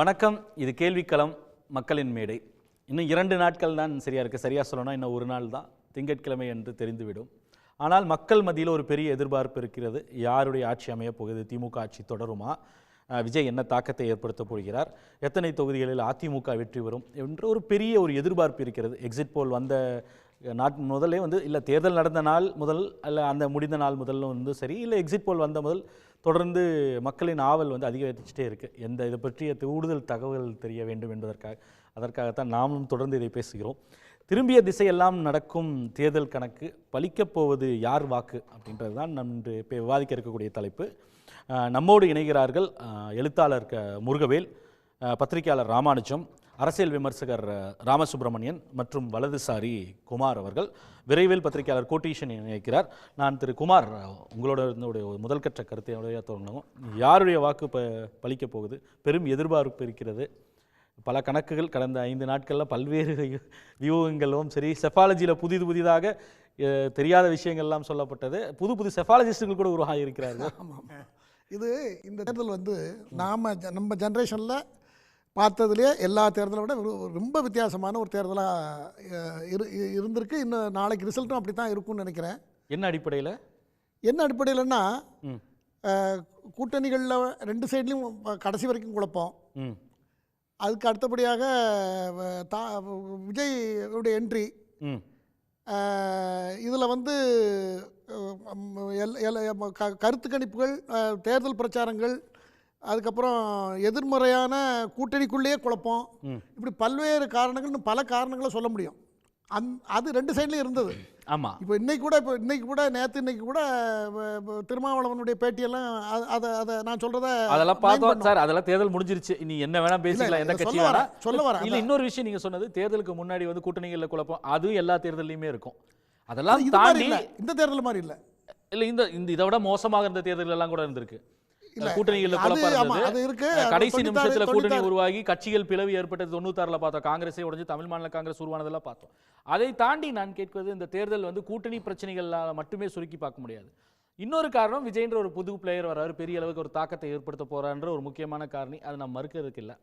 வணக்கம். இது கேள்விக்களம் மக்களின் மேடை. இன்னும் 2 நாட்கள் தான் சரியா இருக்குது. சரியாக சொல்லணும்னா இன்னும் ஒரு நாள் தான், திங்கட்கிழமை என்று தெரிந்துவிடும். ஆனால் மக்கள் மத்தியில் ஒரு பெரிய எதிர்பார்ப்பு இருக்கிறது. யாருடைய ஆட்சி அமையப் போகுது? திமுக ஆட்சி தொடருமா? விஜய் என்ன தாக்கத்தை ஏற்படுத்தப் போகிறார்? எத்தனை தொகுதிகளில் அதிமுக வெற்றி பெறும் என்ற ஒரு பெரிய எதிர்பார்ப்பு இருக்கிறது. எக்ஸிட் போல் வந்த முதலே இல்லை தேர்தல் நடந்த நாள் முதல் இல்லை அந்த முடிந்த நாள் முதல்ல சரி, இல்லை எக்ஸிட் போல் வந்த முதல் தொடர்ந்து மக்களின் ஆவல் அதிகரிச்சுட்டே இருக்குது. இதை பற்றிய கூடுதல் தகவல் தெரிய வேண்டும் அதற்காகத்தான் நாமும் தொடர்ந்து இதை பேசுகிறோம். திரும்பிய திசையெல்லாம் நடக்கும் தேர்தல் கணக்கு, பலிக்கப் போவது யார் வாக்கு அப்படின்றது தான் இன்று இப்போ விவாதிக்க இருக்கக்கூடிய தலைப்பு. நம்மோடு இணைகிறார்கள் எழுத்தாளர் முருகவேல், பத்திரிகையாளர் ராமானுஜம், அரசியல் விமர்சகர் ராமசுப்ரமணியன் மற்றும் வலதுசாரி குமார் அவர்கள். விரைவில் பத்திரிகையாளர் கோட்டீஷன் இணைக்கிறார். நான் திரு குமார், உங்களோட முதல் கற்ற கருத்தை தொடங்கணும். யாருடைய வாக்கு பலிக்கப் போகுது? பெரும் எதிர்பார்ப்பு இருக்கிறது. பல கணக்குகள் கடந்த 5 நாட்களில் பல்வேறு வியூகங்களும் சரி, செஃபாலஜியில் புதிதாக தெரியாத விஷயங்கள்லாம் சொல்லப்பட்டது. புது செஃபாலஜிஸ்டுகள் கூட உருவாகி இருக்கிறார்கள். இது இந்த தேர்தல் நம்ம ஜென்ரேஷனில் பார்த்ததுலேயே எல்லா தேர்தலை விட ரொம்ப வித்தியாசமான ஒரு தேர்தலாக இருந்திருக்கு. இன்னும் நாளைக்கு ரிசல்ட்டும் அப்படி தான் இருக்கும்னு நினைக்கிறேன். என்ன அடிப்படையிலன்னா கூட்டணிகளில் 2 சைட்லேயும் கடைசி வரைக்கும் குழப்பம். அதுக்கு அடுத்தபடியாக விஜய் என்ட்ரி, இதில் கருத்து கணிப்புகள், தேர்தல் பிரச்சாரங்கள், அதுக்கப்புறம் எதிர்மறையான கூட்டணிக்குள்ளேயே குழப்பம், இப்படி பல்வேறு காரணங்கள், பல காரணங்களை சொல்ல முடியும். அது 2 சைட்லையும் இருந்தது. ஆமாம். இப்போ இன்னைக்கு கூட நேற்று கூட திருமாவளவனுடைய பேட்டியெல்லாம் அதை நான் சொல்றத அதெல்லாம் பார்த்தோம் சார். அதெல்லாம் தேர்தல் முடிஞ்சிருச்சு, நீ என்ன வேணா பேசிக்கலாம், எந்த கட்சி வேணா சொல்ல வர. இல்லை, இன்னொரு விஷயம் நீங்க சொன்னது தேர்தலுக்கு முன்னாடி கூட்டணிகளில் குழப்பம், அது எல்லா தேர்தலையுமே இருக்கும். அதெல்லாம் தாண்டி இந்த தேர்தல் மாதிரி இல்லை. இதை விட மோசமாக இருந்த தேர்தல் எல்லாம் கூட இருந்திருக்கு. கூட்டணிகளில் குழப்பம் இருந்தது. கடைசி நிமிஷத்துல கூட்டணி உருவாகி கட்சிகள் பிளவு ஏற்பட்டது 96ல பார்த்தோம். காங்கிரஸே உடைஞ்சு தமிழ் மாநில காங்கிரஸ் உருவானதெல்லாம் பார்த்தோம். அதை தாண்டி நான் கேட்பது, இந்த தேர்தல் கூட்டணி பிரச்சனைகளால் மட்டுமே சுருக்கி பார்க்க முடியாது. இன்னொரு காரணம், விஜய்ன்ற ஒரு புது பிளேயர் வர்றாரு, பெரிய அளவுக்கு ஒரு தாக்கத்தை ஏற்படுத்த போறான்ற ஒரு முக்கியமான காரணி. அதை நம்ம மறுக்கிறதுக்கு இல்லை.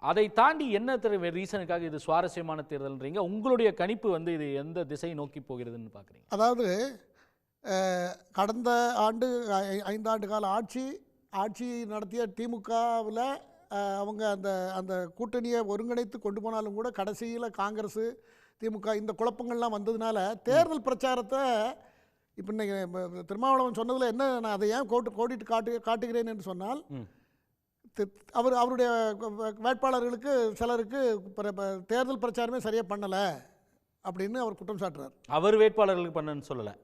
அதை தாண்டி என்ன ரீசனுக்காக இது சுவாரஸ்யமான தேர்தல்ன்றீங்க? உங்களுடைய கணிப்பு இது எந்த திசை நோக்கி போகிறதுன்னு பார்க்குறீங்க? அதாவது கடந்த ஆண்டு 5 ஆண்டு கால ஆட்சி நடத்திய திமுகவில் அவங்க அந்த கூட்டணியை ஒருங்கிணைத்து கொண்டு போனாலும் கூட கடைசியில் காங்கிரஸ், திமுக இந்த குழப்பங்கள்லாம் வந்ததுனால தேர்தல் பிரச்சாரத்தை இப்போ இன்னைக்கு திருமாவளவன் சொன்னதில் என்ன, நான் அதை ஏன் கோடிட்டு காட்டுகிறேன் என்று சொன்னால், அவருடைய வேட்பாளர்களுக்கு சிலருக்கு தேர்தல் பிரச்சாரமே சரியாக பண்ணலை அப்படின்னு அவர் குற்றம் சாட்டுறார். அவர் வேட்பாளர்களுக்கு பண்ணன்னு சொல்லலை.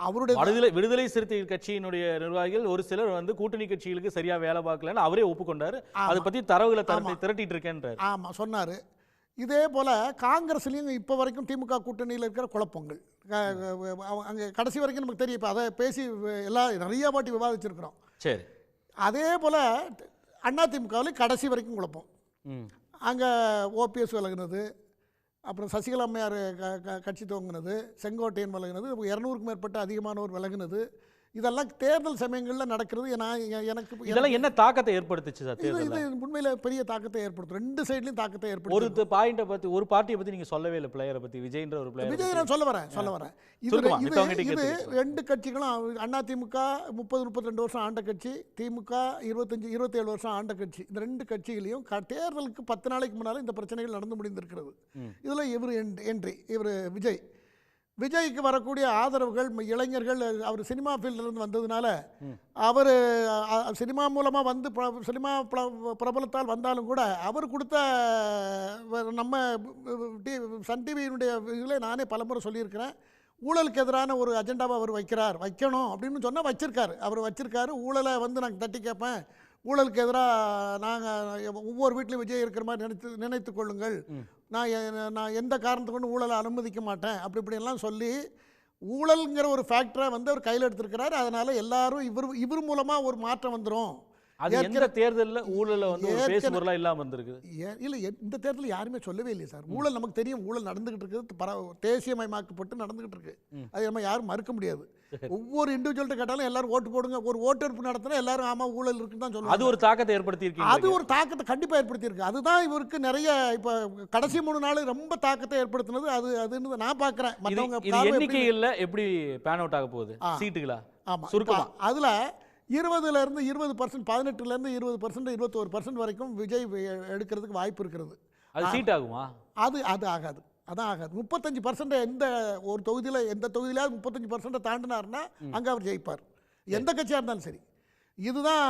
அவருடைய விடுதலை சிறுத்தைகள் கட்சியினுடைய நிர்வாகிகள் ஒரு சிலர் கூட்டணி கட்சிகளுக்கு சரியா வேலை பார்க்கலன்னு அவரே ஒப்புக்கொண்டாரு. அதை பற்றி தரவுகளை திரட்டிட்டு இருக்கேன்றார். ஆமாம், சொன்னார். இதே போல் காங்கிரஸ்லையும் இப்போ வரைக்கும் திமுக கூட்டணியில் இருக்கிற குழப்பங்கள் அங்கே கடைசி வரைக்கும் நமக்கு தெரியும். இப்போ அதை பேசி நிறைய வாட்டி விவாதிச்சிருக்கிறோம். சரி. அதே போல் அதிமுகவிலையும் கடைசி வரைக்கும் குழப்பம். அங்கே ஓபிஎஸ் விலகுனது, அப்புறம் சசிகலா அம்மையார் கட்சி துவங்கினது, செங்கோட்டையன் விலகினது, 200க்கும் மேற்பட்ட அதிகமானவர் விலகினது, இதெல்லாம் தேர்தல் சமயங்களில் நடக்கிறது. எனக்கு இதெல்லாம் என்ன தாக்கத்தை ஏற்படுத்துச்சு சார்? இது உண்மையில் பெரிய தாக்கத்தை ஏற்படுத்தும். 2 சைட்லையும் தாக்கத்தை ஏற்படுத்தும். ஒரு பார்ட்டியை பற்றி நீங்கள் சொல்லவே இல்லை, பிளேயரை பற்றி. விஜய்ன்ற ஒரு பிளேயர். விஜய் நான் சொல்ல வரேன். இது 2 கட்சிகளும், அதிமுக 30-32 வருஷம் ஆண்ட கட்சி, திமுக 25-27 வருஷம் ஆண்ட கட்சி. இந்த 2 கட்சிகளையும் தேர்தலுக்கு 10 நாளைக்கு முன்னால் இந்த பிரச்சனைகள் நடந்து முடிந்திருக்கிறது. இதில் இவர் விஜய்க்கு வரக்கூடிய ஆதரவுகள், இளைஞர்கள், அவர் சினிமா ஃபீல்டிலிருந்து வந்ததுனால, அவர் சினிமா மூலமாக சினிமா பிரபலத்தால் வந்தாலும் கூட அவர் கொடுத்த நம்ம சன் டிவியினுடைய இதில் நானே பலமுறை சொல்லியிருக்கிறேன், ஊழலுக்கு எதிரான ஒரு அஜெண்டாவை அவர் வைக்கணும் அப்படின்னு சொன்னால் வச்சிருக்காரு. ஊழலை நான் தட்டி கேட்பேன், ஊழலுக்கு எதிராக நாங்கள் ஒவ்வொரு வீட்லையும் விஜய் இருக்கிற மாதிரி நினைத்து கொள்ளுங்கள், நான் எந்த காரணத்தை கொண்டு ஊழலை அனுமதிக்க மாட்டேன், இப்படியெல்லாம் சொல்லி ஊழல்ங்கிற ஒரு ஃபேக்டரை அவர் கையில் எடுத்திருக்கிறார். அதனால் எல்லாரும் இவர் மூலமாக ஒரு மாற்றம் வந்துடும், அது எந்த தேர்தலில் ஊழல்ல வந்து ஒரு பேசுபொருளா இல்லாம இருந்திருக்கு? இல்லை, இந்த தேர்தலில் யாருமே சொல்லவே இல்லையே சார். ஊழல் நமக்கு தெரியும், ஊழல் நடந்துகிட்டு இருக்குது, தேசியமயமாக்கப்பட்டு நடந்துகிட்டு இருக்கு. அது நம்ம யாரும் மறுக்க முடியாது. ஒவ்வொரு இண்டிவிஜுவல்கிட்ட கேட்டாலும் எல்லாரும் ஓட்டு போடுங்க, ஒரு ஓட்டெடுப்பு நடத்தினா எல்லாரும் ஆமா ஊழல் இருக்குன்னு தான் சொல்லுவாங்க. அது ஒரு தாக்கத்தை ஏற்படுத்தியிருக்கு. அது ஒரு தாக்கத்தை கண்டிப்பாக ஏற்படுத்தியிருக்கு. அதுதான் இவருக்கு நிறைய இப்போ கடைசி 3 நாள் ரொம்ப தாக்கத்தை ஏற்படுத்தினது அதுன்னு நான் பார்க்குறேன். இது எண்ணிக்கையில் எப்படி பேன் அவுட் ஆக போகுது சீட்டுகளா? ஆமாம், சுருக்கமா அதில் 20% 20%, 18% 20%, 21% வரைக்கும் விஜய் எடுக்கிறதுக்கு வாய்ப்பு இருக்கிறது. அது சீட் ஆகுமா? அது ஆகாது, அதான் ஆகாது. 35% எந்த ஒரு தொகுதியில், எந்த தொகுதியிலாவது 35% தாண்டினார்னா அங்கே அவர் ஜெயிப்பார், எந்த கட்சியாக இருந்தாலும் சரி. இதுதான்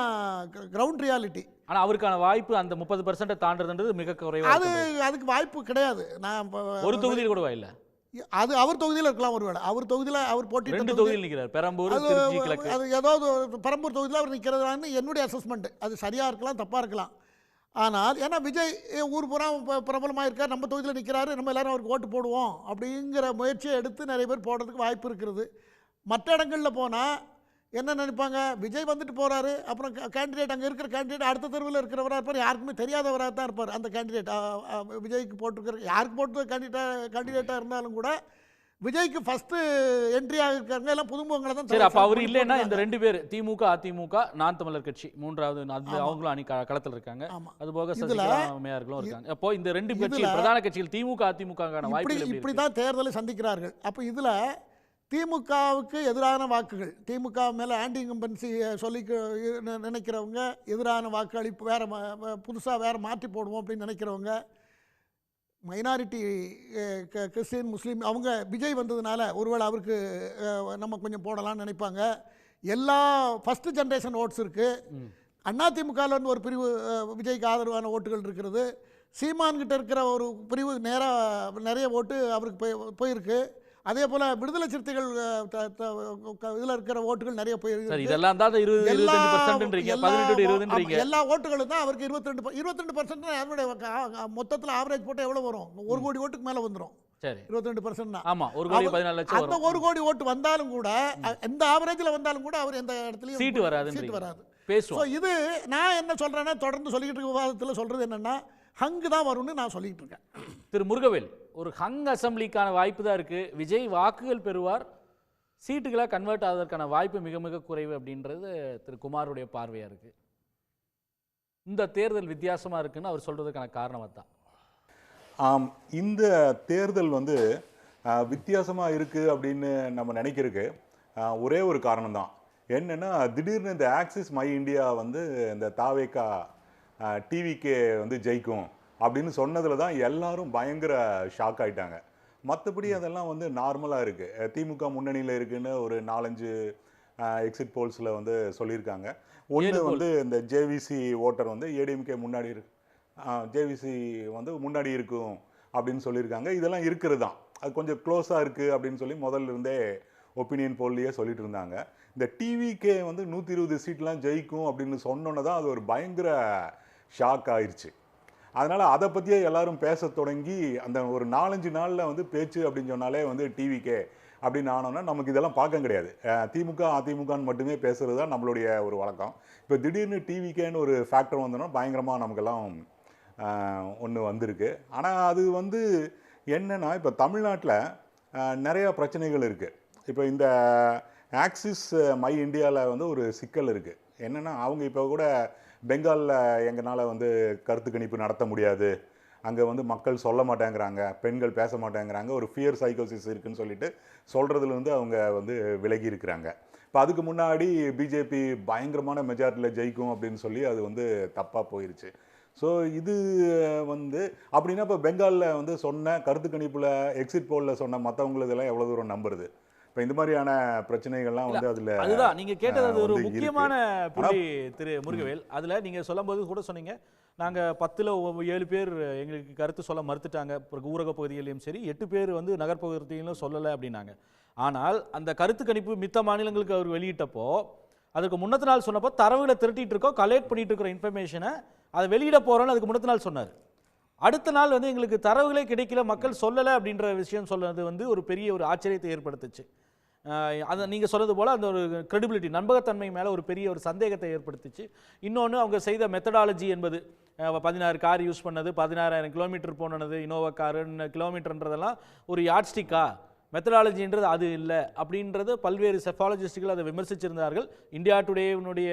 கிரவுண்ட் ரியாலிட்டி. ஆனால் அவருக்கான வாய்ப்பு அந்த 30% தாண்டதுன்றது மிக குறைவாக. அதுக்கு வாய்ப்பு கிடையாது. நான் ஒரு தொகுதியில் கூடவா இல்லை? அது அவர் தொகுதியில் இருக்கலாம். ஒருவேளை அவர் தொகுதியில் அவர் போட்டி 2 தொகுதியில் நிற்கிறார், பெரம்பூர், திருச்சி கிழக்கு. அது ஏதாவது பெரம்பூர் தொகுதியில் அவர் நிற்கிறதான்னு என்னுடைய அசஸ்மெண்ட். அது சரியாக இருக்கலாம், தப்பாக இருக்கலாம். ஆனால் ஏன்னா விஜய் ஊர் பூரா பிரபலமாக இருக்கார், நம்ம தொகுதியில் நிற்கிறாரு, நம்ம எல்லாரும் அவருக்கு ஓட்டு போடுவோம் அப்படிங்கிற முயற்சியை எடுத்து நிறைய பேர் போடுறதுக்கு வாய்ப்பு இருக்கிறது. மற்ற இடங்களில் போனால் என்ன நினைப்பாங்க, விஜய் வந்துட்டு போகிறாரு, அப்புறம் கேண்டிடேட் அங்கே இருக்கிற கேண்டிடேட் அடுத்த தெருவில் இருக்கிறவராக இருப்பார், யாருக்குமே தெரியாதவராக தான் இருப்பார். அந்த கேண்டிடேட் விஜய்க்கு போட்டிருக்கிற யாருக்கு போட்டு கேண்டிடேட்டாக இருந்தாலும் கூட விஜய்க்கு ஃபஸ்ட்டு என்ட்ரியாக இருக்காங்க எல்லாம் புதுமுகங்களை தான். சரி, அப்போ அவர் இல்லைன்னா இந்த 2 பேர் திமுக, அதிமுக, நான் தமிழர் கட்சி 3வது அவங்களும் அணி களத்தில் இருக்காங்க. அது போக சசிகலாமையார்களும் இருக்காங்க. அப்போ இந்த 2 கட்சிகள் பிரதான கட்சிகள் திமுக, அதிமுகக்கான வாய்ப்பு இப்படி தான் தேர்தலை சந்திக்கிறார்கள். அப்போ இதில் திமுகவுக்கு எதிரான வாக்குகள், திமுக மேலே ஆன்டி இன்கம்பன்சி சொல்லி நினைக்கிறவங்க, எதிரான வாக்களிப்பு வேறு புதுசாக வேறு மாற்றி போடுவோம் அப்படின்னு நினைக்கிறவங்க, மைனாரிட்டி கிறிஸ்டின், முஸ்லீம், அவங்க விஜய் வந்ததுனால ஒருவேளை அவருக்கு நம்ம கொஞ்சம் போடலாம்னு நினைப்பாங்க. எல்லா ஃபஸ்ட்டு ஜென்ரேஷன் ஓட்ஸ் இருக்குது. அதிமுகலேருந்து ஒரு பிரிவு விஜய்க்கு ஆதரவான ஓட்டுகள் இருக்கிறது. சீமான்கிட்ட இருக்கிற ஒரு பிரிவு நிறைய ஓட்டு அவருக்கு போயிருக்கு. அதே போல விடுதலை சிறுத்தைகள் இதில் இருக்கிற ஓட்டுகள் நிறைய போயிருக்கு. எல்லா ஓட்டுகளும் தான் அவருக்கு 22%. அதனுடைய மொத்தத்தில் ஆவரேஜ் போட்டு எவ்வளோ வரும்? 1 கோடி ஓட்டுக்கு மேலே வந்துடும். 22%. அந்த 1 கோடி ஓட்டு வந்தாலும் கூட, எந்த ஆவரேஜில் வந்தாலும் கூட அவர் எந்த இடத்துலையும் சீட்டு வராது. இது நான் என்ன சொல்றேன்னா, தொடர்ந்து சொல்லிக்கிட்டு இருக்க விவாதத்தில் சொல்றது என்னன்னா, ஹங்கு தான் வரும்னு நான் சொல்லிட்டு இருக்கேன். திரு முருகவேல், ஒரு ஹங் அசம்பிளிக்கான வாய்ப்பு தான் இருக்கு. விஜய் வாக்குகள் பெறுவார், சீட்டுகளாக கன்வெர்ட் ஆவதற்கான வாய்ப்பு மிக மிக குறைவு அப்படின்றது திரு குமாருடைய பார்வையா இருக்கு. இந்த தேர்தல் வித்தியாசமா இருக்குன்னு அவர் சொல்றதுக்கான காரணம் தான். இந்த தேர்தல் வந்து வித்தியாசமா இருக்கு அப்படின்னு நம்ம நினைக்கிறதுக்கு ஒரே ஒரு காரணம் தான். என்னன்னா, திடீர்னு இந்த ஆக்சிஸ் மை இந்தியா வந்து இந்த தாவேகா டிவிக்கே வந்து ஜெயிக்கும் அப்படின்னு சொன்னதில் தான் எல்லாரும் பயங்கர ஷாக் ஆகிட்டாங்க. மற்றபடி அதெல்லாம் வந்து நார்மலாக இருக்குது. திமுக முன்னணியில் இருக்குன்னு ஒரு 4-5 எக்ஸிட் போல்ஸில் வந்து சொல்லியிருக்காங்க. ஒன்று வந்து இந்த ஜேவிசி ஓட்டர் வந்து ஏடிஎம்கே முன்னாடி ஜேவிசி வந்து முன்னாடி இருக்கும் அப்படின்னு சொல்லியிருக்காங்க. இதெல்லாம் இருக்கிறது தான், அது கொஞ்சம் க்ளோஸாக இருக்குது அப்படின்னு சொல்லி முதல்ல இருந்தே ஒப்பீனியன் போல்லையே சொல்லிட்டு இருந்தாங்க. இந்த டிவிக்கே வந்து 120 சீட்லாம் ஜெயிக்கும் அப்படின்னு சொன்னோன்னே தான் அது ஒரு பயங்கர ஷாக் ஆயிடுச்சு. அதனால் அதை பற்றியே எல்லாரும் பேச தொடங்கி அந்த ஒரு 4-5 நாளில் வந்து பேச்சு அப்படின்னு சொன்னாலே வந்து டிவிக்கே அப்படின்னு ஆனோன்னா நமக்கு இதெல்லாம் பார்க்க கிடையாது. திமுக அதிமுகன்னு மட்டுமே பேசுகிறது தான் நம்மளுடைய ஒரு வழக்கம். இப்போ திடீர்னு டிவிக்கேன்னு ஒரு ஃபேக்டர் வந்தோன்னா பயங்கரமாக நமக்கெல்லாம் ஒன்று வந்திருக்கு. ஆனால் அது வந்து என்னென்னா, இப்போ தமிழ்நாட்டில் நிறையா பிரச்சனைகள் இருக்குது. இப்போ இந்த ஆக்சிஸ் மை இந்தியாவில் வந்து ஒரு சிக்கல் இருக்குது. என்னென்னா, அவங்க இப்போ கூட பெங்காலில் எங்களால் வந்து கருத்து கணிப்பு நடத்த முடியாது, அங்கே வந்து மக்கள் சொல்ல மாட்டேங்கிறாங்க, பெண்கள் பேச மாட்டேங்கிறாங்க, ஒரு ஃபியர் சைக்கோசிஸ் இருக்குதுன்னு சொல்லிட்டு சொல்கிறதுலேருந்து அவங்க வந்து விலகி இருக்கிறாங்க. இப்போ அதுக்கு முன்னாடி பிஜேபி பயங்கரமான மெஜாரிட்டியில் ஜெயிக்கும் அப்படின்னு சொல்லி அது வந்து தப்பாக போயிடுச்சு. ஸோ இது வந்து அப்படின்னா இப்போ பெங்காலில் வந்து சொன்ன கருத்து கணிப்பில் எக்ஸிட் போலில் சொன்ன மற்றவங்களதெல்லாம் எவ்வளோ தூரம் நம்புறது? இப்போ இந்த மாதிரியான பிரச்சனைகள்லாம் வந்து அதில் அதுதான் நீங்கள் கேட்டது. அது ஒரு முக்கியமான புள்ளி திரு முருகவேல். அதில் நீங்கள் சொல்லும்போது கூட சொன்னீங்க, நாங்கள் 10ல் 7 பேர் எங்களுக்கு கருத்து சொல்ல மறுத்துட்டாங்க, ஊரக பகுதிகளிலும் சரி 8 பேர் வந்து நகர்ப்பகுதியிலும் சொல்லலை அப்படின்னாங்க. ஆனால் அந்த கருத்து கணிப்பு மித்த மாநிலங்களுக்கு அவர் வெளியிட்டப்போ, அதுக்கு முன்னத்து நாள் சொன்னப்போ தரவுகளை திரட்டிட்டு இருக்கோம், கலெக்ட் பண்ணிட்டு இருக்கிற இன்ஃபர்மேஷனை அதை வெளியிட போகிறோன்னு அதுக்கு முன்னத்து நாள் சொன்னார். அடுத்த நாள் வந்து எங்களுக்கு தரவுகளே கிடைக்கல, மக்கள் சொல்லலை அப்படின்ற விஷயம் சொன்னது வந்து ஒரு பெரிய ஒரு ஆச்சரியத்தை ஏற்படுத்துச்சு. அதை நீங்கள் சொன்னது போல் அந்த ஒரு கிரெடிபிலிட்டி நம்பகத்தன்மை மேலே ஒரு பெரிய ஒரு சந்தேகத்தை ஏற்படுத்திச்சு. இன்னொன்று அவங்க செய்த மெத்தடாலஜி என்பது 16 கார் யூஸ் பண்ணது, 16,000 கிலோமீட்டர் போனது, இனோவா காரு கிலோமீட்டர்ன்றதெல்லாம் ஒரு யாட்ஸ்டிக்கா, மெத்தடாலஜின்றது அது இல்லை அப்படின்றது பல்வேறு செஃபாலஜிஸ்டுகள் அதை விமர்சிச்சிருந்தார்கள். இந்தியா டுடேனுடைய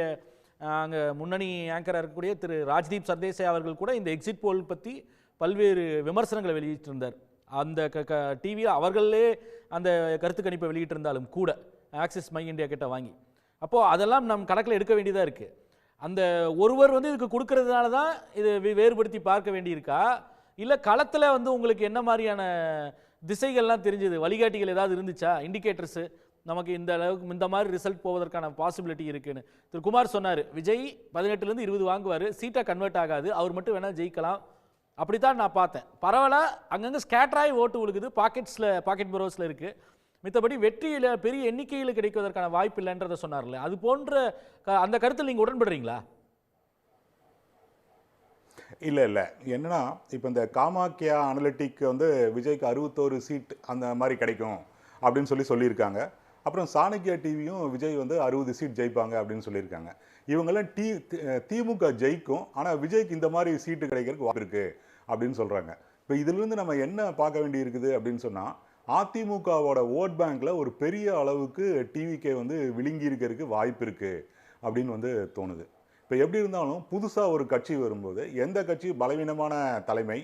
அங்கே முன்னணி ஆங்கராக இருக்கக்கூடிய திரு ராஜ்தீப் சர்தேசாய் அவர்கள் கூட இந்த எக்ஸிட் போல் பற்றி பல்வேறு விமர்சனங்களை வெளியிட்டிருந்தார். அந்த டிவியில் அவர்களே அந்த கருத்து கணிப்பை வெளியிட்டிருந்தாலும் கூட ஆக்சிஸ் மை இந்தியா கிட்ட வாங்கி, அப்போது அதெல்லாம் நம் கணக்கில் எடுக்க வேண்டியதாக இருக்குது. அந்த ஒருவர் வந்து இதுக்கு கொடுக்கறதுனால தான் இது வேறுபடுத்தி பார்க்க வேண்டியிருக்கா, இல்லை களத்தில் வந்து உங்களுக்கு என்ன மாதிரியான திசைகள்லாம் தெரிஞ்சது, வழிகாட்டிகள் ஏதாவது இருந்துச்சா, இண்டிகேட்டர்ஸு நமக்கு இந்த அளவுக்கு இந்த மாதிரி ரிசல்ட் போவதற்கான பாசிபிலிட்டி இருக்குன்னு? திரு குமார் சொன்னார், விஜய் 18லேருந்து 20 வாங்குவார், சீட்டாக கன்வெர்ட் ஆகாது, அவர் மட்டும் வேணால் ஜெயிக்கலாம். அப்படித்தான் நான் பார்த்தேன். பரவாயில்ல, அங்கங்கே ஸ்கேட்டராகி ஓட்டு விழுகுது, பாக்கெட் பரோஸில் இருக்குது. மித்தபடி வெற்றியில் பெரிய எண்ணிக்கையில் கிடைக்குவதற்கான வாய்ப்பு இல்லைன்றதை சொன்னார்ல, அது போன்ற அந்த கருத்தில் நீங்கள் உடன்படுறீங்களா? இல்லை என்னன்னா, இப்போ இந்த காமாக்கியா அனலிட்டிக் வந்து விஜய்க்கு 61 சீட் அந்த மாதிரி கிடைக்கும் அப்படின்னு சொல்லியிருக்காங்க. அப்புறம் சாணக்கியா டிவியும் விஜய் வந்து 60 சீட் ஜெயிப்பாங்க அப்படின்னு சொல்லியிருக்காங்க. இவங்கெல்லாம் திமுக ஜெயிக்கும், ஆனால் விஜய்க்கு இந்த மாதிரி சீட்டு கிடைக்கிறதுக்கு வாய்ப்பு இருக்குது அப்படின்னு சொல்கிறாங்க. இப்போ இதிலிருந்து நம்ம என்ன பார்க்க வேண்டி இருக்குது அப்படின்னு சொன்னால், அதிமுகவோட ஓட் பேங்க்கில் ஒரு பெரிய அளவுக்கு டிவிகே வந்து விழுங்கி இருக்கிறதுக்கு வாய்ப்பு இருக்குது அப்படின்னு வந்து தோணுது. இப்போ எப்படி இருந்தாலும் புதுசாக ஒரு கட்சி வரும்போது எந்த கட்சி பலவீனமான தலைமை,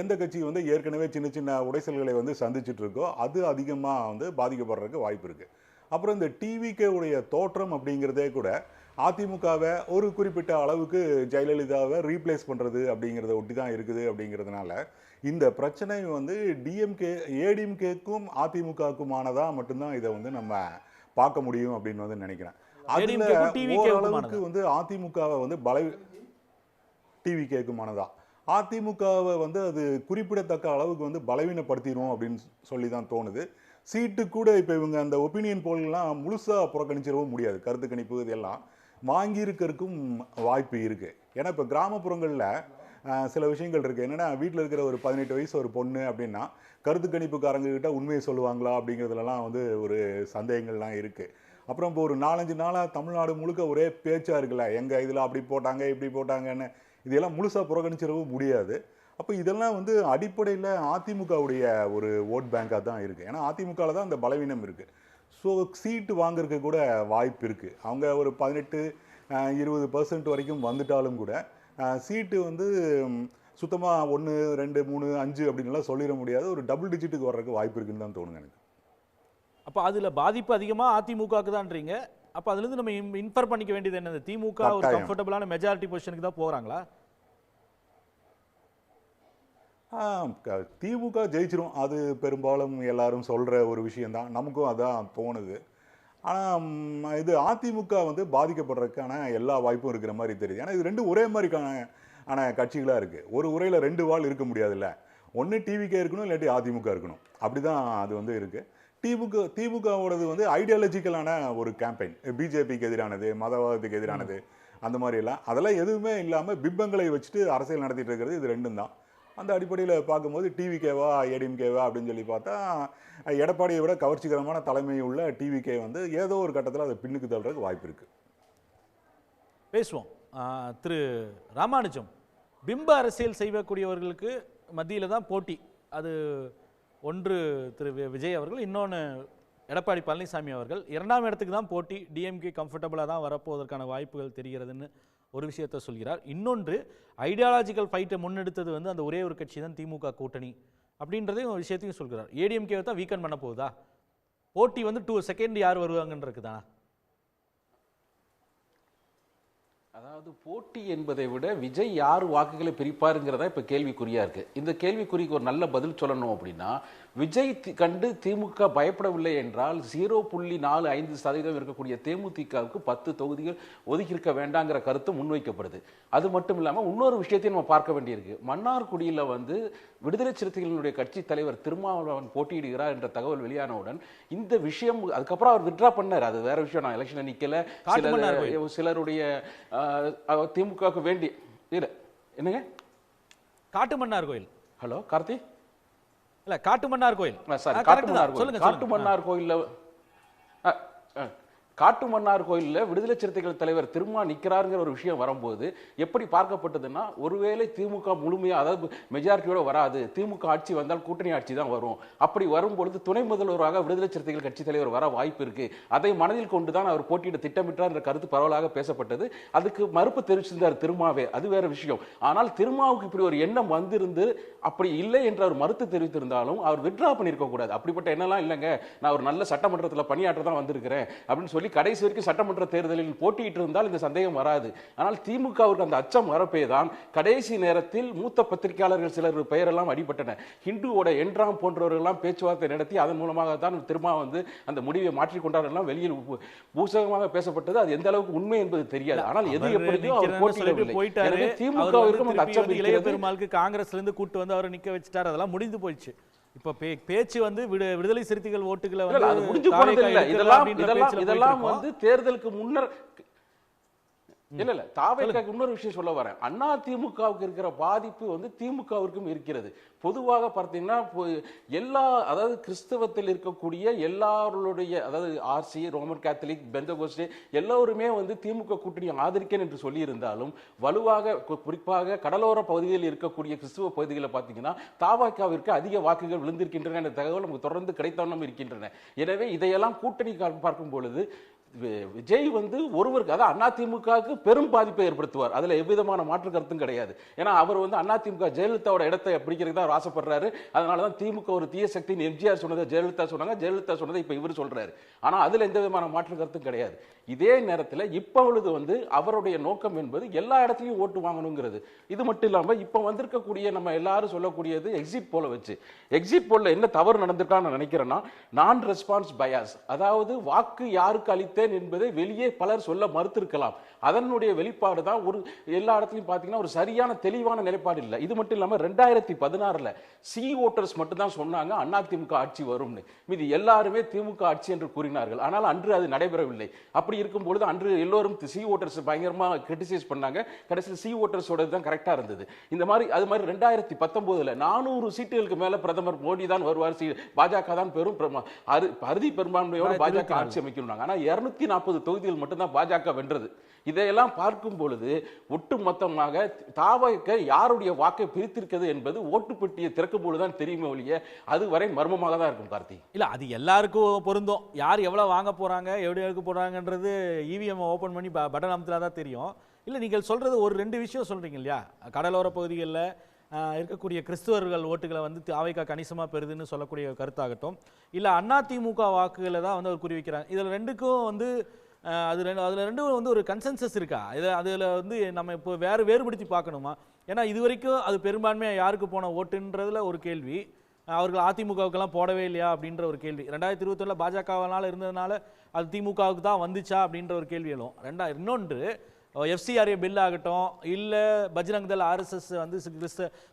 எந்த கட்சி வந்து ஏற்கனவே சின்ன சின்ன உடைசல்களை வந்து சந்திச்சுட்டு இருக்கோ அது அதிகமாக வந்து பாதிக்கப்படுறதுக்கு வாய்ப்பு இருக்குது. அப்புறம் இந்த டிவிகே உடைய தோற்றம் அப்படிங்கிறதே கூட அதிமுகவை ஒரு குறிப்பிட்ட அளவுக்கு ஜெயலலிதாவை ரீப்ளேஸ் பண்ணுறது அப்படிங்கிறத ஒட்டி தான் இருக்குது. அப்படிங்கிறதுனால இந்த பிரச்சனை வந்து ஏடிஎம்கேக்கும் அதிமுகவுக்குமானதாக மட்டும்தான் இதை வந்து நம்ம பார்க்க முடியும் அப்படின்னு வந்து நினைக்கிறேன். அதில் ஓரளவுக்கு வந்து அதிமுகவை வந்து டிவிகேக்குமானதா அதிமுகவை வந்து அது குறிப்பிடத்தக்க அளவுக்கு வந்து பலவீனப்படுத்திடும் அப்படின்னு சொல்லி தான் தோணுது. சீட்டு கூட இப்போ இவங்க அந்த ஒப்பீனியன் போல்லாம் முழுசாக புறக்கணிச்சிடவும் முடியாது. கருத்து கணிப்பு இதெல்லாம் வாங்கியிருக்கிறதுக்கும் வாய்ப்பு இருக்குது. ஏன்னா இப்போ கிராமப்புறங்களில் சில விஷயங்கள் இருக்குது. என்னென்னா, வீட்டில் இருக்கிற ஒரு 18 வயசு ஒரு பொண்ணு அப்படின்னா கருத்து கணிப்புக்காரங்கக்கிட்ட உண்மையை சொல்லுவாங்களா அப்படிங்கிறதுலலாம் வந்து ஒரு சந்தேகங்கள்லாம் இருக்குது. அப்புறம் இப்போ ஒரு 4-5 நாளாக தமிழ்நாடு முழுக்க ஒரே பேச்சாக இருக்குல்ல, எங்கள் இதில் அப்படி போட்டாங்க இப்படி போட்டாங்கன்னு, இதெல்லாம் முழுசாக புறக்கணிச்சிடவும் முடியாது. அப்போ இதெல்லாம் வந்து அடிப்படையில் அதிமுகவுடைய ஒரு ஓட் பேங்காக தான் இருக்குது. ஏன்னா அதிமுகவில் தான் அந்த பலவீனம் இருக்குது. ஸோ சீட்டு வாங்குறதுக்கு கூட வாய்ப்பு இருக்குது. அவங்க ஒரு 18-20% வரைக்கும் வந்துட்டாலும் கூட சீட்டு வந்து சுத்தமாக 1, 2, 3, 5 அப்படின்லாம் சொல்லிட முடியாது. ஒரு டபுள் டிஜிட்டுக்கு வர்றதுக்கு வாய்ப்பு இருக்குன்னு தான் தோணுங்க எனக்கு. அப்போ அதில் பாதிப்பு அதிகமாக அதிமுகவுக்கு தான்றீங்க. அப்போ அதுலேருந்து நம்ம இன்ஃபர் பண்ணிக்க வேண்டியது என்னது, திமுக ஒரு கம்ஃபர்டபுளான மெஜாரிட்டி பொசிஷனுக்கு தான் போகிறாங்களா? திமுக ஜெயிச்சிரும், அது பெரும்பாலும் எல்லாரும் சொல்கிற ஒரு விஷயந்தான். நமக்கும் அதான் தோணுது. ஆனால் இது அதிமுக வந்து பாதிக்கப்படுறதுக்கான எல்லா வாய்ப்பும் இருக்கிற மாதிரி தெரியுது. ஏன்னா இது ரெண்டும் ஒரே மாதிரிக்கான கட்சிகளாக இருக்குது. ஒரு உரையில் 2 வால் இருக்க முடியாதுல்ல. ஒன்று டிவிகே இருக்கணும், இல்லாட்டி அதிமுக இருக்கணும். அப்படி தான் அது வந்து இருக்குது. திமுகவோடது வந்து ஐடியாலஜிக்கலான ஒரு கேம்பெயின், பிஜேபிக்கு எதிரானது, மதவாதத்துக்கு எதிரானது, அந்த மாதிரிலாம் அதெல்லாம் எதுவுமே இல்லாமல் பிம்பங்களை வச்சுட்டு அரசியல் நடத்திட்டு இருக்கிறது இது ரெண்டும் தான். அந்த அடிப்படையில் பார்க்கும்போது டிவிகேவா ஏடிஎம்கேவா அப்படின்னு சொல்லி பார்த்தா எடப்பாடியை விட கவர்ச்சிகரமான தலைமை உள்ள டிவிகே வந்து ஏதோ ஒரு கட்டத்தில் அதை பின்னுக்கு தள்ளுறதுக்கு வாய்ப்பு இருக்குது. பேசுவோம். திரு ராமானுஜம், பிம்ப அரசியல் செய்யக்கூடியவர்களுக்கு மத்தியில் தான் போட்டி. அது ஒன்று திரு விஜய் அவர்கள், இன்னொன்று எடப்பாடி பழனிசாமி அவர்கள். 2ஆம் இடத்துக்கு தான் போட்டி. டிஎம்கே கம்ஃபர்டபுளாக தான் வரப்போவதற்கான வாய்ப்புகள் தெரிகிறதுன்னு ஒரு விஷயத்தை சொல்கிறார். இன்னொன்று ஐடியாலஜிக்கல் ஃபைட்டை முன்னெடுத்தது வந்து அந்த ஒரே ஒரு கட்சி தான், திமுக கூட்டணி அப்படின்றதையும் ஒரு விஷயத்தையும் சொல்கிறார். ஏடிஎம்கேவை தான் வீக்கன் பண்ண போகுதா? போட்டி வந்து 2 செகண்ட் யார் வருவாங்கன்றதுக்குதானா? அதாவது போட்டி என்பதை விட விஜய் யார் வாக்குகளை பிரிப்பாருங்கிறதா இப்போ கேள்விக்குறியா இருக்கு. இந்த கேள்விக்குறிக்கு ஒரு நல்ல பதில் சொல்லணும் அப்படின்னா, விஜய் கண்டு திமுக பயப்படவில்லை என்றால் 0.45% இருக்கக்கூடிய தேமுதிகவுக்கு 10 தொகுதிகள் ஒதுக்கியிருக்க வேண்டாங்கிற கருத்து முன்வைக்கப்படுது. அது மட்டும் இல்லாமல் இன்னொரு விஷயத்தையும் நம்ம பார்க்க வேண்டியிருக்கு. மன்னார்குடியில் வந்து விடுதலை சிறுத்தைகளுடைய கட்சி தலைவர் திருமாவளவன் போட்டியிடுகிறார் என்ற தகவல் வெளியானவுடன் இந்த விஷயம், அதுக்கப்புறம் அவர் வித்ட்ரா பண்ணார், அது வேற விஷயம். நான் எலெக்ஷன்ல நிக்கல, சிலருடைய திமுகவுக்கு வேண்டி இல்ல என்னங்க காட்டுமன்னார் கோயில். ஹலோ கார்த்தி, இல்ல காட்டுமன்னார் கோயில், காட்டுமன்னார் கோயில் காட்டுமன்னார் கோயில்ல விடுதலை சிறுத்தைகள் தலைவர் திருமா நிக்கிறாருங்கிற ஒரு விஷயம் வரும்போது எப்படி பார்க்கப்பட்டதுன்னா, ஒருவேளை திமுக முழுமையா, அதாவது மெஜாரிட்டியோட வராது, திமுக ஆட்சி வந்தால் கூட்டணி ஆட்சி தான் வரும், அப்படி வரும்பொழுது துணை முதல்வராக விடுதலை சிறுத்தைகள் கட்சி தலைவர் வர வாய்ப்பு இருக்கு, அதை மனதில் கொண்டுதான் அவர் போட்டியிட திட்டமிட்டார் என்ற கருத்து பரவலாக பேசப்பட்டது. அதுக்கு மறுப்பு தெரிவிச்சிருந்தார் திருமாவே, அது வேற விஷயம். ஆனால் திருமாவுக்கு இப்படி ஒரு எண்ணம் வந்திருந்து அப்படி இல்லை என்று அவர் மறுத்து தெரிவித்திருந்தாலும் அவர் வித்ட்ரா பண்ணிருக்க கூடாது. அப்படிப்பட்ட எண்ணெல்லாம் இல்லைங்க, நான் ஒரு நல்ல சட்டமன்றத்தில் பணியாற்ற தான் வந்திருக்கிறேன் அப்படின்னு சொல்லி கடைசி வரைக்கும் சட்டமன்ற தேர்தலில் போட்டியிட்டு இருந்தால் இந்த சந்தேகம் வராது. ஆனால் திமுகவுக்கு அந்த அச்சம் வரப்பே தான் கடைசி நேரத்தில் மூத்த பத்திரிகையாளர்கள் சிலர் பெயரெல்லாம் அடிபட்டன. ஹிந்துவோட என்றாம் போன்றவர்கள்லாம் பேச்சுவார்த்தை நடத்தி அதன் மூலமாக தான் திருமா வந்து அந்த முடிவை மாற்றிக்கொண்டார் எல்லாம் வெளியில் பூசகமாக பேசப்பட்டது. அது எந்த அளவுக்கு உண்மை என்பது தெரியாது. ஆனால் எது எப்படியோ அவர் போட்டியிடவில்லை. திமுகவிற்கும் அந்த அச்சம் இளைய பெருமாளுக்கு காங்கிரஸ்ல இருந்து கூட்டு வந்து அவரை நிக்க வச்சுட்டார், அதெல்லாம் முடிந்து போயிடுச்சு. இப்ப பேச்சு வந்து விடுதலை சிறுத்தைகள் ஓட்டுகளை வந்து முடிஞ்சு போனது இல்ல. இதெல்லாம் வந்து தேர்தலுக்கு முன்னர் இல்ல தாவேக்காக்கு இன்னொரு விஷயம் சொல்ல வரேன். அண்ணா திமுகவுக்கு இருக்கிற பாதிப்பு வந்து திமுகவிற்கும் இருக்கிறது. பொதுவாக பார்த்தீங்கன்னா எல்லா, அதாவது கிறிஸ்தவத்தில் இருக்கக்கூடிய எல்லாருடைய, அதாவது ஆர்சி, ரோமன் கேத்தலிக், பெந்தகோஸ்டே எல்லோருமே வந்து திமுக கூட்டணி ஆதரிக்கேன் என்று சொல்லி இருந்தாலும் வலுவாக குறிப்பாக கடலோர பகுதிகளில் இருக்கக்கூடிய கிறிஸ்தவ பகுதிகளில் பார்த்தீங்கன்னா தாவேக்காவிற்கு அதிக வாக்குகள் விழுந்திருக்கின்றன என்ற தகவல் நமக்கு தொடர்ந்து கிடைத்தவண்ணம் இருக்கின்றன. எனவே இதையெல்லாம் கூட்டணி பார்க்கும் பொழுது விஜய் வந்து ஒருவருக்கு, அதாவது அதிமுகவுக்கு பெரும் பாதிப்பை ஏற்படுத்துவார். அதுல எவ்விதமான மாற்று கருத்தும் கிடையாது. ஏன்னா அவர் வந்து அதிமுக ஜெயலலிதாவோட இடத்தை பிடிக்கிறதுக்கு தான் ஆசைப்படுறாரு. அதனாலதான் திமுக ஒரு தீய சக்தின்னு எம்ஜிஆர் சொன்னதை ஜெயலலிதா சொன்னாங்க, ஜெயலலிதா சொன்னதை இப்ப இவர் சொல்றாரு. ஆனா அதுல எந்த விதமான மாற்று கருத்தும் கிடையாது. இதே நேரத்தில் இப்பொழுது வந்து அவருடைய நோக்கம் என்பது எல்லா இடத்துலையும் ஓட்டு வாங்கணுங்கிறது. இது மட்டும் இல்லாம இப்ப வந்திருக்கக்கூடிய நம்ம எல்லாரும் சொல்லக்கூடியது எக்ஸிட் போல வச்சு, எக்ஸிட் போல என்ன தவறு நடந்திருக்கான்னு நினைக்கிறேன்னா, நான் ரெஸ்பான்ஸ் பயாஸ், அதாவது வாக்கு யாருக்கு அளித்தேன் என்பதை வெளியே பலர் சொல்ல மறுத்திருக்கலாம். அதனுடைய வெளிப்பாடு தான் ஒரு எல்லா இடத்துலையும் பார்த்தீங்கன்னா ஒரு சரியான தெளிவான நிலைப்பாடு இல்லை. இது மட்டும் இல்லாமல் 2016 சி ஓட்டர்ஸ் மட்டும் தான் சொன்னாங்க அதிமுக ஆட்சி வரும்னு, மீது எல்லாருமே திமுக ஆட்சி என்று கூறினார்கள். ஆனால் அன்று அது நடைபெறவில்லை. அப்படி இருக்கும்பொழுது அன்று எல்லோரும் சி ஓட்டர்ஸ் பயங்கரமா கிரிட்டிசைஸ் பண்ணாங்க. கடைசியில் சி ஓட்டர்ஸோட தான் கரெக்டா இருந்தது. இந்த மாதிரி அது மாதிரி 2019 400 சீட்டுகளுக்கு மேல பிரதமர் மோடி தான் வருவார், பாஜக தான் பெரும் அறுதி பெரும்பான்மையோடு பாஜக ஆட்சி அமைக்கணும். ஆனா 240 தொகுதிகள் மட்டும்தான் பாஜக வென்றது. இதையெல்லாம் பார்க்கும் பொழுது ஒட்டுமொத்தமாக தாவேக்கா யாருடைய வாக்கை பிரித்திருக்கிறது என்பது ஓட்டுப்பெட்டியை திறக்கும் பொழுதுதான் தெரியுமே ஒழிய அதுவரை மர்மமாக தான் இருக்கும். கார்த்தி, இல்ல அது எல்லாருக்கும் பொருந்தும். யார் எவ்வளவு வாங்க போறாங்க, எப்படி எடுக்க போறாங்கன்றது இவிஎம் ஓபன் பண்ணி பட்டன் அமுத்தினா தான் தெரியும். இல்ல நீங்கள் சொல்றது ஒரு 2 விஷயம் சொல்றீங்க இல்லையா, கடலோர பகுதிகளில் இருக்கக்கூடிய கிறிஸ்துவர்கள் ஓட்டுகளை வந்து தாவேக்கா கணிசமாக பெறுதுன்னு சொல்லக்கூடிய கருத்தாகட்டும், இல்லை அதிமுக வாக்குகளை தான் வந்து அவர் குறிவிக்கிறாங்க. இதில் ரெண்டுக்கும் வந்து அதில் ரெண்டும் வந்து ஒரு கன்சென்சஸ் இருக்கா? அதில் வந்து நம்ம இப்போ வேறுபடுத்தி பார்க்கணுமா? ஏன்னா இது வரைக்கும் அது பெரும்பான்மையாக யாருக்கு போன ஓட்டுன்றதுல ஒரு கேள்வி, அவர்கள் அதிமுகவுக்கெல்லாம் போடவே இல்லையா அப்படின்ற ஒரு கேள்வி. 2021 பாஜகவால் இருந்ததுனால அது திமுகவுக்கு தான் வந்துச்சா அப்படின்ற ஒரு கேள்வி எழும். இன்னொன்று எஃப்சிஆர்ஏ பில் ஆகட்டும், இல்லை பஜ்ரங் தள் ஆர்எஸ்எஸ் வந்து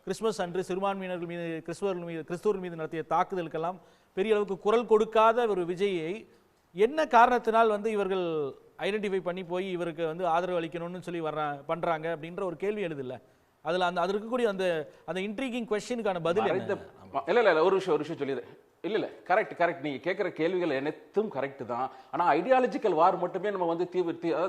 கிறிஸ்துமஸ் அன்று சிறுபான்மையினர்கள் மீது கிறிஸ்துவர் மீது நடத்திய தாக்குதலுக்கெல்லாம் பெரிய அளவுக்கு குரல் கொடுக்காத ஒரு விஜயை என்ன காரணத்தினால் வந்து இவர்கள் ஐடென்டிஃபை பண்ணி போய் இவருக்கு வந்து ஆதரவு அளிக்கணும்னு சொல்லி பண்றாங்க அப்படின்ற ஒரு கேள்வி எழுதில்ல. அதுல அது இருக்கக்கூடிய அந்த இன்ட்ரீகிங் குவெஸ்சனுக்கான பதில் இல்ல ஒரு விஷயம் சொல்லிடுறேன். இல்ல கரெக்ட் நீங்க கேட்கிற கேள்விகள் அனைத்தும் கரெக்ட் தான். ஆனா ஐடியாலஜிக்கல் வார் மட்டுமே நம்ம வந்து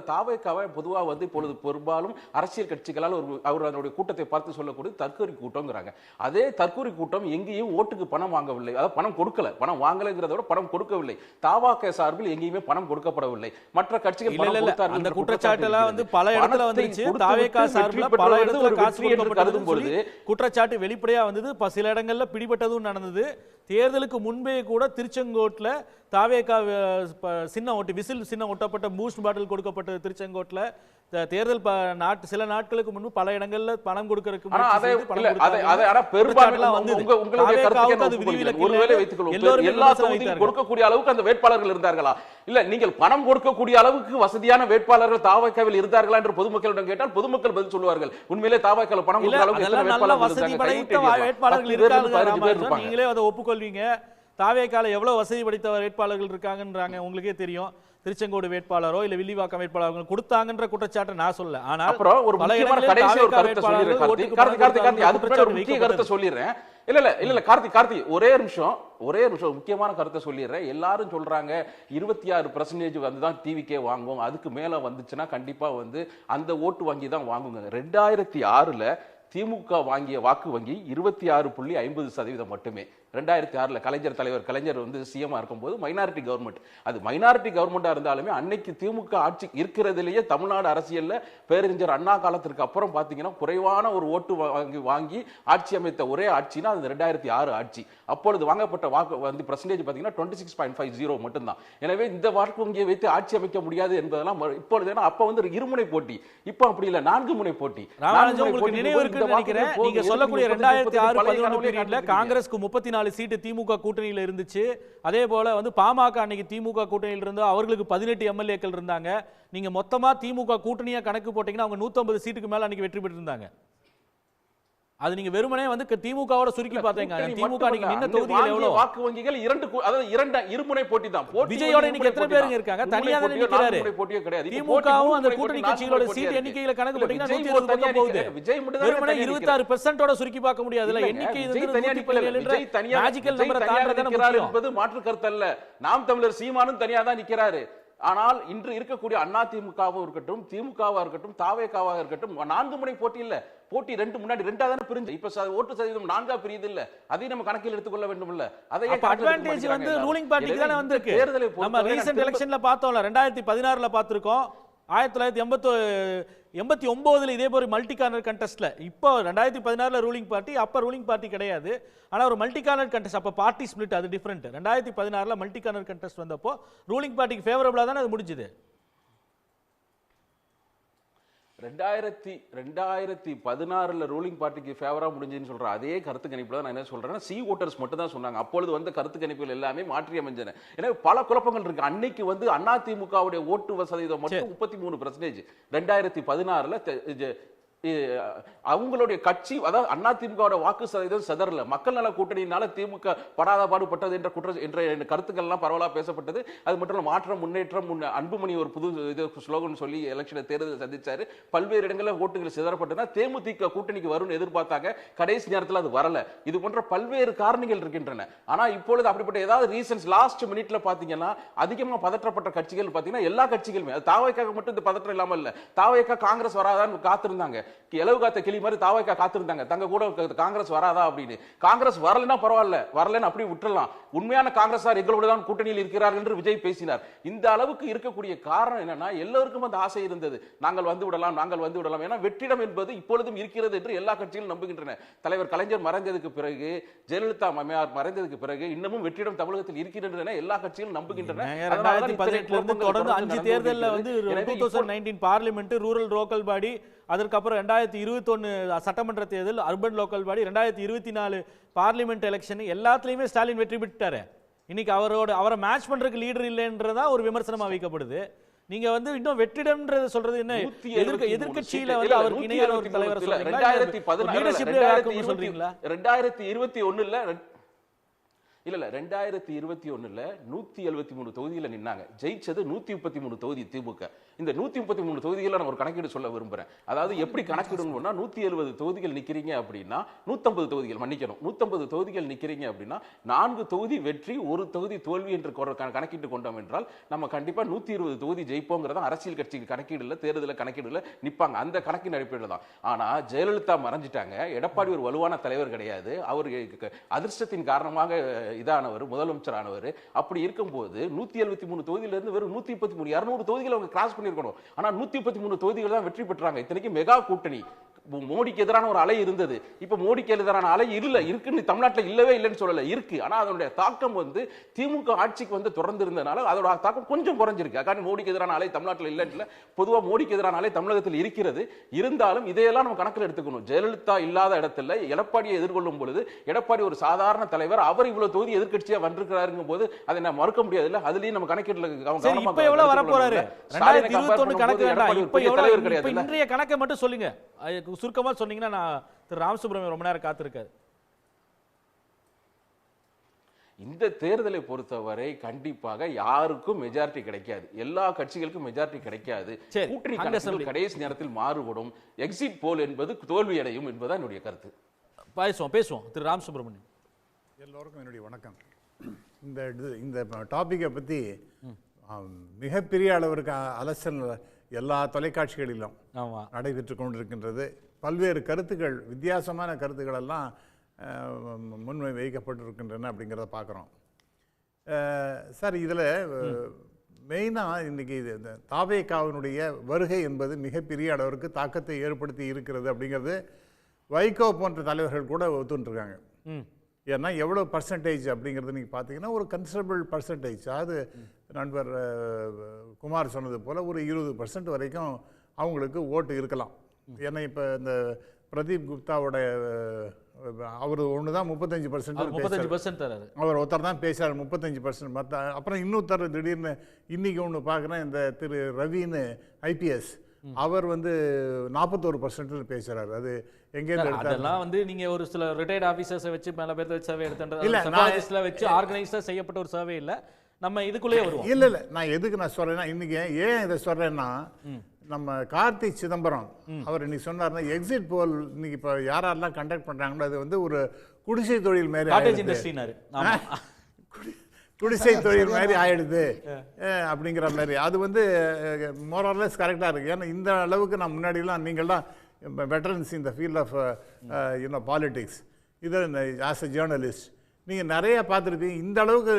தாவேக்காவை பொதுவா வந்து இப்பொழுது பெரும்பாலும் அரசியல் கட்சிகளால் அவர் அதனுடைய கூட்டத்தை பார்த்து சொல்லக்கூடிய தற்கொலை கூட்டம்ங்கிறாங்க. அதே தற்கொலை கூட்டம் எங்கேயும் ஓட்டுக்கு பணம் வாங்கவில்லை, அதாவது பணம் கொடுக்கல, பணம் வாங்கலைங்கிறத விட பணம் கொடுக்கவில்லை. தாவேக்கா சார்பில் எங்கேயுமே பணம் கொடுக்கப்படவில்லை. மற்ற கட்சிகள் அந்த குற்றச்சாட்டுலாம் வந்து பல இடத்துல வந்துருச்சு. தாவேக்கா சார்பில் பல இடத்துல காசு கொடுக்கப்பட்டதும் பொழுது குற்றச்சாட்டு வெளிப்படையா வந்தது. சில இடங்கள்ல பிடிபட்டதும் நடந்தது. தேர்தலுக்கு முன்பே கூட திருச்செங்கோட்டில் தாவேக்கா சின்ன ஓட்டு விசில் சின்ன ஒட்டப்பட்ட பூஸ்ட் பாட்டில் கொடுக்கப்பட்ட திருச்செங்கோட்டில் தேர்தல் சில நாட்களுக்கு முன்பு பல இடங்கள்ல பணம் கொடுக்கறதுக்கு கொடுக்கக்கூடிய அளவுக்கு அந்த வேட்பாளர்கள் இருந்தார்களா? இல்ல நீங்கள் பணம் கொடுக்கக்கூடிய அளவுக்கு வசதியான வேட்பாளர்கள் தாவேக்காவில் இருந்தார்களா என்று பொதுமக்களிடம் கேட்டால் பொதுமக்கள் பதில் சொல்லுவார்கள். உண்மையிலே தாவேக்காவில் பணம் கொடுக்கிற அளவுக்கு வசதி படைத்த வேட்பாளர்கள் இருக்காங்க. நீங்களே அதை ஒப்புக்கொள்வீங்க. தாவேக்கால எவ்வளவு வசதி படைத்த வேட்பாளர்கள் இருக்காங்கன்றாங்க, உங்களுக்கே தெரியும். திருச்செங்கோடு வேட்பாளரோ இல்ல வில்லிவாக்கம் வேட்பாளர்கள் கொடுத்தாங்கன்ற குற்றச்சாட்டை நான் சொல்ல. ஆனால் அப்புறம் ஒரு பல முக்கியமான இடங்களில் கடைசி ஒரு தாவேகா கருத்தை வேட்பாளர்கள் சொல்லிடுறேன் ஓட்டுக்கு கார்த்தி பணம் கார்த்தி அதுக்கு முன்னாடி ஒரு கொடுத்தாங்கன்ற முக்கிய குற்றச்சாட்டு கருத்தை சொல்லிடுறேன். இல்ல கார்த்தி கார்த்தி ஒரே நிமிஷம் முக்கியமான கருத்தை சொல்லிடுறேன். எல்லாரும் சொல்றாங்க 26% வந்துதான் டிவிக்கே வாங்குவோம், அதுக்கு மேல வந்துச்சுன்னா கண்டிப்பா வந்து அந்த ஓட்டு வங்கி தான் வாங்குங்க. 2006ல திமுக வாங்கிய வாக்கு வங்கி 26.50% மட்டுமே. 2006ல தலைவர் வந்து சிஎம் இருக்கும்போது மைனாரிட்டி கவர்மெண்ட், அது மைனாரிட்டி கவர்மெண்டா இருந்தாலுமே அன்னைக்கு திமுக ஆட்சி இருக்கிறதுலேயே தமிழ்நாடு அரசியல்ல பேரறிஞர் அண்ணா காலத்திற்கு அப்புறம் பாத்தீங்கன்னா குறைவான ஒரு ஓட்டு வாங்கி ஆட்சி அமைத்த ஒரே ஆட்சினா அது 2006 ஆட்சி. அப்பொழுது வாங்கப்பட்ட வாக்கு வந்து பெர்சன்டேஜ் பாத்தீங்கன்னா 26.50 மட்டும்தான். எனவே இந்த வாக்கு வங்கியை வைத்து ஆட்சி அமைக்க முடியாது என்பதெல்லாம் இப்பொழுது, ஏன்னா அப்ப வந்து இருமுனை போட்டி, இப்ப அப்படி இல்ல 4 முனை போட்டி. நினைக்கிறேன் நீங்க சொல்லக்கூடிய 2006-11 பீரியட்ல காங்கிரஸ்க்கு 34 சீட்டு திமுக கூட்டணியில இருந்துச்சு. அதே போல வந்து பாமக அன்னைக்கு திமுக கூட்டணியில இருந்து அவர்களுக்கு 18 எம்எல்ஏக்கள் இருந்தாங்க. நீங்க மொத்தமா திமுக கூட்டணியா கணக்கு போட்டீங்கன்னா அவங்க 150 சீட்டுக்கு மேல அன்னைக்கு வெற்றி பெற்று இருந்தாங்க. அது நீங்க வெறுமனே வந்து திமுகவோட சுருக்கி பாத்தீங்க. திமுக நீங்க நின்ன தொகுதிகள் எவ்வளவு வாக்கு வங்கிகள் இரண்டு இருமுனை போட்டி தான். விஜயோட இன்னைக்கு எத்தனை பேருங்க இருக்காங்க? தனியா தான் நிக்கிறாரு. திமுகவும் அந்த கூட்டணி கட்சிகளோட சீட் எண்ணிக்கையில கணக்கு போட்டீங்கன்னா 120 பக்கம் போகுது. வெறுமனே 26% சுருக்கி பார்க்க முடியாதுல. எண்ணிக்கை மேஜிக்கல் நம்பரை தாண்டறதுதான் முக்கியம் என்பது மாற்று கருத்து அல்ல. நாம் தமிழர் சீமானும் தனியா தான் நிக்கிறாரு. ஆனால் இன்று இருக்கக்கூடிய அதிமுகவும் இருக்கட்டும், திமுகவா இருக்கட்டும், தாவேகாவாக இருக்கட்டும் 4 முனை போட்டி இல்ல. போட்டி 2 முன்னாடி 2ஆ தான பிரிஞ்சு. இப்ப ஓட்டு சதவீதம் 4ஆ பிரியுது இல்ல. அதை நம்ம கணக்கில் எடுத்துக்கொள்ள வேண்டும் இல்ல. அதை அட்வான்டேஜ் வந்து ரூலிங் பார்ட்டிக்கு தான வந்திருக்கு. நம்ம ரீசன்ட் எலெக்ஷன்ல பார்த்தோம்ல, 2016ல பார்த்திருக்கோம், 1989ல இதே போல மல்டி கார்னர் கண்டெஸ்ட்ல. இப்போ 2016ல ரூலிங் பார்ட்டி, அப்ப ரூலிங் பார்ட்டி கிடையாது. ஆனா ஒரு மல்டி கார்னர் கண்டெஸ்ட், அப்ப பார்ட்டி ஸ்பிளிட், அது டிஃபரெண்ட். 2016ல மல்டி கார்னர் கண்டெஸ்ட் வந்தப்போ ரூலிங் பார்ட்டிக்கு ஃபேவரபிளா தானே அது முடிஞ்சது. 2016ல ரூலிங் பார்ட்டிக்கு ஃபேவரா முடிஞ்சுன்னு சொல்ற அதே கருத்து கணிப்புல தான் நான் என்ன சொல்றேன்னா, சி ஓட்டர்ஸ் மட்டும் தான் சொன்னாங்க. அப்பொழுது வந்து கருத்து கணிப்புகள் எல்லாமே மாற்றி அமைஞ்சன. எனவே பல குழப்பங்கள் இருக்கு. அன்னைக்கு வந்து அதிமுகவுடைய ஓட்டு சதவீதம் மட்டும் 33%. 2016ல அவங்களுடைய கட்சி, அதாவது அதிமுக வாக்கு சதவீதம் செதறல. மக்கள் நல கூட்டணியினால திமுக படாத பாடுபட்டது என்ற கருத்துக்கள் எல்லாம் பரவலா பேசப்பட்டது. அது மட்டும் இல்ல, மாற்றம் முன்னேற்றம், அன்புமணி ஒரு புது ஸ்லோகன் சொல்லி எலெக்ஷனை தேர்தல் சந்திச்சாரு. பல்வேறு இடங்களில் ஓட்டுகள் சிதறப்பட்டதுன்னா தேமுதிக கூட்டணிக்கு வரும்னு எதிர்பார்த்தாங்க. கடைசி நேரத்தில் அது வரல. இது போன்ற பல்வேறு காரணங்கள் இருக்கின்றன. ஆனா இப்பொழுது அப்படிப்பட்ட ஏதாவது ரீசன்ஸ் லாஸ்ட் மினிட்ல பாத்தீங்கன்னா அதிகமா பதற்றப்பட்ட கட்சிகள் பாத்தீங்கன்னா எல்லா கட்சிகளுமே, தாவேக்காக மட்டும் இந்த பதற்றம் இல்லாம இல்ல. தாவேக்கா காங்கிரஸ் வராதான்னு காத்திருந்தாங்க. எலவு காத்த கிளி மாதிரி தாவேக்கா காத்திருந்தாங்க, தங்க கூட காங்கிரஸ் வராதா அப்படின்னு. காங்கிரஸ் வரலன்னா பரவாயில்ல, வரலன்னு அப்படி விட்டுறலாம். உண்மையான காங்கிரஸார் எங்களோட தான் கூட்டணியில் இருக்கிறார்கள் என்று விஜய் பேசினார். இந்த அளவுக்கு இருக்கக்கூடிய காரணம் என்னன்னா, எல்லோருக்கும் அந்த ஆசை இருந்தது, நாங்கள் வந்து விடலாம், நாங்கள் வந்து விடலாம். ஏன்னா வெற்றிடம் என்பது இப்பொழுதும் இருக்கிறது என்று எல்லா கட்சிகளும் நம்புகின்றன. தலைவர் கலைஞர் மறைந்ததுக்கு பிறகு, ஜெயலலிதா அம்மையார் மறைந்ததுக்கு பிறகு இன்னமும் வெற்றிடம் தமிழகத்தில் இருக்கின்றன எல்லா கட்சிகளும் நம்புகின்றன. 2018 இருந்து தொடர்ந்து 5 தேர்தல்ல வந்து 2019 பார்லிமெண்ட், ரூரல் லோக்கல் பாடி, அதற்கப்புறம் 2021 சட்டமன்ற தேர்தல், urban local body, 2024 parliament election எல்லாத்துலயுமே ஸ்டாலின் வெற்றி பெற்றாரு. இன்னைக்கு அவரை மேட்ச் பண்றதுக்கு லீடர் இல்லைன்றதா ஒரு விமர்சனமா வைக்கப்படுது. நீங்க வந்து இன்னும் வெற்றிடம்ன்றது சொல்றது என்ன? எதிர்க்கட்சியில வந்து அவருக்கு இணையான ஒரு தலைவர் சொல்றீங்களா? 2021 இல்ல 2021ல 173 தொகுதியில நின்னாங்க. ஜெயிச்சது 133 தொகுதி திமுக. இந்த 133 தொகுதிகளை நான் ஒரு கணக்கீடு சொல்ல விரும்புறேன். அதாவது எப்படி கணக்கிடணும்னா, 170 தொகுதிகள் நிக்கிறீங்க அப்படின்னா 150 தொகுதிகள், மன்னிக்கணும், 150 தொகுதிகள் நிக்கிறீங்க அப்படின்னா 4 தொகுதி வெற்றி, 1 தொகுதி தோல்வி என்று கணக்கிட்டு கொண்டோம் என்றால் நம்ம கண்டிப்பா 120 தொகுதி ஜெயிப்போங்கிறத அரசியல் கட்சிக்கு கணக்கீடுல, தேர்தல கணக்கீடுல நிப்பாங்க. அந்த கணக்கின் அடிப்படையில் தான். ஆனா ஜெயலலிதா மறைஞ்சிட்டாங்க. எடப்பாடி ஒரு வலுவான தலைவர் கிடையாது. அவர் அதிர்ஷ்டத்தின் காரணமாக இதானவர், முதலமைச்சர் ஆனவர். அப்படி இருக்கும்போது 173 தொகுதியில இருந்து வெறும் 133, 200 தொகுதிகளை அவங்க கிராஸ் பண்ணிருக்கணும். ஆனா 133 தொகுதிகள் தான் வெற்றி பெற்றாங்க. இத்தனைக்கு மெகா கூட்டணி. மோடிக்கு எதிரான ஒரு அலை இருந்தது. இப்ப மோடிக்கு எதிரான அலை இருக்குன்னு தமிழ்நாட்டில் இல்லவே இல்லைன்னு சொல்லல, இருக்கு. ஆனா அதனுடைய தாக்கம் வந்து திமுக ஆட்சிக்கு வந்து தொடர்ந்து இருந்தனால அதோட தாக்கம் கொஞ்சம் குறைஞ்சிருக்கு. அக்காரணம் மோடிக்கு எதிரான அலை தமிழ்நாட்டில் இல்லைன்னு, பொதுவா மோடிக்கு எதிரான அலை தமிழகத்தில் இருக்கிறது. இருந்தாலும் இதையெல்லாம் நம்ம கணக்கில் எடுத்துக்கணும். ஜெயலலிதா இல்லாத இடத்துல எடப்பாடியை எதிர்கொள்ளும் பொழுது, எடப்பாடி ஒரு சாதாரண தலைவர், அவர் இவ்வளவு தொகுதி எதிர்க்கட்சியா வந்திருக்கிறாருங்கும் போது அதை நான் மறுக்க முடியாது இல்ல. அதுலயும் நம்ம கணக்கீடுல இப்ப எவ்வளவு வர போறாரு 2021 கணக்கு வேண்டாம். இப்ப இன்றைய கணக்கை மட்டும் சொல்லுங்க, சுருக்கமா சொன்னீங்கன்னா. நான் திரு ராமசுப்ரமணியம் ரொம்ப நேரம் காத்திருக்காரு. இந்த தேர்தலை பொறுத்தவரை கண்டிப்பாக யாருக்கும் மெஜாரிட்டி கிடைக்காது, எல்லா கட்சிகளுக்கும் மெஜாரிட்டி கிடைக்காது. சரி, கூட்டணி காங்கிரஸ் கணக்குகள் கடைசி நேரத்தில் மாறுபடும். எக்ஸிட் போல் என்பது தோல்வி அடையும் என்பதுதான் என்னுடைய கருத்து. பேசுவோம். திரு ராம் சுப்ரமணியன். எல்லோருக்கும் என்னுடைய வணக்கம். இந்த டாப்பிக்கை பற்றி மிகப்பெரிய அளவிற்கு அலசல் எல்லா தொலைக்காட்சிகளிலும் நடைபெற்று கொண்டிருக்கின்றது. பல்வேறு கருத்துக்கள், வித்தியாசமான கருத்துக்கள் எல்லாம் முன்வை வைக்கப்பட்டிருக்கின்றன அப்படிங்கிறத பார்க்குறோம். சார், இதில் மெயினாக இன்றைக்கி இந்த தாவேகாவினுடைய வருகை என்பது மிகப்பெரிய அளவிற்கு தாக்கத்தை ஏற்படுத்தி இருக்கிறது அப்படிங்கிறது வைகோ போன்ற தலைவர்கள் கூட ஒத்துன்ட்ருக்காங்க. ஏன்னா எவ்வளோ பர்சன்டேஜ் அப்படிங்கிறது நீங்கள் பார்த்தீங்கன்னா ஒரு கன்சிடரபிள் பர்சன்டேஜ். அதாவது நண்பர் குமார் சொன்னது போல் ஒரு 20% வரைக்கும் அவங்களுக்கு ஓட்டு இருக்கலாம். ஏன்னா இப்போ இந்த பிரதீப் குப்தாவோட அவர் ஒன்று தான் 35% தராரு. அவர் ஒருத்தர் தான் பேசுகிறார் 35%. மற்ற அப்புறம் இன்னொருத்தர் திடீர்னு இன்றைக்கி ஒன்று பார்க்குறேன், இந்த திரு ரவின்னு ஐபிஎஸ், அவர் 41% பேசுகிறார். அது எங்கேருந்து அதெல்லாம் நீங்கள் ஒரு சில ரிட்டையர்ட் ஆஃபீஸர்ஸை வச்சு மேலே பேர் வச்சு சர்வே எடுத்துட்டு வச்சு ஆர்கனைஸாக செய்யப்பட்ட ஒரு சர்வே இல்லை. நம்ம இதுக்குள்ளேயே வருவோம். இல்லை நான் எதுக்கு நான் சொல்கிறேன்னா, இன்றைக்கி ஏன் இதை சொல்கிறேன்னா, நம்ம கார்த்தி சிதம்பரம் அவர் இன்னைக்கு சொன்னார்னா எக்ஸிட் போல் இன்னைக்கு இப்போ யாரெல்லாம் கண்டக்ட் பண்ணுறாங்களோ அது ஒரு குடிசை தொழில் மாதிரி குடிசை தொழில் மாதிரி ஆயிடுது அப்படிங்கிற மாதிரி. அது மோரலஸ் கரெக்டாக இருக்குது. ஏன்னா இந்த அளவுக்கு நான் முன்னாடிலாம் நீங்கள்லாம் வெட்டரன்ஸ் இந்த ஃபீல்ட் ஆஃப் பாலிட்டிக்ஸ், இதை ஆஸ் அ ஜேர்னலிஸ்ட் நீங்கள் நிறையா பார்த்துருப்பீங்க. இந்த அளவுக்கு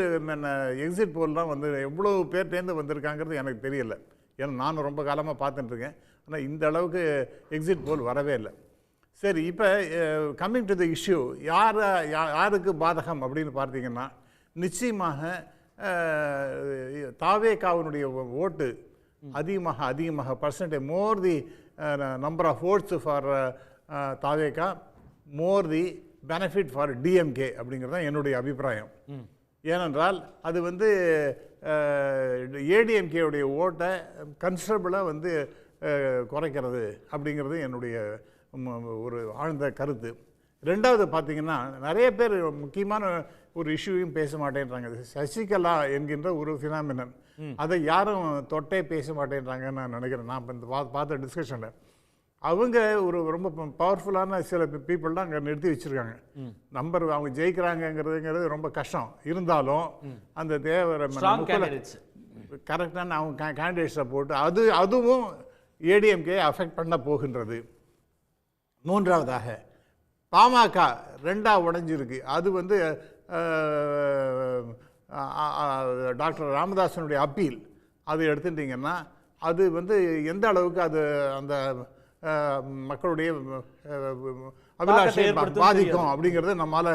எக்ஸிட் போல்லாம் எவ்வளோ பேர்ட்டேருந்து வந்திருக்காங்கிறது எனக்கு தெரியல. ஏன்னா நானும் ரொம்ப காலமாக பார்த்துட்டுருக்கேன். ஆனால் இந்த அளவுக்கு எக்ஸிட் போல் வரவே இல்லை. சரி, இப்போ கம்மிங் டு த இஷ்யூ, யாருக்கு பாதகம் அப்படின்னு பார்த்தீங்கன்னா, நிச்சயமாக தாவேகாவினுடைய ஓட்டு அதிகமாக percentage more the number of votes for TVK more the benefit for DMK அப்படிங்கிறது தான் என்னுடைய அபிப்பிராயம். ஏனென்றால் அது ஏடிஎம்கேவுடைய ஓட்டை கன்சிடரபிளாக குறைக்கிறது அப்படிங்கிறது என்னுடைய ஒரு ஆழ்ந்த கருத்து. ரெண்டாவது பார்த்தீங்கன்னா, நிறைய பேர் முக்கியமான ஒரு இஷ்யூவையும் பேச மாட்டேன்றாங்க. சசிகலா என்கின்ற ஒரு ஃபினாமினன், அதை யாரும் தொட்டே பேச மாட்டேன்றாங்கன்னு நான் நினைக்கிறேன். நான் இந்த பார்த்த டிஸ்கஷனில் அவங்க ரொம்ப பவர்ஃபுல்லான சில பீப்புள் தான் அங்கே நிறுத்தி வச்சுருக்காங்க. அவங்க ஜெயிக்கிறாங்கங்கிறதுங்கிறது ரொம்ப கஷ்டம். இருந்தாலும் அந்த கரெக்டான அவங்க கேண்டிடேட்ஸை போட்டு அதுவும் ஏடிஎம்கே அஃபெக்ட் பண்ண போகின்றது. மூன்றாவதாக பாமக ரெண்டாக உடைஞ்சிருக்கு. அது டாக்டர் ராமதாசனுடைய அப்பீல் அது எடுத்துட்டிங்கன்னா அது எந்த அளவுக்கு அது அந்த மக்களுடைய அபிலாஷை பாதிக்கும் அப்படிங்கிறது நம்மளால்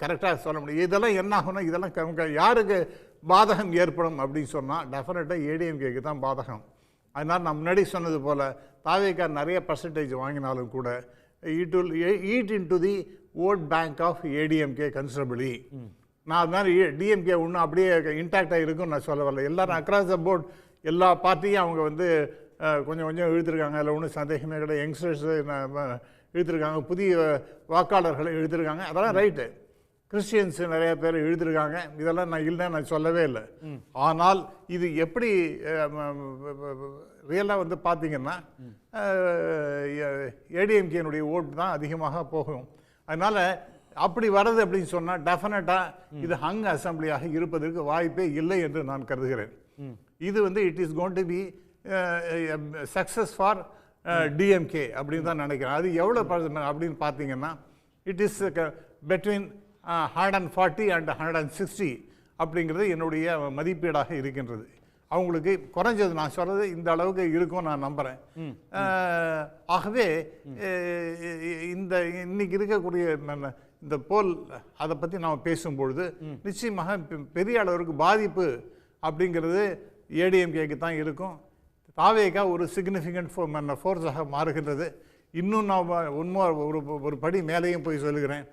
கரெக்டாக சொல்ல முடியும். இதெல்லாம் என்ன ஆகும்னா, இதெல்லாம் யாருக்கு பாதகம் ஏற்படும் அப்படின்னு சொன்னால் டெஃபினட்டாக ஏடிஎம்கேக்கு தான் பாதகம். அதனால் நான் முன்னாடி சொன்னது போல் தாவேகா நிறைய பர்சன்டேஜ் வாங்கினாலும் கூட it will eat into the vote bank of ADMK considerably. நான் அதனால் டிஎம்கே ஒன்றும் அப்படியே இன்டாக்டாக இருக்குன்னு நான் சொல்ல வரல. எல்லோரும் அக்ராஸ் த போர்ட் எல்லா பார்ட்டியும் அவங்க கொஞ்சம் இழுத்துருக்காங்க. அதில் ஒன்றும் சந்தேகமே கிடையாது. யங்ஸ்டர்ஸ் இழுத்துருக்காங்க, புதிய வாக்காளர்களை இழுத்துருக்காங்க, அதெல்லாம் ரைட்டு. கிறிஸ்டியன்ஸ் நிறைய பேர் இழுத்துருக்காங்க, இதெல்லாம் நான் சொல்லவே இல்லை. ஆனால் இது எப்படி ரியலாக பார்த்தீங்கன்னா ஏடிஎம்கேனுடைய ஓட்டு தான் அதிகமாக போகும். அதனால் அப்படி வர்றது அப்படின்னு சொன்னால் டெஃபினட்டாக இது ஹங் அசம்பிளியாக இருப்பதற்கு வாய்ப்பே இல்லை என்று நான் கருதுகிறேன். இது it is going to be success for DMK அப்படின்னு தான் நினைக்கிறேன். அது எவ்வளோ அப்படின்னு பார்த்தீங்கன்னா இட் இஸ் பெட்வீன் 140 and 160 அப்படிங்கிறது என்னுடைய மதிப்பீடாக இருக்கின்றது. அவங்களுக்கு குறைஞ்சது நான் சொல்கிறது இந்த அளவுக்கு இருக்கும் நான் நம்புகிறேன். ஆகவே இன்னைக்கு இருக்கக்கூடிய இந்த போல் அதை பற்றி நாம் பேசும்பொழுது நிச்சயமாக பெரிய அளவிற்கு பாதிப்பு அப்படிங்கிறது ஏடிஎம்கேக்கு தான் இருக்கும். தாவேகா ஒரு சிக்னிஃபிகண்ட் ஃபோர்ஸாக மாறுகின்றது. இன்னும் நான் ஒரு படி மேலேயும் போய் சொல்லுகிறேன்.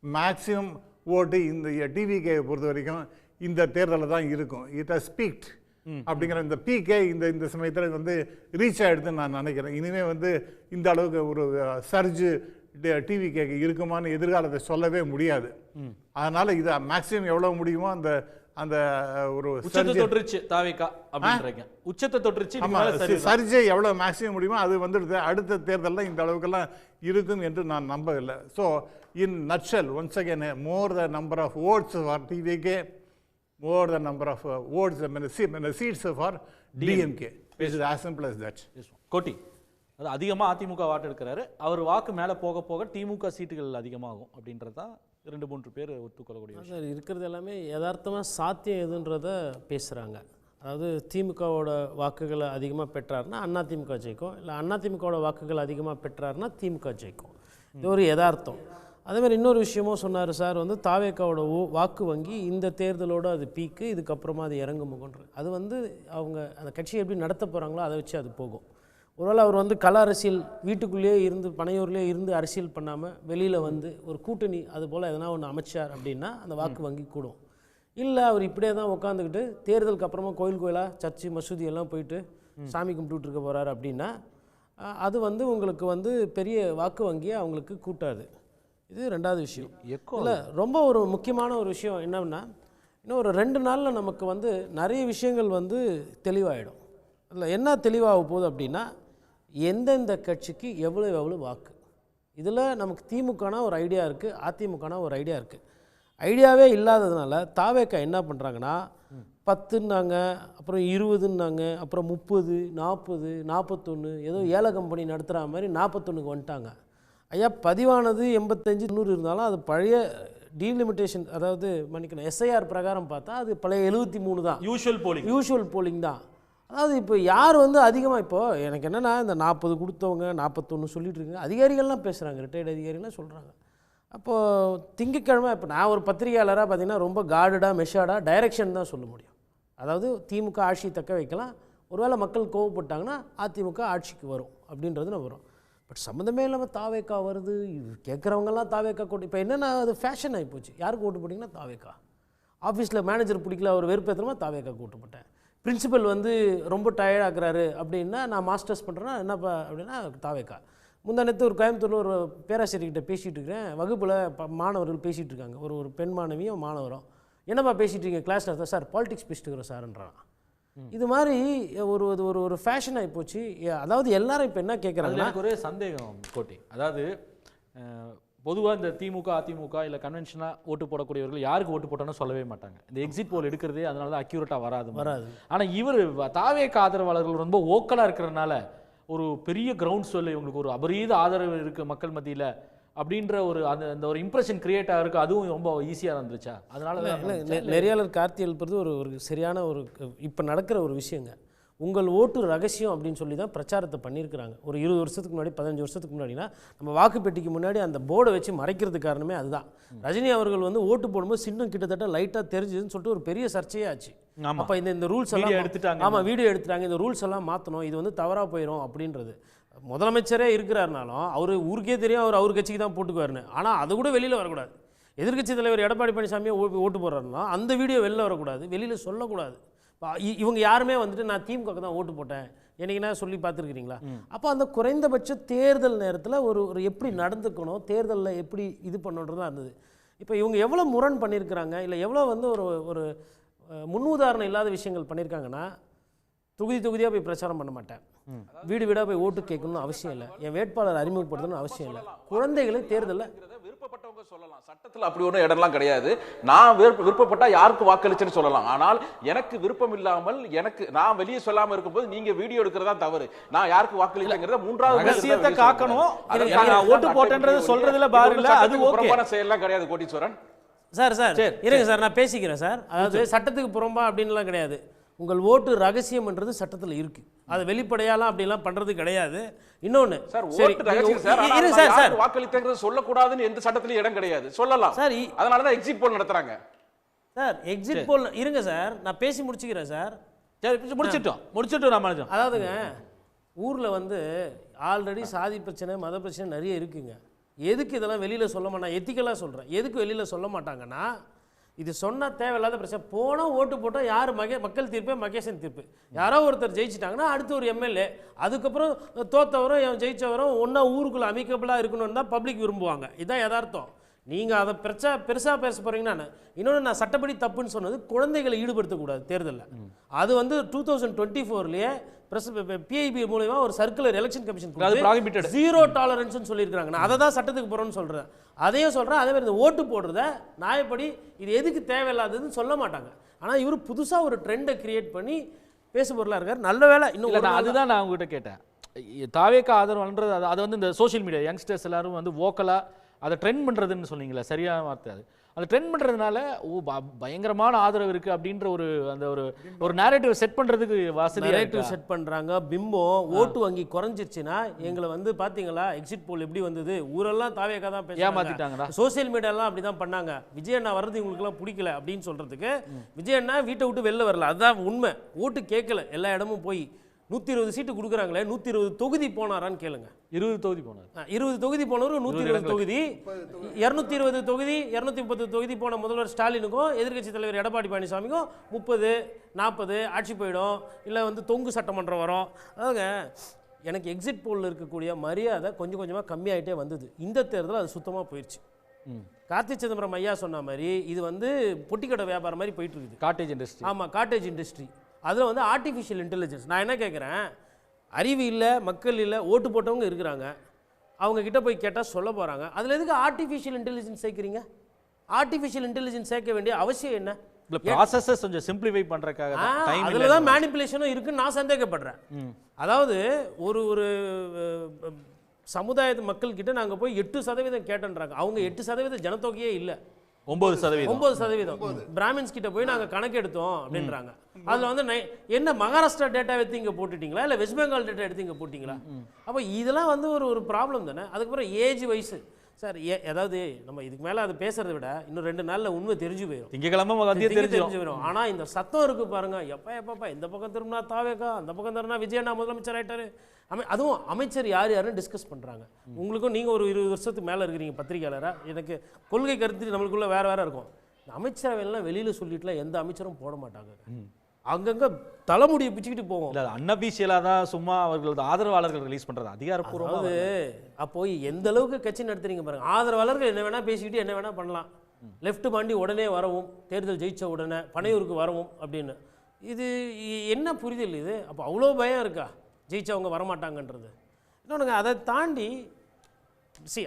மேக்சிமம் ஓட்டு இந்த டிவிகேவை பொறுத்த வரைக்கும் இந்த தேர்தலில் தான் இருக்கும். இட் ஹஸ் பீக்ட் அப்படிங்கிற இந்த பீக்கே இந்த சமயத்தில் ரீச் ஆகிடுதுன்னு நான் நினைக்கிறேன். இனிமேல் இந்த அளவுக்கு ஒரு சர்ஜ் டிவிக்கு இருக்குமான்னு எதிர்காலத்தை சொல்லவே முடியாது. அதனால் இது மேக்ஸிமம் எவ்வளோ முடியுமோ அந்த அந்த ஒரு உச்சத்தை தொட்டுருச்சு தாவேகா அப்படின்றீங்க. உச்சத்தை தொட்டுருச்சு. சர்ஜை எவ்வளோ மேக்ஸிமம் முடியுமோ அது வந்துடுது. அடுத்த தேர்தலில் இந்த அளவுக்கெல்லாம் இருக்கும் என்று நான் நம்பவில்லை. So in nutshell once again more the number of votes for TVK, more the number of votes, seats for DMK. It is as simple as that. கோட்டி அது அதிகமாக அதிமுக வாட்டு எடுக்கிறாரு. அவர் வாக்கு மேலே போக போக திமுக சீட்டுகள் அதிகமாகும் அப்படின்றது தான் 2-3 பேர் ஒத்துக்கொள்ளக்கூடிய சார். இருக்கிறது எல்லாமே யதார்த்தமாக சாத்தியம் எதுன்றத பேசுகிறாங்க. அதாவது திமுகவோட வாக்குகளை அதிகமாக பெற்றாருன்னா அதிமுக ஜெயிக்கும், இல்லை அதிமுகவோட வாக்குகள் அதிகமாக பெற்றாருன்னா திமுக ஜெயிக்கும். இது ஒரு யதார்த்தம். அதேமாதிரி இன்னொரு விஷயமும் சொன்னார் சார், வந்து தாவேக்காவோட வாக்கு வங்கி இந்த தேர்தலோடு அது பீக்கு, இதுக்கப்புறமா அது இறங்குமுகன்றது. அது வந்து அவங்க அந்த கட்சியை எப்படி நடத்த போகிறாங்களோ அதை வச்சு அது போகும். ஒருவேளை அவர் வந்து கல அரசியல் வீட்டுக்குள்ளேயே இருந்து பனையூர்லேயே இருந்து அரசியல் பண்ணாமல் வெளியில் வந்து ஒரு கூட்டணி அது போல் எதனா ஒன்று அமைச்சார் அப்படின்னா அந்த வாக்கு வங்கி கூடும். இல்லை அவர் இப்படியே தான் உட்காந்துக்கிட்டு தேர்தலுக்கு அப்புறமா கோயில் கோயிலாக சர்ச்சு மசூதி எல்லாம் போயிட்டு சாமி கும்பிட்டு இருக்க போகிறாரு அப்படின்னா அது வந்து உங்களுக்கு வந்து பெரிய வாக்கு வங்கியை அவங்களுக்கு கூட்டாது. இது ரெண்டாவது விஷயம். இல்லை ரொம்ப ஒரு முக்கியமான ஒரு விஷயம் என்னன்னா, இன்னும் ஒரு 2 நாளில் நமக்கு வந்து நிறைய விஷயங்கள் வந்து தெளிவாயிடும். அதில் என்ன தெளிவாக போகுது அப்படின்னா, எந்தெந்த கட்சிக்கு எவ்வளோ வாக்கு. இதில் நமக்கு திமுகனா ஒரு ஐடியா இருக்குது, அதிமுகனா ஒரு ஐடியா இருக்குது. ஐடியாவே இல்லாததுனால தாவேக்கா என்ன பண்ணுறாங்கன்னா 10ன்னாங்க, அப்புறம் 20ன்னாங்க, அப்புறம் 30, 40, 41 ஏதோ ஏல கம்பெனி நடத்துகிற மாதிரி 41க்கு வந்துட்டாங்க. ஐயா பதிவானது 85, 100 இருந்தாலும் அது பழைய டீலிமிட்டேஷன், அதாவது மன்னிக்கணும் எஸ்ஐஆர் பிரகாரம் பார்த்தா அது பழைய 73 தான். யூஷுவல் போலிங் தான். அதாவது இப்போ யார் வந்து அதிகமாக, இப்போது எனக்கு என்னென்னா இந்த 40 கொடுத்தவங்க 41 சொல்லிட்டு இருக்காங்க, அதிகாரிகள்லாம் பேசுகிறாங்க, ரிட்டையர்டு அதிகாரிகள்லாம் சொல்கிறாங்க. அப்போது திங்கட்கிழமை இப்போ நான் ஒரு பத்திரிகையாளராக பார்த்தீங்கன்னா ரொம்ப கார்டடாக மெஷாடாக டைரெக்ஷன் தான் சொல்ல முடியும். அதாவது திமுக ஆட்சி தக்க வைக்கலாம், ஒருவேளை மக்கள் கோவப்பட்டாங்கன்னா அதிமுக ஆட்சிக்கு வரும் அப்படின்றது நான் வரும். பட் சம்மந்தமே இல்லாமல் தாவேக்கா வருது, கேட்குறவங்கலாம் தாவேக்கா கூட்டு. இப்போ என்னென்னா அது ஃபேஷன் ஆகி போச்சு. யாருக்கு ஓட்டு போட்டிங்கன்னா தாவேக்கா. ஆஃபீஸில் மேனேஜர் பிடிக்கல, அவர் வெறுப்பேற்றமா தாவேக்கா கூட்டு போட்டேன். பிரின்சிபல் வந்து ரொம்ப டயர்டாக்குறாரு அப்படின்னா நான் மாஸ்டர்ஸ் பண்ணுறேன்னா என்னப்பா அப்படின்னா தாவேக்கா. முந்தானத்து ஒரு கோயம்புத்தூரில் ஒரு பேராசிரியர்கிட்ட பேசிகிட்டு இருக்கிறேன். வகுப்பில் மாணவர்கள் பேசிகிட்டு இருக்காங்க, ஒரு பெண் மாணவியும் மாணவரும். என்னப்பா பேசிகிட்டு இருக்கீங்க கிளாஸில் தான்? சார் பாலிடிக்ஸ் பேசிட்டு இருக்கிறோம் சார்ன்றான். இது மாதிரி ஒரு ஒரு ஒரு ஃபேஷன் ஆகி போச்சு. அதாவது எல்லாரும் இப்போ என்ன கேட்குறாங்க, எனக்கு ஒரே சந்தேகம் கோட்டி. அதாவது பொதுவாக இந்த திமுக அதிமுக இல்லை கன்வென்ஷனாக ஓட்டு போடக்கூடியவர்கள் யாருக்கு ஓட்டு போட்டோன்னு சொல்லவே மாட்டாங்க. இந்த எக்ஸிட் போல் எடுக்கிறதே அதனால தான் அக்யூரேட்டாக வராது. ஆனால் இவர் தாவேக்கா ஆதரவாளர்கள் ரொம்ப ஓக்கலாக இருக்கிறதுனால ஒரு பெரிய கிரவுண்ட் சொல்லி இவங்களுக்கு ஒரு அபரீத ஆதரவு இருக்குது மக்கள் மத்தியில் அப்படின்ற ஒரு அந்த ஒரு இம்ப்ரெஷன் கிரியேட் ஆகிருக்கு. அதுவும் ரொம்ப ஈஸியாக இருந்துச்சா? அதனால நெறியாளர் கார்த்தி எழுப்புறது ஒரு சரியான ஒரு இப்போ நடக்கிற ஒரு விஷயங்க. உங்கள் ஓட்டு ரகசியம் அப்படின்னு சொல்லி தான் பிரச்சாரத்தை பண்ணியிருக்கிறாங்க. ஒரு 20 வருஷத்துக்கு முன்னாடி 15 வருஷத்துக்கு முன்னாடினா நம்ம வாக்குப்பெட்டிக்கு முன்னாடி அந்த போர்டை வச்சு மறைக்கிறதுக்கு காரணமே அதுதான். ரஜினி அவர்கள் வந்து ஓட்டு போடும்போது சின்னம் கிட்டத்தட்ட லைட்டாக தெரிஞ்சுதுன்னு சொல்லிட்டு ஒரு பெரிய சர்ச்சையே ஆச்சு. அப்போ இந்த ரூல்ஸ் எல்லாம் எடுத்துட்டாங்க. ஆமாம், வீடியோ எடுத்துட்டாங்க. இந்த ரூல்ஸ் எல்லாம் மாற்றணும், இது வந்து தவறாக போயிடும் அப்படின்றது. முதலமைச்சரே இருக்கிறாருனாலும் அவர் ஊருக்கே தெரியும் அவர் கட்சிக்கு தான் போட்டுக்குவாருன்னு. ஆனால் அது கூட வெளியில் வரக்கூடாது. எதிர்க்கட்சி தலைவர் எடப்பாடி பழனிசாமியை ஓட்டு போடுறாருன்னா அந்த வீடியோ வெளில வரக்கூடாது, வெளியில் சொல்லக்கூடாது. இவங்க யாருமே வந்துட்டு நான் திமுக தான் ஓட்டு போட்டேன் என்னைக்குன்னா சொல்லி பார்த்துருக்கிறீங்களா? அப்போ அந்த குறைந்தபட்ச தேர்தல் நேரத்தில் ஒரு எப்படி நடந்துக்கணும், தேர்தலில் எப்படி இது பண்ணுன்றதா இருந்தது. இப்போ இவங்க எவ்வளோ முரண் பண்ணியிருக்கிறாங்க, இல்லை எவ்வளோ வந்து ஒரு முன்னுதாரணம் இல்லாத விஷயங்கள் பண்ணியிருக்காங்கன்னா, தொகுதியாக போய் பிரச்சாரம் பண்ண மாட்டேன், வீடு வீடாக போய் ஓட்டு கேட்கணும்னு அவசியம் இல்லை, என் வேட்பாளர் அறிமுகப்படுத்தணும்னு அவசியம் இல்லை, குழந்தைகளை தேர்தலில் விருப்பப்பட்டவங்க சொல்லலாம். சட்டத்தில் அப்படி ஒன்றும் இடம்லாம் கிடையாது. நான் விருப்பப்பட்டா யாருக்கு வாக்களிச்சுன்னு சொல்லலாம். ஆனால் எனக்கு விருப்பம் இல்லாமல் நான் வெளியே சொல்லாம இருக்கும்போது நீங்க வீடியோ எடுக்கிறதா தவறு. நான் யாருக்கு வாக்களிச்சேங்கிறத மூன்றாவது ரகசியத்தை காக்கணும். ஓட்டு போட்டேன்றது சொல்றதுல பாரு இல்ல, அது புறம்பான செயல்லாம் கிடையாது கோட்டீஸ்வரன். சார் இருங்க சார், நான் பேசிக்கிறேன் சார். அதாவது சட்டத்துக்கு புறம்பா அப்படின்லாம் கிடையாது. உங்கள் ஓட்டு ரகசியம்ன்றது சட்டத்தில் இருக்கு. அதை வெளிப்படையாலாம் அப்படிலாம் பண்றது கிடையாது. இன்னொன்னு வாக்களித்தங்கிறது சொல்லக்கூடாதுன்னு எந்த சட்டத்திலும் இடம் கிடையாது, சொல்லலாம் சார். அதனாலதான் எக்ஸிட் போல் நடத்துறாங்க சார். எக்ஸிட் போல் இருங்க சார், நான் பேசி முடிச்சுக்கிறேன் சார். சரி, முடிச்சிட்டோம் நம்ம. அதாவதுங்க, ஊரில் வந்து ஆல்ரெடி சாதி பிரச்சனை மத பிரச்சனை நிறைய இருக்குங்க. எதுக்கு இதெல்லாம் வெளியில் சொல்ல மாட்டாங்க? எத்திக்கலாக சொல்கிறேன். எதுக்கு வெளியில் சொல்ல மாட்டாங்கன்னா, இது சொன்னால் தேவையில்லாத பிரச்சனை. போனால் ஓட்டு போட்டால் யார் மக்கள் தீர்ப்பு மகேசன் தீர்ப்பு. யாரோ ஒருத்தர் ஜெயிச்சிட்டாங்கன்னா அடுத்து ஒரு எம்எல்ஏ, அதுக்கப்புறம் தோத்தவரும் ஜெயிச்சவரும் ஒன்றா ஊருக்குள்ளே அமிக்கபிளாக இருக்கணும்னு தான் பப்ளிக் விரும்புவாங்க. இதுதான் யதார்த்தம். நீங்கள் அதை பெருசாக பேச போகிறீங்கன்னா இன்னொன்று, நான் சட்டப்படி தப்புன்னு சொன்னது குழந்தைகளை ஈடுபடுத்தக்கூடாது தேர்தலில். அது வந்து 2024 பிஐபி மூலமா ஒரு சர்க்குலர் எலெக்ஷன் கமிஷன் 0 டாலரன்ஸ்னு சொல்லியிருக்காங்க. நான் அதை தான் சட்டத்துக்கு போகிறோன்னு சொல்கிறேன். அதையும் சொல்கிறேன். அதே மாதிரி இந்த ஓட்டு போடுறத நியாயப்படி இது எதுக்கு தேவையில்லாததுன்னு சொல்ல மாட்டாங்க. ஆனால் இவர் புதுசாக ஒரு ட்ரெண்டை கிரியேட் பண்ணி பேச பொருளாக இருக்கார். நல்ல வேலை. இன்னும் அதுதான் நான் உங்ககிட்ட கேட்டேன். தாவேக்கா ஆதரவுன்றது அது வந்து இந்த சோஷியல் மீடியா யங்ஸ்டர்ஸ் எல்லாரும் வந்து வோக்கலாக அதை ட்ரெண்ட் பண்ணுறதுன்னு சொன்னீங்களே, சரியான வார்த்தை. அது ட்ரெண்ட் பண்ணுறதுனால பயங்கரமான ஆதரவு இருக்குது அப்படின்ற ஒரு நேரேட்டிவ் செட் பண்ணுறதுக்கு நேரேட்டிவ் செட் பண்ணுறாங்க. பிம்பம் ஓட்டு வங்கி குறைஞ்சிருச்சுன்னா எங்களை வந்து பார்த்தீங்களா எக்ஸிட் போல் எப்படி வந்தது, ஊரெல்லாம் தாவேக்கா தான் ஏமாத்திட்டாங்க. சோசியல் மீடியாலாம் அப்படி தான் பண்ணாங்க. விஜயண்ணா வர்றது இவங்களுக்குலாம் பிடிக்கல அப்படின்னு சொல்கிறதுக்கு விஜயண்ணா வீட்டை விட்டு வெளில வரல, அதுதான் உண்மை. ஓட்டு கேட்கல, எல்லா இடமும் போய் 120 சீட்டு கொடுக்குறாங்களே, 120 தொகுதி போனாரான்னு கேளுங்க. 20 தொகுதி போனார். 20 தொகுதி போனவர் 120 தொகுதி, 220 தொகுதி 230 தொகுதி போன முதல்வர் ஸ்டாலினுக்கும் எதிர்க்கட்சி தலைவர் எடப்பாடி பழனிசாமிக்கும் 30 40 ஆட்சி போயிடும், இல்லை வந்து தொங்கு சட்டமன்றம் வரும். அதாங்க எனக்கு எக்ஸிட் போலில் இருக்கக்கூடிய மரியாதை கொஞ்சம் கொஞ்சமாக கம்மியாகிட்டே வந்தது. இந்த தேர்தல் அது சுத்தமாக போயிடுச்சு. கார்த்தி சிதம்பரம் ஐயா சொன்ன மாதிரி இது வந்து பொட்டிக்கடை வியாபாரம் மாதிரி போயிட்டு இருக்குது. Cottage industry. ஆமாம், காட்டேஜ் இண்டஸ்ட்ரி. அதில் வந்து ஆர்டிஃபிஷியல் இன்டெலிஜென்ஸ். நான் என்ன கேட்குறேன், அறிவு இல்லை, மக்கள் இல்லை, ஓட்டு போட்டவங்க இருக்கிறாங்க, அவங்க கிட்ட போய் கேட்டால் சொல்ல போகிறாங்க. அதில் எதுக்கு ஆர்டிஃபிஷியல் இன்டெலிஜென்ஸ் சேர்க்குறீங்க? ஆர்டிஃபிஷியல் இன்டெலிஜென்ஸ் சேர்க்க வேண்டிய அவசியம் என்ன? ப்ராசஸஸ் கொஞ்சம் சிம்பிளிஃபை பண்ணுறதுக்காக அதில் தான் மேனிப்புலேஷனும் இருக்குன்னு நான் சந்தேகப்படுறேன். அதாவது ஒரு சமுதாயத்து மக்கள்கிட்ட நாங்கள் போய் 8% கேட்டோன்றாங்க. அவங்க 8% ஜனத்தொகையே இல்லை, 9%. பிராமின்ஸ் கிட்ட போய் நாங்கள் கணக்கு எடுத்தோம் அப்படின்றாங்க. அதில் வந்து என்ன மகாராஷ்டிரா டேட்டா எடுத்து இங்கே போட்டுட்டீங்களா, இல்லை வெஸ்ட் பெங்கால் டேட்டா எடுத்து இங்கே போட்டிங்களா? அப்போ இதெல்லாம் வந்து ஒரு ப்ராப்ளம் தானே. அதுக்கப்புறம் ஏஜ் வயசு சார், அதாவது நம்ம இதுக்கு மேலே அது பேசுறதை விட இன்னும் 2 நாளில் உண்மை தெரிஞ்சு போயிடும், தெரிஞ்சு போயிடும். ஆனால் இந்த சத்தம் இருக்கு பாருங்க, எப்பப்பா இந்த பக்கம் திரும்பினா தாவேக்கா, அந்த பக்கம் திரும்பினா விஜயண்ணா முதலமைச்சர் ஆயிட்டாரு. அதுவும் அமைச்சர் யாருன்னு டிஸ்கஸ் பண்ணுறாங்க. உங்களுக்கும் நீங்கள் ஒரு 20 வருஷத்துக்கு மேலே இருக்கிறீங்க பத்திரிகையாளராக, எனக்கு கொள்கை கருத்து நம்மளுக்குள்ள வேறு இருக்கும். இந்த அமைச்சரவையெல்லாம் வெளியில் சொல்லிட்டுலாம் எந்த அமைச்சரும் போட மாட்டாங்க. அங்கங்கே தலைமுடியை பிச்சுக்கிட்டு போவோம். அன்அபிஷியலாக தான் சும்மா அவர்களது ஆதரவாளர்கள் ரிலீஸ் பண்ணுறது அதிகாரப்பூர்வம். அப்போ எந்த அளவுக்கு கட்சி நடத்துறீங்க பாருங்க. ஆதரவாளர்கள் என்ன வேணால் பேசிக்கிட்டு என்ன வேணால் பண்ணலாம். லெஃப்ட் பாண்டி உடனே வரவும், தேர்தல் ஜெயிச்ச உடனே பனையூருக்கு வரவும் அப்படின்னு. இது என்ன புரிதல் இது? அப்போ அவ்வளோ பயம் இருக்கா ஜெயிச்சவங்க வரமாட்டாங்கன்றது? இன்னொன்றுங்க, அதை தாண்டி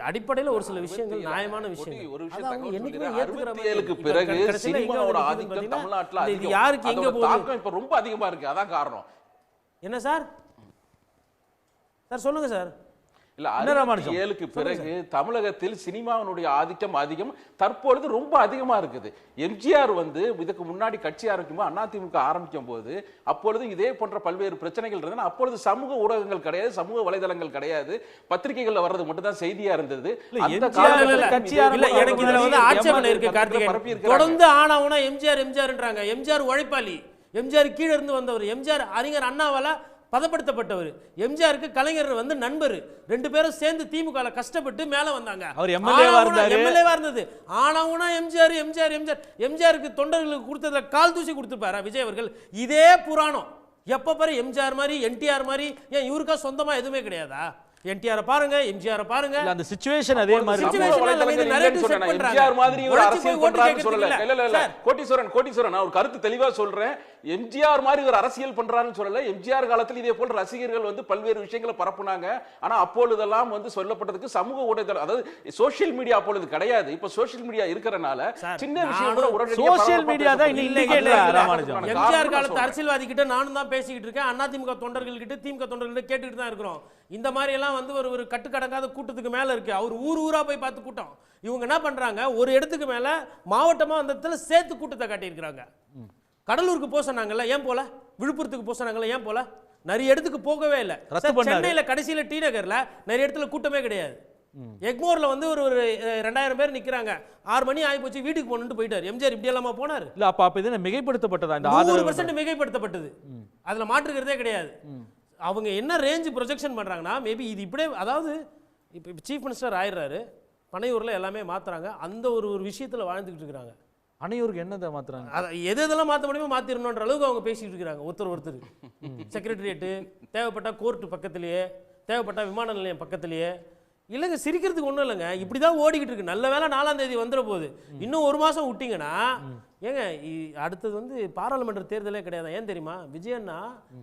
அடிப்படையில் ஒரு சில விஷயங்கள் நியாயமான விஷயங்கள். யாருக்கு எங்க போகுது இப்ப ரொம்ப அதிகமா இருக்கு, அதான் காரணம். என்ன சார்? சார் சொல்லுங்க சார். இல்ல 67க்கு பிறகு தமிழகத்தில் சினிமாவினுடைய ஆதிக்கம் அதிகம், தற்பொழுது ரொம்ப அதிகமா இருக்குது. எம்ஜிஆர் வந்து இதுக்கு முன்னாடி கட்சி ஆரம்பிக்கும் போது, அதிமுக ஆரம்பிக்கும் போது அப்பொழுது இதே போன்ற பல்வேறு பிரச்சனைகள் இருந்தது. அப்பொழுது சமூக ஊடகங்கள் கிடையாது, சமூக வலைதளங்கள் கிடையாது, பத்திரிகைகள்ல வர்றது மட்டும் தான் செய்தியா இருந்தது. தொடர்ந்து ஆனவனா எம்ஜிஆர்ன்றாங்க. எம்ஜிஆர் உழைப்பாளி, எம்ஜிஆர் கீழே இருந்து வந்தவர், எம்ஜிஆர் அறிஞர் அண்ணாவால பதப்படுத்தப்பட்டவர், எம்ஜிஆருக்கு கலைஞர் வந்து நண்பர், 2 பேரும் சேர்ந்து திமுக கஷ்டப்பட்டு மேல வந்தாங்க. அவர் எம்எல்ஏவா இருந்தது. ஆனாவுனா எம்ஜிஆருக்கு தொண்டர்களுக்கு கொடுத்ததுல கால் தூசி கொடுத்துப்பாரா விஜய் அவர்கள்? இதே புராணம். எப்ப பாரு எம்ஜிஆர் மாதிரி, என்டிஆர் மாதிரி. ஏன் இவருக்கா சொந்தமா எதுவுமே கிடையாதா? என்டிஆர் பாருங்க, எம்ஜிஆர் பாருங்க, அந்த சிச்சுவேஷன் அதே மாதிரி. எம்ஜிஆர் மாதிரி ஒரு அரசியல் பண்றாருன்னு சொல்லல. இல்ல கோட்டீஸ்வரன் நான் ஒரு கருத்து தெளிவா சொல்றேன். எம்ஜிஆர் மாதிரி ஒரு அரசியல் பண்றாருன்னு சொல்லல. எம்ஜிஆர் காலத்தில் இதே போல ரசிகர்கள் வந்து பல்வேறு விஷயங்களை பரப்புனாங்க. ஆனா அப்பொழுதெல்லாம் வந்து சொல்லப்பட்டதுக்கு சமூக ஊடகங்கள், அதாவது சோஷியல் மீடியா அப்பொழுது கிடையாது. இப்ப சோஷியல் மீடியா இருக்கறனால சின்ன விஷயம் கூட உடனடியாக சோஷியல் மீடியா தான் இன்னைக்கு ராமானுஜம். எம்ஜிஆர் காலத்து அரசியல்வாதி கிட்ட நானும் தான் பேசிக்கிட்டு இருக்கேன், அதிமுக தொண்டர்கள் கிட்ட, திமுக தொண்டர்கள் கிட்ட கேட்டுக்கிட்டு தான் இருக்கிறோம். இந்த மாதிரி எல்லாம் வந்து ஒரு கட்டுக்கடங்காத கூட்டத்துக்கு மேல இருக்கு. அவர் ஊரா போய் பார்த்து கூட்டம். இவங்க என்ன பண்றாங்க, ஒரு இடத்துக்கு மேல மாவட்டமா அந்த இடத்துல சேர்த்து கூட்டத்தை காட்டியிருக்கிறாங்க. கடலூருக்கு போக சொன்னாங்கல்ல, ஏன் போல? விழுப்புரத்துக்கு போக சொன்னாங்கல்ல, ஏன் போல? நிறைய இடத்துக்கு போகவே இல்லை. சென்னையில கடைசியில டி நகர்ல நிறைய இடத்துல கூட்டமே கிடையாது. எக்மோர்ல வந்து ஒரு 2000 பேர் நிக்கிறாங்க. 6 மணி ஆகி போச்சு, வீட்டுக்கு போகணும்னு போயிட்டார். எம்ஜிஆர் இப்படி எல்லாமா போனார்? இல்ல, அப்ப இது மிகைப்படுத்தப்பட்டதா? 100% மிகைப்படுத்தப்பட்டது, அதுல மாற்றுக்கிறதே கிடையாது. அவங்க என்ன ரேஞ்ச் ப்ரொஜெக்ஷன் பண்ணுறாங்கன்னா, மேபி இது இப்படியே, அதாவது இப்போ சீஃப் மினிஸ்டர் ஆயிடுறாரு, பனையூரில் எல்லாமே மாற்றுறாங்க, அந்த ஒரு விஷயத்தில் வாழ்ந்துக்கிட்டு இருக்கிறாங்க. அனைவருக்கு என்னதை மாத்துறாங்க? அதை எதெல்லாம் மாற்ற முடியுமோ மாற்றிடணுன்ற அளவுக்கு அவங்க பேசிகிட்டு இருக்கிறாங்க ஒருத்தர். செக்ரட்டரியேட்டு தேவைப்பட்டால் கோர்ட்டு பக்கத்துலேயே, தேவைப்பட்டால் விமான நிலையம் பக்கத்துலேயே. இல்லைங்க, சிரிக்கிறதுக்கு ஒன்றும் இல்லைங்க, இப்படி தான் ஓடிக்கிட்டு இருக்கு. நல்ல வேலை 4ஆம் தேதி வந்துட போகுது, இன்னும் 1 மாதம் விட்டிங்கன்னா ஏங்க அடுத்தது வந்து பாராளுமன்ற தேர்தலே கிடையாது. ஏன் தெரியுமா? விஜயண்ணா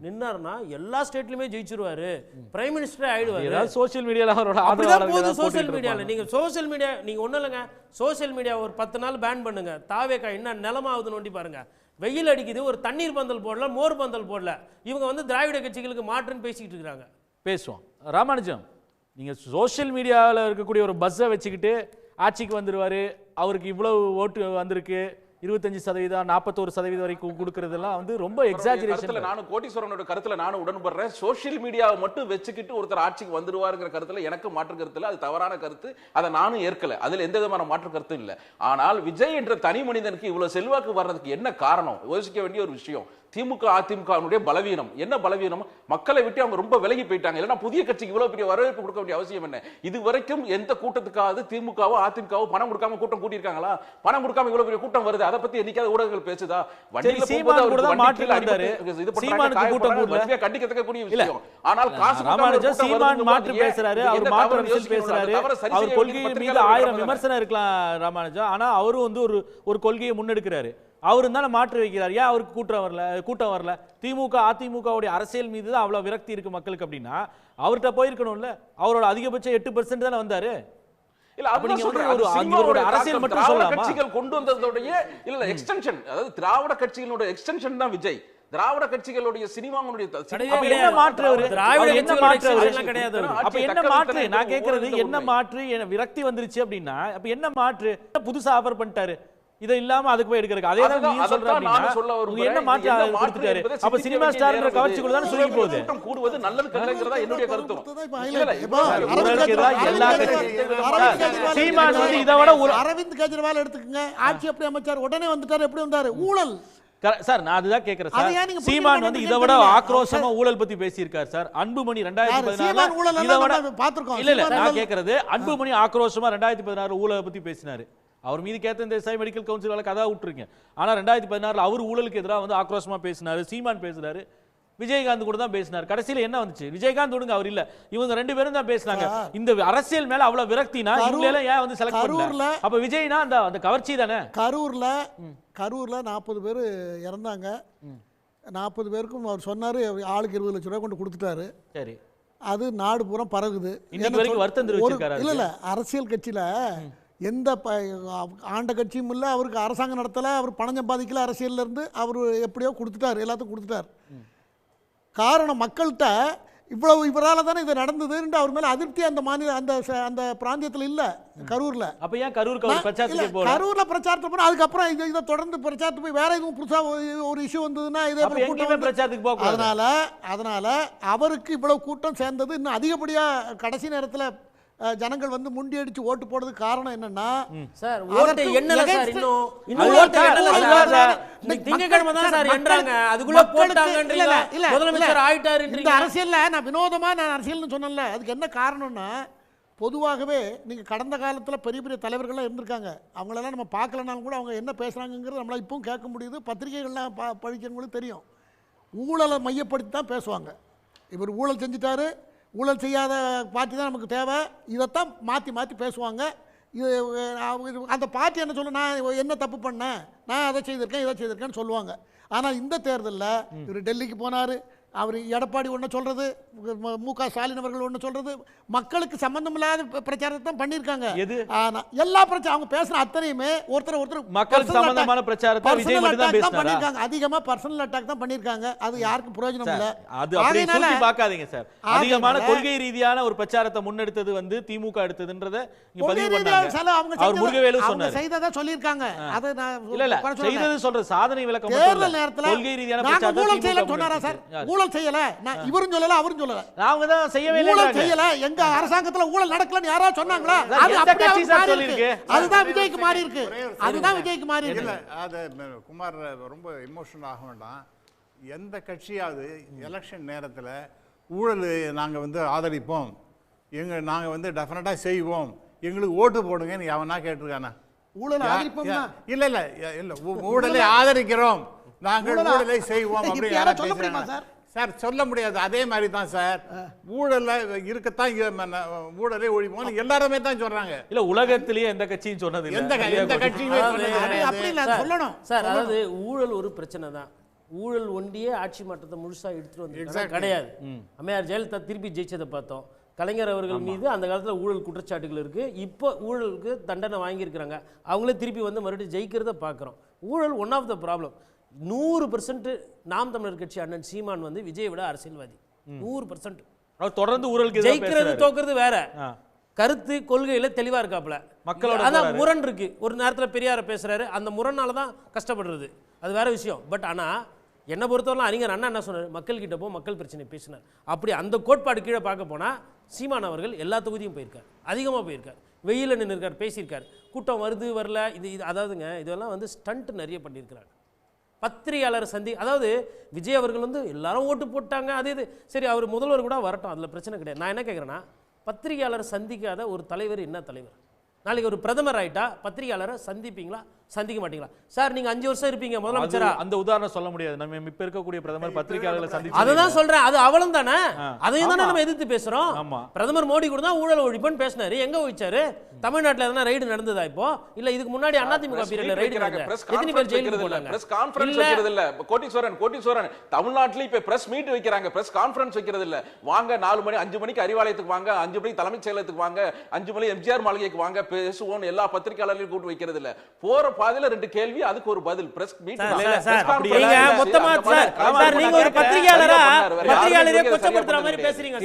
நின்னார்னா எல்லா ஸ்டேட்லையுமே ஜெயிச்சிருவாரு, பிரைம் மினிஸ்டரே ஆயிடுவாரு. சோசியல் மீடியாவில் அவரோட போகுது. சோசியல் மீடியாவில் நீங்கள் சோசியல் மீடியா நீங்கள் ஒன்றும் இல்லைங்க, சோசியல் மீடியா ஒரு 10 நாள் பேன் பண்ணுங்க. தாவேக்கா என்ன நிலமாகுதுன்னு நோண்டி பாருங்க. வெயில் அடிக்குது, ஒரு தண்ணீர் பந்தல் போடல, மோர் பந்தல் போடல. இவங்க வந்து திராவிட கட்சிகளுக்கு மாற்றுன்னு பேசிக்கிட்டு இருக்கிறாங்க. பேசுவோம். ராமானுஜம், நீங்கள் சோஷியல் மீடியாவில் இருக்கக்கூடிய ஒரு பஸ்ஸை வச்சுக்கிட்டு ஆட்சிக்கு வந்துடுவார், அவருக்கு இவ்வளவு ஓட்டு வந்திருக்கு, 25%, 41% வரைக்கும் கொடுக்கறதெல்லாம் வந்து ரொம்ப எக்ஸாஜரேஷன். நானும் கோட்டீஸ்வரனோட கருத்துல நானும் உடன்படுறேன். சோஷியல் மீடியாவை மட்டும் வச்சுக்கிட்டு ஒருத்தர் ஆட்சிக்கு வந்துருவாருங்கிற கருத்துல எனக்கு மாற்று கருத்து இல்லை, அது தவறான கருத்து. அதை நானும் ஏற்கல, அதுல எந்த விதமான மாற்று கருத்தும் இல்லை. ஆனால் விஜய் என்ற தனி மனிதனுக்கு இவ்வளவு செல்வாக்கு வர்றதுக்கு என்ன காரணம் யோசிக்க வேண்டிய ஒரு விஷயம். திமுக அதிமுக பலவீனம் என்ன? பலவீனம் மக்களை விட்டு அவங்க ரொம்ப விலகி போயிட்டாங்க. இல்லைன்னா புதிய கட்சிக்கு இவ்வளவு பெரிய வரவேற்பு கொடுக்க வேண்டிய அவசியம் என்ன? இது வரைக்கும் எந்த கூட்டத்துக்காவது திமுகவோ அதிமுகவோ பணம் கொடுக்காம கூட்டம் கூட்டியிருக்காங்களா? பணம் கொடுக்காம இவ்வளவு பெரிய கூட்டம் வருது, அதை பத்தி என்னைக்காவது ஊடகங்கள் பேசுதா? வண்டியில கண்டிக்கத்தக்க கூடிய விஷயம். ஆனால் சீமான் மாற்று பேசுறாரு, அவர் மாற்று பேசுறாரு, அவர் கொள்கையின் மீது 1000 விமர்சனம் இருக்கலாம் ராமானுஜம், ஆனா அவரும் வந்து ஒரு கொள்கையை முன்னெடுக்கிறாரு. அவரும் தானே மாற்று வைக்கிறார். ஏன் அவருக்கு கூட்டம் வரல? திமுக அதிமுகவுடைய அரசியல் மீது தான் அவ்வளவு விரக்தி இருக்கு மக்களுக்கு அப்படின்னா அவர்கிட்ட போயிருக்கணும்ல. அவரோட அதிகபட்சம் 8% தானே வந்தாரு. அரசியல் மட்டும் சொல்லலாமா? கட்சிகள் கொண்டு வந்ததோடைய இல்ல எக்ஸ்டென்ஷன், அதாவது திராவிட கட்சிகளோட எக்ஸ்டென்ஷன் தான் விஜய். திராவிட கட்சிகளுடைய சினிமாவுடைய என்ன மாற்று? நான் கேட்கறது என்ன மாற்று? விரக்தி வந்துருச்சு அப்படின்னா அப்ப என்ன மாற்று? புதுசா ஆஃபர் பண்ணிட்டாரு, இத இல்லாம அதுக்கு போய் எடுக்கறதுக்கு. அதே தான் நீங்க சொல்றீங்க. என்ன மாற்று கொடுத்துட்டாரு? அப்ப சினிமா ஸ்டார்ன்ற கவர்ச்சிக்குள்ள தான் சொல்லி போகுது. கூடுவது நல்லது கல்லங்கிறதா என்னுடைய கருத்து. சீமான் வந்து இத விட ஒரு அரவிந்த் கெஜ்ரிவால் எடுத்துக்கங்க, ஆட்சி எப்படி அமைச்சார், உடனே வந்துட்டாரு, எப்படி வந்தாரு? ஊழல் சார். நான் அதுதான் கேக்குறேன் சார். சீமான் வந்து இதை விட ஆக்ரோஷமா ஊழல் பத்தி பேசியிருக்காரு சார். அன்புமணி 2016 இதை விட பாத்துருக்கோம். இல்ல நான் கேக்குறது, அன்புமணி ஆக்ரோஷமா 2016 ஊழலை பத்தி பேசினாரு. அவர் மீது கேத்த இந்த எஸ்ஐ மெடிக்கல் கவுன்சில் வழக்கு அதான் விட்டுருங்க. ஆனா 2016 அவர் ஊழலுக்கு எதிராக வந்து ஆக்ரோஷமா பேசினாரு. சீமான் பேசுறாரு, விஜயகாந்த் கூட தான் பேசினார். கடைசியில என்ன வந்துச்சு? விஜயகாந்த் விடுங்க, அவர் இல்ல, இவங்க 2 பேரும் தான் பேசினாங்க. இந்த அரசியல் மேல அவ்வளவு விரக்தினா இவங்கள ஏன் வந்து செலக்ட் பண்ணல? அப்ப விஜய்னா அந்த கவர்ச்சி தானே. கரூர்ல 40 பேர் இறந்தாங்க. 40 பேருக்கும் அவர் சொன்னாரு ஆளுக்கு 20 லட்சம் ரூபாய் கொண்டு கொடுத்துட்டாரு. சரி, அது நாடு பூரா பரவுது. இன்னைக்கு வரைக்கும் வருத்தம் தெரிவிச்சிருக்காரு. இல்ல அரசியல் கட்சியில எந்த ஆண்ட கட்சியும் இல்லை, அவருக்கு அரசாங்கம் நடத்தலை, அவர் பணம் சம்பாதிக்கல, அரசியல்ல இருந்து அவர் எப்படியோ கொடுத்துட்டார், எல்லாத்துக்கும் கொடுத்துட்டார். காரணம் மக்கள்கிட்ட இவ்வளவு இவரால் தானே இது நடந்ததுன்னு அவர் மேலே அதிருப்தி அந்த மாநில அந்த பிராந்தியத்தில் இல்லை. கரூரில் அப்போ ஏன் கரூரில் பிரச்சாரத்தை போனால் அதுக்கப்புறம் இதை தொடர்ந்து பிரச்சாரத்தை போய் வேற எதுவும் புதுசாக ஒரு இஷ்யூ வந்ததுன்னா இதே பிரச்சாரத்துக்கு போக அதனால அவருக்கு இவ்வளவு கூட்டம் சேர்ந்தது இன்னும் அதிகப்படியாக கடைசி நேரத்தில் ஜனங்கள் வந்து முண்டி அடிச்சு ஓட்டு போடுறதுக்கு காரணம் என்னன்னா சார் ஓட்டு என்னல சார் இன்னும் ஓட்டு என்னல சார் திங்கக்கிழமை தான் சார் என்றாங்க அதுக்குள்ள போட்டாங்கன்றீங்க முதலமைச்சர் ஆயிட்டாருன்றீங்க. இந்த அரசியல்ல நான் வினோதமா நான் அரசியல்னு சொன்னேன்ல, அதுக்கு என்ன காரணம்னா பொதுவாகவே நீங்க கடந்த காலத்துல பெரிய பெரிய தலைவர்கள்லாம் இருந்திருக்காங்க. அவங்களெல்லாம் நம்ம பார்க்கலனாலும் கூட அவங்க என்ன பேசுறாங்கங்கிறது நம்மளால இப்பவும் கேட்க முடியுது. பத்திரிகைகள்லாம் படிக்கிறவங்களுக்கு தெரியும். ஊழலை மையப்படுத்தி தான் பேசுவாங்க. இவர் ஊழல் செஞ்சுட்டாரு, ஊழல் செய்யாத பார்ட்டி தான் நமக்கு தேவை, இதைத்தான் மாற்றி மாற்றி பேசுவாங்க. இது அந்த பார்ட்டி என்ன சொல்ல, நான் என்ன தப்பு பண்ணேன், நான் அதை செய்திருக்கேன் இதை செய்திருக்கேன்னு சொல்லுவாங்க. ஆனால் இந்த தேர்தலில் இவர் டெல்லிக்கு போனார், அவர் எடப்பாடி ஒன்று சொல்கிறது, மு.க. ஸ்டாலின் அவர்கள் ஒன்று சொல்கிறது, மக்களுக்கு சம்பந்தம் இல்லாத பிரச்சாரத்தை தான் பண்ணியிருக்காங்க. ஆனால் எல்லா பிரச்சாரம் அவங்க பேசுகிற அத்தனையுமே ஒருத்தர் மக்களுக்கு சம்பந்தமான பிரச்சாரத்தை விஜய் மட்டும் தான் பண்ணியிருக்காங்க. அதிகமாக பர்சனல் அட்டாக் தான் பண்ணியிருக்காங்க. அது யாருக்கும் பிரயோஜனம் இல்லை. அது அப்படியே பார்க்காதீங்க சார். அதிகமான கொள்கை ரீதியான ஒரு பிரச்சாரத்தை முன்னெடுத்தது வந்து திமுக எடுத்ததுன்றதை பதிவு பண்ணாங்க. அவர் முருகவேலு சொன்னார், செய்ததா சொல்லியிருக்காங்க. அதை நான் இல்ல செய்தது சொல்ற சாதனை விளக்கம் தேர்தல் நேரத்தில் கொள்கை ரீதியான பிரச்சாரத்தை சொன்னாரா சார்? ஊழல் செய்யல, இவரும் சொல்லல அவரும் சொல்லல, அவங்க தான் செய்யவே இல்லை. ஊழல் செய்யல, எங்க அரசாங்கத்துல ஊழல் நடக்கலன்னு யாராவது சொன்னாங்களா? அது அப்படியே மாறி இருக்கு. அதுதான் விஜய்க்கு மாறி இருக்கு. அதுதான் விஜய்க்கு மாறி இருக்கு. அது குமார் ரொம்ப எமோஷனல் ஆக வேண்டாம். எந்த கட்சியாவது எலெக்ஷன் நேரத்தில் ஊழல் நாங்கள் வந்து ஆதரிப்போம், நாங்கள் வந்து டெஃபினட்டாக செய்வோம், எங்களுக்கு ஓட்டு போடுங்கன்னு அவனா கேட்டிருக்கானா? ஊழல் ஆதரிப்போம்னா இல்ல இல்ல இல்ல ஊழலை ஆதரிக்கிறோம், நாங்கள் ஊழலை செய்வோம் இப்ப அப்படின்னு யாரா யாரா சொல்ல முடியுமா பேசுறாங்க? சார்? சார் சொல்ல முடியாது. அதே மாதிரி தான் சார், ஊழல இருக்கத்தான் ஊழலை ஒழிப்போம் எல்லாருமே தான் சொல்றாங்க. இல்ல உலகத்திலேயே எந்த கட்சியும் சொன்னது இல்ல. எந்த கட்சியுமே சொன்னது கிடையாது. அப்படி இல்ல, சொல்லணும் சார். அதாவது ஊழல் ஒரு பிரச்சனை தான். ஊழல் ஒண்டியே ஆட்சி மாற்றத்தை முழுசா எடுத்துட்டு வந்து கிடையாது. அம்மையார் ஜெயலலிதா திருப்பி ஜெயிச்சதை பார்த்தோம். கலைஞர் அவர்கள் மீது அந்த காலத்தில் ஊழல் குற்றச்சாட்டுகள் இருக்கு. இப்போ ஊழலுக்கு தண்டனை வாங்கியிருக்கிறாங்க. அவங்களே திருப்பி வந்து மறுபடியும் ஜெயிக்கிறத பார்க்குறோம். ஊழல் ஒன் ஆஃப் த ப்ராப்ளம். 100% நாம் தமிழர் கட்சி அண்ணன் சீமான் வந்து விஜயை விட அரசியல்வாதி. 100%. அவர் தொடர்ந்து ஊழலுக்கு ஜெயிக்கிறது தோக்குறது வேற, கருத்து கொள்கையில தெளிவா இருக்காப்ல. மக்களோட அதான் முரண் இருக்கு. ஒரு நேரத்துல பெரியார பேசுறாரு, அந்த முரணால தான் கஷ்டப்படுறது, அது வேற விஷயம். பட் ஆனா என்ன பொறுத்தவரை அறிஞர் அண்ணா என்ன சொன்னார், மக்கள் கிட்ட போ, மக்கள் பிரச்சனை பேசினார். அப்படி அந்த கோட்பாடு கீழே பார்க்க போனா சீமான் அவர்கள் எல்லா தொகுதியும் போயிருக்கார், அதிகமாக போயிருக்கார், வெயில நின்று இருக்கார், பேசியிருக்கார். கூட்டம் வருது வரல, இது அதாவதுங்க இதெல்லாம் வந்து ஸ்டண்ட் நிறைய பண்ணியிருக்கிறாங்க. பத்திரிகையாளர் அதாவது விஜய் அவர்கள் வந்து எல்லாரும் ஓட்டு போட்டாங்க, அது இது சரி, அவர் முதல்வர் கூட வரட்டும், அதில் பிரச்சனை கிடையாது. நான் என்ன கேட்குறேன்னா, பத்திரிகையாளர் சந்திக்காத ஒரு தலைவர் என்ன தலைவர்? நாளைக்கு ஒரு பிரதமர் ஆயிட்டா பத்திரிகையாளரை சந்திப்பீங்களா, சந்திக்க மாட்டீங்களா? சார் நீங்க 5 வருஷம் இருப்பீங்க முதலமைச்சரா, அந்த உதாரணம் சொல்ல முடியாது. நம்ம இப்ப இருக்கக்கூடிய பிரதமர் பத்திரிகையாளர்களை சந்திச்சு அதுதான் சொல்றேன். அது அவலம் தானே, அதையும் தானே நம்ம எதிர்த்து பேசுறோம். பிரதமர் மோடி கூட தான் ஊழல் ஒழிப்புன்னு பேசினாரு. எங்க ஒழிச்சாரு? தமிழ்நாட்டில் எதனா ரைடு நடந்ததா இப்போ? இல்ல இதுக்கு முன்னாடி அதிமுக பீரியட்ல ரைடு நடந்தது, எத்தனை பேர் ஜெயிலுக்கு போனாங்க? பிரஸ் கான்ஃபரன்ஸ் வைக்கிறது இல்ல. கோட்டீஸ்வரன் தமிழ்நாட்டில இப்ப பிரஸ் மீட் வைக்கிறாங்க, பிரஸ் கான்ஃபரன்ஸ் வைக்கிறது இல்ல. வாங்க 4 மணி 5 மணிக்கு அறிவாலயத்துக்கு வாங்க, 5 மணிக்கு தலைமைச் செயலகத்துக்கு வாங்க, 5 மணி எம்ஜிஆர் மாளிகைக்கு வாங்க, பேசுவோம். எல்லா பத்திரிகையாளர்களையும் கூட்டு வைக்கிறது இல்ல. போற பாதையில 2 கேள்வி, அதுக்கு ஒரு பதில். பிரஸ் மீட் நீங்க மொத்தமா சார் நீங்க ஒரு பத்திரிகையாளரே கொச்சப்படுத்துற மாதிரி பேசுறீங்க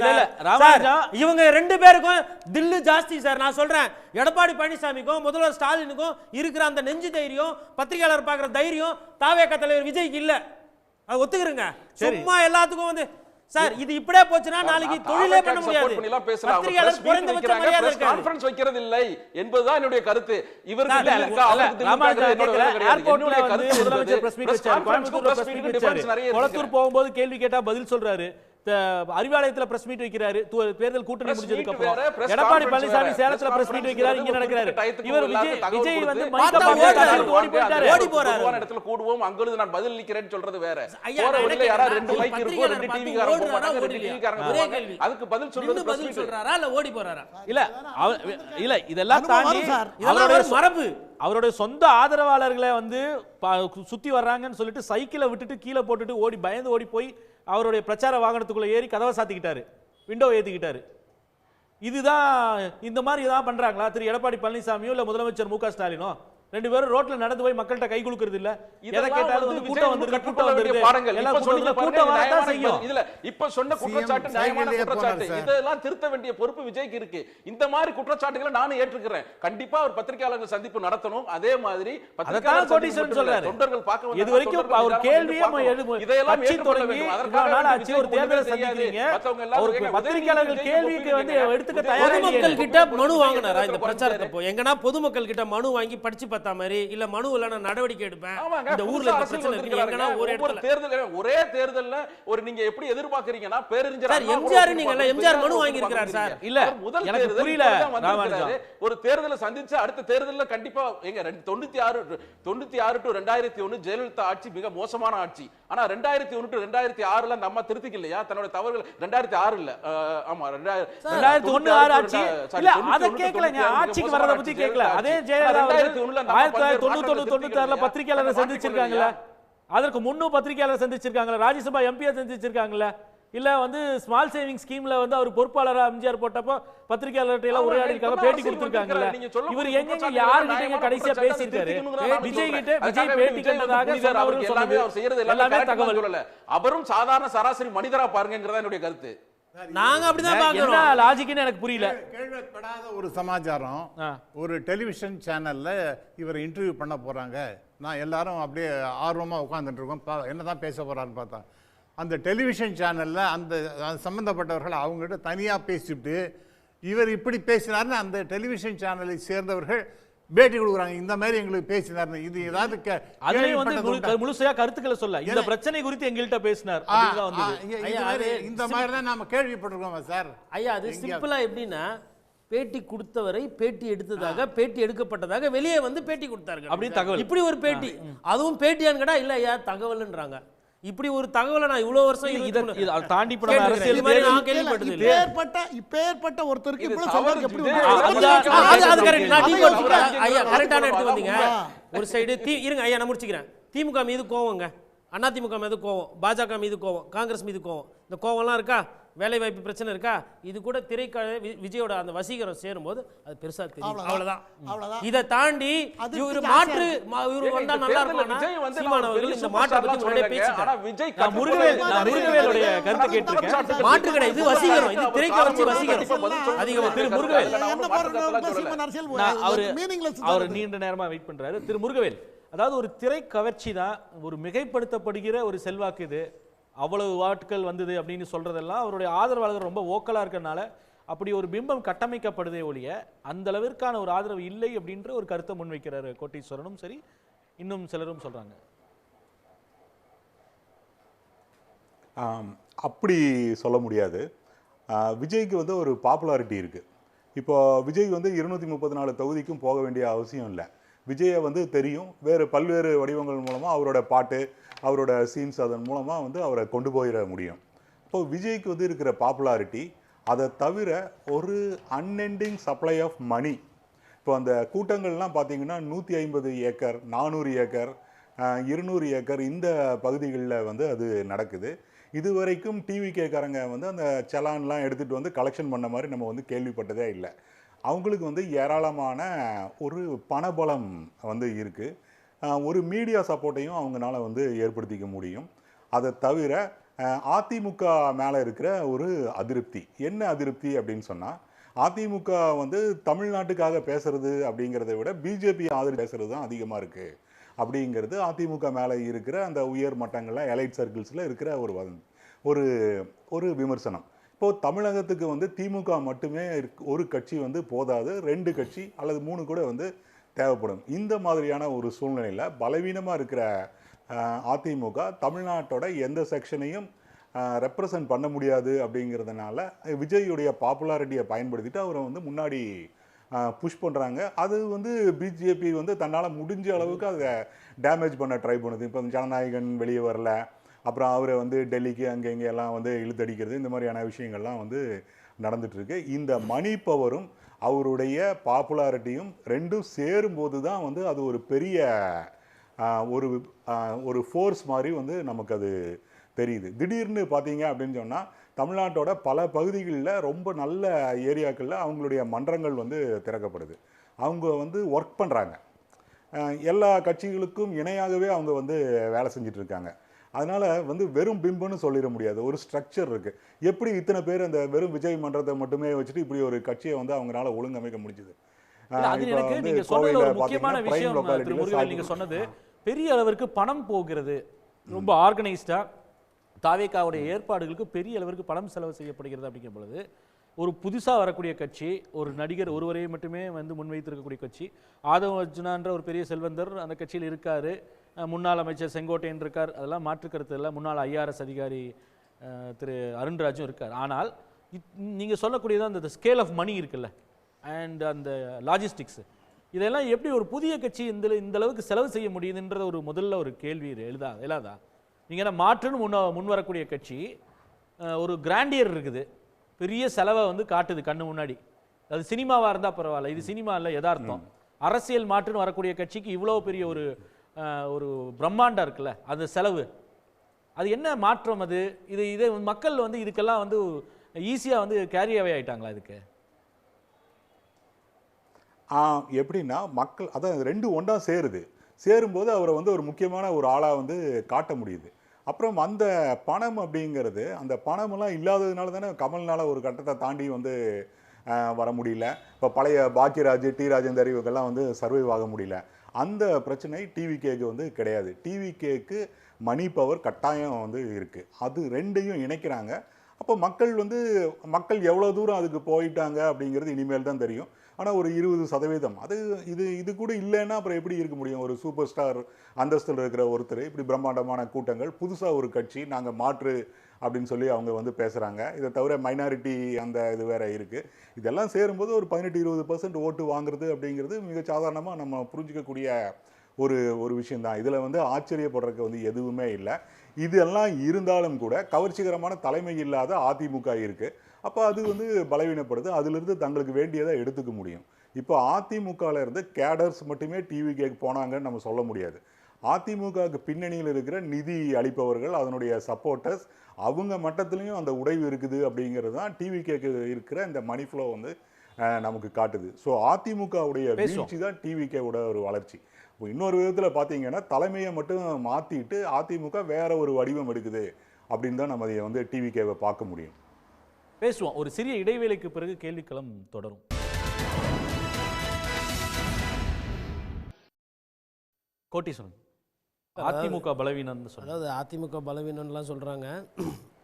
சார். இவங்க 2 பேருக்கும் தில்லு ஜாஸ்தி சார். நான் சொல்றேன், எடப்பாடி பழனிசாமிக்கும் முதல்வர் ஸ்டாலினுக்கும் இருக்கிற அந்த நெஞ்சு தைரியம், பத்திரிகையாளர் பார்க்குற தைரியம் தாவேக தலைவர் விஜய்க்கு இல்ல. அது ஒத்துக்கிறங்க. சும்மா எல்லாத்துக்கும் வந்து சார் இது இப்படியே போச்சுனா நாளைக்கு தொழிலே பண்ண முடியாது. பத்திரிகையாளர் குறைந்தபட்ச மரியாதை இருக்காது. கான்ஃபரன்ஸ் வைக்கிறது இல்லை என்பதுதான் என்னுடைய கருத்து. இவருக்கு கொளத்தூர் போகும்போது கேள்வி கேட்டா பதில் சொல்றாரு, அறிவாலயத்துல பிரஸ் மீட் வைக்கிறாரு, தேர்தல் கூட்டணி முடிஞ்சதுக்கு அப்புறம் எடப்பாடி பழனிசாமி சேலத்துல பிரஸ் மீட் வைக்கிறாரு, இங்க நடக்கிறாரு. இவர் விஜய் வந்து ஓடி போறாரு. இடத்துல கூடுவோம், அங்கிருந்து நான் பதில் அளிக்கிறேன்னு சொல்றது வேற. போற வழியில யாரா 2 மைக் இருக்கும், 2 டிவி காரங்க போறாங்க, 2 டிவி காரங்க போறாங்க. அதுக்கு பதில் சொல்றது பிரஸ் மீட் சொல்றாரா இல்ல ஓடி போறாரா? இல்ல இதெல்லாம் தாண்டி மரபு அவருடைய சொந்த ஆதரவாளர்களை வந்து சுத்தி வர்றாங்கன்னு சொல்லிட்டு சைக்கிளை விட்டுட்டு கீழே போட்டுட்டு ஓடி பயந்து ஓடி போய் அவருடைய பிரச்சார வாகனத்துக்குள்ள ஏறி கதவை சாத்திக்கிட்டாரு, விண்டோ ஏத்திக்கிட்டாரு. இதுதான் இந்த மாதிரி ஏதாவது பண்றாங்களா திரு எடப்பாடி பழனிசாமியோ இல்ல முதலமைச்சர் மு க ஸ்டாலினோ? 2 பேரும் ரோட்ல நடந்து போய் மக்கள்கிட்ட கை குலுக்குறது இல்ல. எதை கேட்டாலும் வந்து கூட்டம் வந்துருது, கூட்டம் வந்துருது. எல்லாம் சொன்னீங்க, கூட்டம் வரதான் செய்யும். இதுல இப்ப சொன்ன குற்றச்சாட்டு நியாயமான குற்றச்சாட்டு. இதெல்லாம் திருத்த வேண்டிய பொறுப்பு விஜய்க்கு இருக்கு. இந்த மாதிரி குற்றச்சாட்டுகளை நானும் ஏற்றுக்கிறேன். கண்டிப்பா ஒரு பத்திரிகையாளர்கள் சந்திப்பு நடத்தணும். அதே மாதிரி பத்திரிகையாளர் கோட்டீஸ்வரன் சொல்றாரு, தொண்டர்கள் பார்க்க இது வரைக்கும் அவர் கேள்வியே இதெல்லாம் தொடங்கி இதனால ஆச்சு ஒரு தேர்தலை சந்திக்கிறீங்க. ஒரு பத்திரிகையாளர்கள் கேள்விக்கு வந்து எடுத்துக்க தயாரா இல்ல. பொதுமக்கள் கிட்ட மனு வாங்குனாரா இந்த பிரச்சாரத்தை? போ எங்கனா பொதுமக்கள் கிட்ட மனு வாங்கி படிச்சு மாதிரி இல்ல மனு இல்ல நான் நடவடிக்கை எடுப்பேன். இந்த ஊர்ல இந்த பிரச்சனை இருக்கு, எங்கனா ஒரு இடத்துல தேர்தல் ஒரே தேர்தல்ல ஒரு நீங்க எப்படி எதிர்பார்க்கறீங்கன்னா பேரறிஞர் சார் எம்ஜிஆர் நீங்க இல்ல எம்ஜிஆர் மனு வாங்கி இருக்கார் சார். இல்ல முதல் எனக்கு புரியல ராமராஜா, ஒரு தேர்தலை சந்திச்சு அடுத்த தேர்தல்ல கண்டிப்பா எங்க 96 to 2001 ஜெயலலிதா ஆட்சி மிக மோசமான ஆட்சி. ஆனா 2001 to 2006ல அந்த அம்மா திருத்திக்கலையா தன்னோட தவறுகள்? 2006 இல்ல, ஆமா 2001 ஆட்சி இல்ல, அத கேக்கலங்க. ஆட்சிக்கு வரத பத்தி கேக்கல. அதே ஜெயலலிதா 1991-96ல பத்திரிகையாளரை சந்திச்சிருக்காங்கல்ல, அதற்கு முன்னும் பத்திரிகையாளரை சந்திச்சிருக்காங்கல்ல, ராஜ்யசபா எம்பியை சந்திச்சிருக்காங்கல்ல, இல்ல வந்து ஸ்மால் சேவிங் ஸ்கீம்ல வந்து அவர் பொறுப்பாளரா எம்ஜிஆர் போட்டப்போ பத்திரிகையாளர்கிட்ட எல்லாம் உரையாடி இருக்காங்க, பேட்டி கொடுத்திருக்காங்கல்ல. இவர் எங்க யார்கிட்ட கடைசியா பேசிட்டாரு? விஜய் கிட்ட விஜய் பேட்டி கேட்டதாக சொன்னவர் சொன்னது எல்லாமே தகவல் இல்ல. அவரும் சாதாரண சராசரி மனிதரா பாருங்கங்கறத என்னுடைய கருத்து. நாங்க அப்படிதான் பாக்குறோம். என்ன லாஜிக்னு எனக்கு புரியல. கேள்விப்படாத ஒரு சமாச்சாரம். ஒரு டெலிவிஷன் சேனல்ல இவர் இன்டர்வியூ பண்ண போறாங்க. நான் எல்லாரும் அப்படியே ஆர்வமா உட்கார்ந்துட்டு இருக்கோம், என்னதான் பேச போறாருன்னு பார்த்தா அந்த டெலிவிஷன் சேனல்ல அந்த சம்பந்தப்பட்டவர்கள் அவங்ககிட்ட தனியா பேசிட்டு இவர் இப்படி பேசினார்னு அந்த டெலிவிஷன் சேனலை சேர்ந்தவர்கள் பேட்டி கொடுக்குறாங்க. இந்த மாதிரி எங்களுக்கு பேசினார். இது ஏதாவது அதுலயும் வந்து முழுசையா கருத்துக்களை சொல்ல இந்த பிரச்சனை குறித்து எங்கள்கிட்ட பேசினார். இந்த மாதிரி தான் நாம கேள்விப்பட்டிருக்கோம் சார். ஐயா அது சிம்பிளா எப்படின்னா பேட்டி கொடுத்தவரை பேட்டி எடுத்ததாக பேட்டி எடுக்கப்பட்டதாக வெளியே வந்து பேட்டி கொடுத்தார்கள். அப்படி தகவல். இப்படி ஒரு பேட்டி, அதுவும் பேட்டியான்னு கேட்டா இல்ல ஐயா தகவல்ன்றாங்க. இப்படி ஒரு தகவலை நான் இவ்வளவு வருஷம் இதை தாண்டி இப்ப நம்ம அரசியல் நான் கேள்விப்பட்டது இல்லை. இப்பேற்பட்ட ஒருத்தருக்கு இவ்வளவு செல்வாக்கு எப்படி அது கரெக்ட். நான் ஐயா கரெக்டான எடுத்து வந்தீங்க. ஒரு சைடு இருங்க ஐயா, நான் முடிச்சுக்கிறேன். திமுக மீது கோவங்க, அதிமுக மீது கோவம், பாஜக மீது கோவம், காங்கிரஸ் மீது கோவம். இந்த கோவம்லாம் இருக்கா? வேலை வாய்ப்பு பிரச்சனை இருக்கா? இது கூட திரைக்கதை விஜயோட அந்த வசீகரம் சேரும்போது அது பெருசா தெரியும். அவ்வளவுதான். இதை தாண்டி இவரு மாற்று இவரு வந்தா நல்லா இருக்கும். சீமான் அவர்கள் இந்த மாற்றை பத்தி முன்னாடியே பேசிட்டாங்க. முருகவேலுடைய கருத்து கேட்டிருக்கேன். மாற்று கிடையாது, இது வசீகரம், இது திரைக்கதை வச்சு வசீகரம் அதிகமா. திரு முருகவேல் அவர் நீண்ட நேரமா வெயிட் பண்றாரு. திரு முருகவேல், அதாவது ஒரு திரை கவர்ச்சி தான், ஒரு மிகைப்படுத்தப்படுகிற ஒரு செல்வாக்கு இது. அவ்வளவு வாட்கள் வந்தது அப்படின்னு சொல்றதெல்லாம் அவருடைய ஆதரவாளர்கள் ரொம்ப ஓக்கலா இருக்கறனால அப்படி ஒரு பிம்பம் கட்டமைக்கப்படுதே ஒழிய அந்த அளவிற்கான ஒரு ஆதரவு இல்லை அப்படின்ற ஒரு கருத்தை முன்வைக்கிறார் கோட்டீஸ்வரனும் சரி, இன்னும் சிலரும் சொல்றாங்க. அப்படி சொல்ல முடியாது. விஜய்க்கு வந்து ஒரு பாப்புலாரிட்டி இருக்கு. இப்போ விஜய் வந்து 234 தொகுதிக்கும் போக வேண்டிய அவசியம் இல்லை. விஜயை வந்து தெரியும், வேறு பல்வேறு வடிவங்கள் மூலமாக அவரோட பாட்டு, அவரோட சீன்ஸ், அதன் மூலமாக வந்து அவரை கொண்டு போயிட முடியும். இப்போ விஜய்க்கு வந்து இருக்கிற பாப்புலாரிட்டி, அதை தவிர ஒரு அன்எண்டிங் சப்ளை ஆஃப் மணி. இப்போ அந்த கூட்டங்கள்லாம் பார்த்தீங்கன்னா 150 ஏக்கர், 400 ஏக்கர், 200 ஏக்கர் இந்த பகுதிகளில் வந்து அது நடக்குது. இதுவரைக்கும் டிவிகேக்காரங்க வந்து அந்த செலான்லாம் எடுத்துகிட்டு வந்து கலெக்ஷன் பண்ண மாதிரி நம்ம வந்து கேள்விப்பட்டதே இல்லை. அவங்களுக்கு வந்து ஏராளமான ஒரு பணபலம் வந்து இருக்குது. ஒரு மீடியா சப்போர்ட்டையும் அவங்களால வந்து ஏற்படுத்திக்க முடியும். அதை தவிர அதிமுக மேலே இருக்கிற ஒரு அதிருப்தி, என்ன அதிருப்தி அப்படின்னு சொன்னால், அதிமுக வந்து தமிழ்நாட்டுக்காக பேசுறது அப்படிங்கிறத விட பிஜேபி ஆதரவு பேசுறது தான் அதிகமாக இருக்குது அப்படிங்கிறது அதிமுக மேலே இருக்கிற அந்த உயர் மட்டங்களில் எலைட் சர்க்கிள்ஸில் இருக்கிற ஒரு விமர்சனம். இப்போது தமிழகத்துக்கு வந்து திமுக மட்டுமே ஒரு கட்சி வந்து போதாது, 2 கட்சி அல்லது 3 கூட வந்து தேவைப்படும். இந்த மாதிரியான ஒரு சூழ்நிலையில் பலவீனமாக இருக்கிற அதிமுக தமிழ்நாட்டோட எந்த செக்ஷனையும் ரெப்ரசன்ட் பண்ண முடியாது அப்படிங்கிறதுனால விஜயுடைய பாப்புலாரிட்டியை பயன்படுத்திட்டு அவரை வந்து முன்னாடி புஷ் பண்ணுறாங்க. அது வந்து பிஜேபி வந்து தன்னால் முடிஞ்ச அளவுக்கு அதை டேமேஜ் பண்ண ட்ரை பண்ணுது. இப்போ ஜனநாயகன் வெளியே வரல, அப்புறம் அவரை வந்து டெல்லிக்கு அங்கே இங்கே எல்லாம் வந்து இழுத்தடிக்கிறது, இந்த மாதிரியான விஷயங்கள்லாம் வந்து நடந்துகிட்ருக்கு. இந்த மணி பவரும் அவருடைய பாப்புலாரிட்டியும் ரெண்டும் சேரும்போது தான் வந்து அது ஒரு பெரிய ஒரு ஃபோர்ஸ் மாதிரி வந்து நமக்கு அது தெரியுது. திடீர்னு பார்த்தீங்க அப்படின்னு சொன்னால் தமிழ்நாட்டோட பல பகுதிகளில் ரொம்ப நல்ல ஏரியாக்களில் அவங்களுடைய மன்றங்கள் வந்து திறக்கப்படுது. அவங்க வந்து ஒர்க் பண்ணுறாங்க. எல்லா கட்சிகளுக்கும் இணையாகவே அவங்க வந்து வேலை செஞ்சிட்ருக்காங்க. அதனால் வந்து வெறும் பிம்புன்னு சொல்லிட முடியாது, ஒரு ஸ்ட்ரக்சர் இருக்குது. எப்படி இத்தனை பேர் அந்த வெறும் விஜய் மன்றத்தை மட்டுமே வச்சுட்டு இப்படி ஒரு கட்சியை வந்து அவங்களால ஒழுங்கமைக்க முடிஞ்சுது? முக்கியமான விஷயம் நீங்க சொன்னது, பெரிய அளவிற்கு பணம் போகிறது, ரொம்ப ஆர்கனைஸ்டா தாவேகாவுடைய ஏற்பாடுகளுக்கு பெரிய அளவிற்கு பணம் செலவு செய்யப்படுகிறது. அப்படிங்கிற பொழுது ஒரு புதுசாக வரக்கூடிய கட்சி, ஒரு நடிகர் ஒருவரையும் மட்டுமே வந்து முன்வைத்திருக்கக்கூடிய கட்சி, ஆதவ அர்ஜுனான்ற ஒரு பெரிய செல்வந்தர் அந்த கட்சியில் இருக்காரு, முன்னாள் அமைச்சர் செங்கோட்டையன் இருக்கார், அதெல்லாம் மாற்று கருத்து இல்லை, முன்னாள் IRS அதிகாரி திரு அருண்ராஜும் இருக்கார். ஆனால் நீங்கள் சொல்லக்கூடியதான் அந்த ஸ்கேல் ஆஃப் மணி இருக்குல்ல, அண்ட் அந்த லாஜிஸ்டிக்ஸ், இதெல்லாம் எப்படி ஒரு புதிய கட்சி இந்த அளவுக்கு செலவு செய்ய முடியுதுன்றத ஒரு முதல்ல ஒரு கேள்வி எழாதா? நீங்கள் என்ன மாற்றுன்னு முன் வரக்கூடிய கட்சி, ஒரு கிராண்டியர் இருக்குது, பெரிய செலவை வந்து காட்டுது கண்ணு முன்னாடி. அது சினிமாவாக இருந்தால் பரவாயில்ல, இது சினிமா இல்லை, யதார்த்தம். அரசியல் மாற்றுன்னு வரக்கூடிய கட்சிக்கு இவ்வளோ பெரிய ஒரு பிரம்மாண்டம் இருக்குல்ல, அந்த செலவு, அது என்ன மாற்றம்? அது இதை மக்கள் வந்து இதுக்கெல்லாம் வந்து ஈஸியாக வந்து கேரியாவே ஆயிட்டாங்களா இதுக்கு? எப்படின்னா மக்கள் அதான் ரெண்டு ஒன்றா சேரும்போது அவரை வந்து ஒரு முக்கியமான ஒரு ஆளாக வந்து காட்ட முடியுது. அப்புறம் அந்த பணம் அப்படிங்கிறது, அந்த பணமெல்லாம் இல்லாததுனால தானே கமல்னால ஒரு கட்டத்தை தாண்டி வந்து வர முடியல. இப்போ பழைய பாக்கியராஜ், டி ராஜேந்தர் இவங்கெல்லாம் வந்து சர்வைவ் ஆக முடியல. அந்த பிரச்சனை டிவிகேக்கு வந்து கிடையாது. டிவிகேக்கு மணி பவர் கட்டாயம் வந்து இருக்குது. அது ரெண்டையும் இணைக்கிறாங்க. அப்போ மக்கள் எவ்வளோ தூரம் அதுக்கு போயிட்டாங்க அப்படிங்கிறது இனிமேல் தான் தெரியும். ஆனால் ஒரு 20% அது இது கூட இல்லைன்னா அப்புறம் எப்படி இருக்க முடியும்? ஒரு சூப்பர் ஸ்டார் அந்தஸ்தில் இருக்கிற ஒருத்தர் இப்படி பிரம்மாண்டமான கூட்டங்கள், புதுசாக ஒரு கட்சி நாங்கள் மாற்று அப்படின்னு சொல்லி அவங்க வந்து பேசுகிறாங்க. இதை தவிர மைனாரிட்டி அந்த இது வேற இருக்குது. இதெல்லாம் சேரும்போது ஒரு 18-20% ஓட்டு வாங்குறது அப்படிங்கிறது மிக சாதாரணமாக நம்ம புரிஞ்சிக்கக்கூடிய ஒரு விஷயந்தான். இதில் வந்து ஆச்சரியப்படுறதுக்கு வந்து எதுவுமே இல்லை. இதெல்லாம் இருந்தாலும் கூட கவர்ச்சிகரமான தலைமை இல்லாத அதிமுக இருக்குது. அப்போ அது வந்து பலவீனப்படுது. அதிலிருந்து தங்களுக்கு வேண்டியதை எடுத்துக்க முடியும். இப்போ அதிமுகவில் இருந்து கேடர்ஸ் மட்டுமே டிவிகேக்கு போனாங்கன்னு நம்ம சொல்ல முடியாது. அதிமுகவுக்கு பின்னணியில் இருக்கிற நிதி அளிப்பவர்கள், அதனுடைய சப்போர்ட்டர்ஸ், அவங்க மட்டத்திலையும் அந்த உடைவு இருக்குது அப்படிங்கிறது தான் டிவிகேக்கு இருக்கிற இந்த மணி ஃப்ளோ வந்து நமக்கு காட்டுது. ஸோ அதிமுகவுடைய வீழ்ச்சி தான் டிவிகேவோட ஒரு வளர்ச்சி. இப்போ இன்னொரு விதத்தில் பார்த்தீங்கன்னா தலைமையை மட்டும் மாற்றிட்டு அதிமுக வேற ஒரு வடிவம் எடுக்குது அப்படின்னு தான் நம்ம இதை வந்து டிவிகேவை பார்க்க முடியும். பேசுவோம். ஒரு சிறிய இடைவேளைக்கு பிறகு கேள்விக்களம் தொடரும். கோட்டீஸ்வரன், அதிமுக பலவீனம்னு சொல்றாங்க. அதாவது அதிமுக பலவீனம்லாம் சொல்கிறாங்க.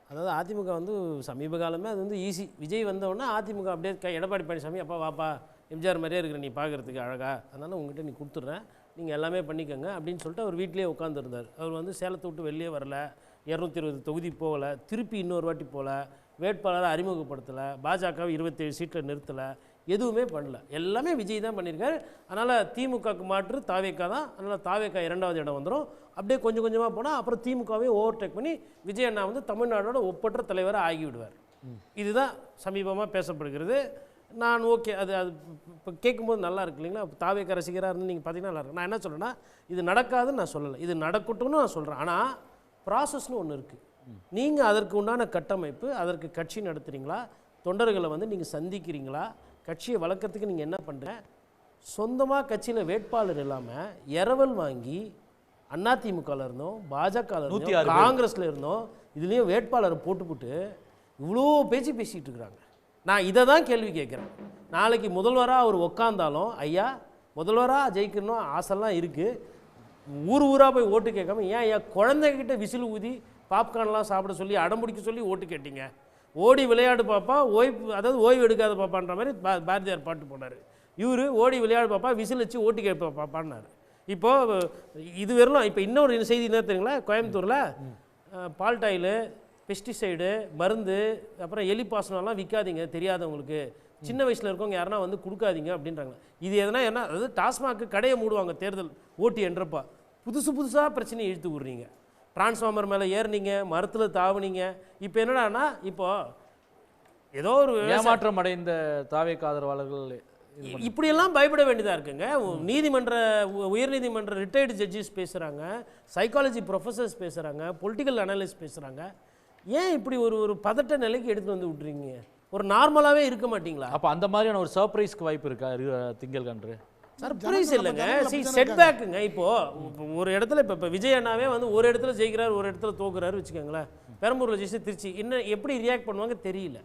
அதாவது அதிமுக வந்து சமீப காலமே அது வந்து ஈஸி. விஜய் வந்தவுடனே அதிமுக அப்படியே எடப்பாடி பழனிசாமி அப்பா வாப்பா எம்ஜிஆர் மாதிரியே இருக்கிற நீ பார்க்குறதுக்கு அழகா, அதனால் உங்ககிட்ட நீ கொடுத்துட்றேன், நீங்கள் எல்லாமே பண்ணிக்கோங்க அப்படின்னு சொல்லிட்டு அவர் வீட்டிலேயே உட்காந்துருந்தார். அவர் வந்து சேலத்தை விட்டு வெளியே வரல, 220 தொகுதி போகலை, திருப்பி இன்னொரு வாட்டி போகல, வேட்பாளரை அறிமுகப்படுத்தலை, பாஜகவை 27 சீட்டில் நிறுத்தலை, எதுவுமே பண்ணல. எல்லாமே விஜய் தான் பண்ணியிருக்காரு. அதனால் திமுகவுக்கு மாற்று தாவேக்கா தான். அதனால் தாவேக்கா 2வது இடம் வந்துடும். அப்படியே கொஞ்சம் கொஞ்சமாக போனால் அப்புறம் திமுகவே ஓவர்டேக் பண்ணி விஜய் அண்ணா வந்து தமிழ்நாடோட ஒப்பற்ற தலைவராக ஆகிவிடுவார். இதுதான் சமீபமாக பேசப்படுகிறது. நான் ஓகே, அது இப்போ கேட்கும்போது நல்லா இருக்கு இல்லைங்களா? தாவேக்கா ரசிகராக இருந்து நீங்கள் பார்த்தீங்கன்னா நல்லா இருக்கு. நான் என்ன சொல்கிறேன்னா, இது நடக்காதுன்னு நான் சொல்லலை, இது நடக்கட்டும்னு நான் சொல்கிறேன். ஆனால் ப்ராசஸ்னு ஒன்று இருக்குது. நீங்கள் அதற்கு உண்டான கட்டமைப்பு, அதற்கு கட்சி நடத்துகிறீங்களா, தொண்டர்களை வந்து நீங்கள் சந்திக்கிறீங்களா, கட்சியை வளர்க்குறதுக்கு நீங்கள் என்ன பண்ணுறேன்? சொந்தமாக கட்சியில் வேட்பாளர் இல்லாமல் இரவல் வாங்கி அதிமுகவில் இருந்தோம், பாஜகவில் இருந்தோம், காங்கிரஸில் இருந்தோம், இதுலேயும் வேட்பாளரை போட்டுவிட்டு இவ்வளோ பேசிகிட்டு இருக்கிறாங்க. நான் இதை தான் கேள்வி கேட்குறேன். நாளைக்கு முதல்வராக அவர் உக்காந்தாலும், ஐயா முதல்வராக ஜெயிக்கணும் ஆசைலாம் இருக்குது, ஊராக போய் ஓட்டு கேட்காம ஏன் ஐயா குழந்தைகிட்ட விசில் ஊதி பாப்கார்ன்லாம் சாப்பிட சொல்லி அடம்பிடிக்க சொல்லி ஓட்டு கேட்டீங்க? ஓடி விளையாடு பாப்பா, ஓய்வு எடுக்காத பாப்பான்ற மாதிரி பாரதியார் பாட்டு போனார். இவர் ஓடி விளையாடு பாப்பா, விசில் வச்சு ஓட்டு கேட்பா பாப்பான்னாரு. இப்போது இது வரலாம். இப்போ இன்னொரு செய்தி என்ன தெரியுங்களா? கோயம்புத்தூரில் பால்டாயில், பெஸ்டிசைடு மருந்து, அப்புறம் எலி பாசனம்லாம் விற்காதீங்க தெரியாதவங்களுக்கு, சின்ன வயசில் இருக்கவங்க யாருன்னா வந்து கொடுக்காதீங்க அப்படின்றாங்க. இது எதனா என்ன? அதாவது டாஸ்மாக்கு கடையை மூடுவாங்க தேர்தல் ஓட்டு என்றப்பா, புதுசாக பிரச்சனையை இழுத்து விட்றீங்க. டிரான்ஸ்ஃபார்மர் மேலே ஏறினீங்க, மரத்தில் தாவுனீங்க. இப்போ என்னடான்னா, இப்போ ஏதோ ஒரு ஏமாற்றம் அடைந்த தாவேக்கா ஆதரவாளர்கள் இப்படியெல்லாம் பயப்பட வேண்டியதாக இருக்குங்க. உயர்நீதிமன்ற ரிட்டையர்டு ஜட்ஜஸ் பேசுகிறாங்க, சைக்காலஜி ப்ரொஃபஸர்ஸ் பேசுகிறாங்க, பொலிட்டிக்கல் அனலிஸ்ட் பேசுகிறாங்க. ஏன் இப்படி ஒரு பதட்ட நிலைக்கு எடுத்து வந்து விட்றீங்க? ஒரு நார்மலாகவே இருக்க மாட்டீங்களா? அப்போ அந்த மாதிரியான ஒரு சர்ப்ரைஸ்க்கு வாய்ப்பு இருக்கா திங்கள் கன்று? சர்ப்ரைஸ் இல்லைங்க, செட்பேக்குங்க. இப்போது ஒரு இடத்துல இப்போ விஜய் அண்ணாவே வந்து ஒரு இடத்துல ஜெயிக்கிறார், ஒரு இடத்துல தோக்குறாரு வச்சுக்கோங்களேன். பெரம்பூரில் ஜெயிச்சு திருச்சி இன்னும் எப்படி ரியாக்ட் பண்ணுவாங்க தெரியல.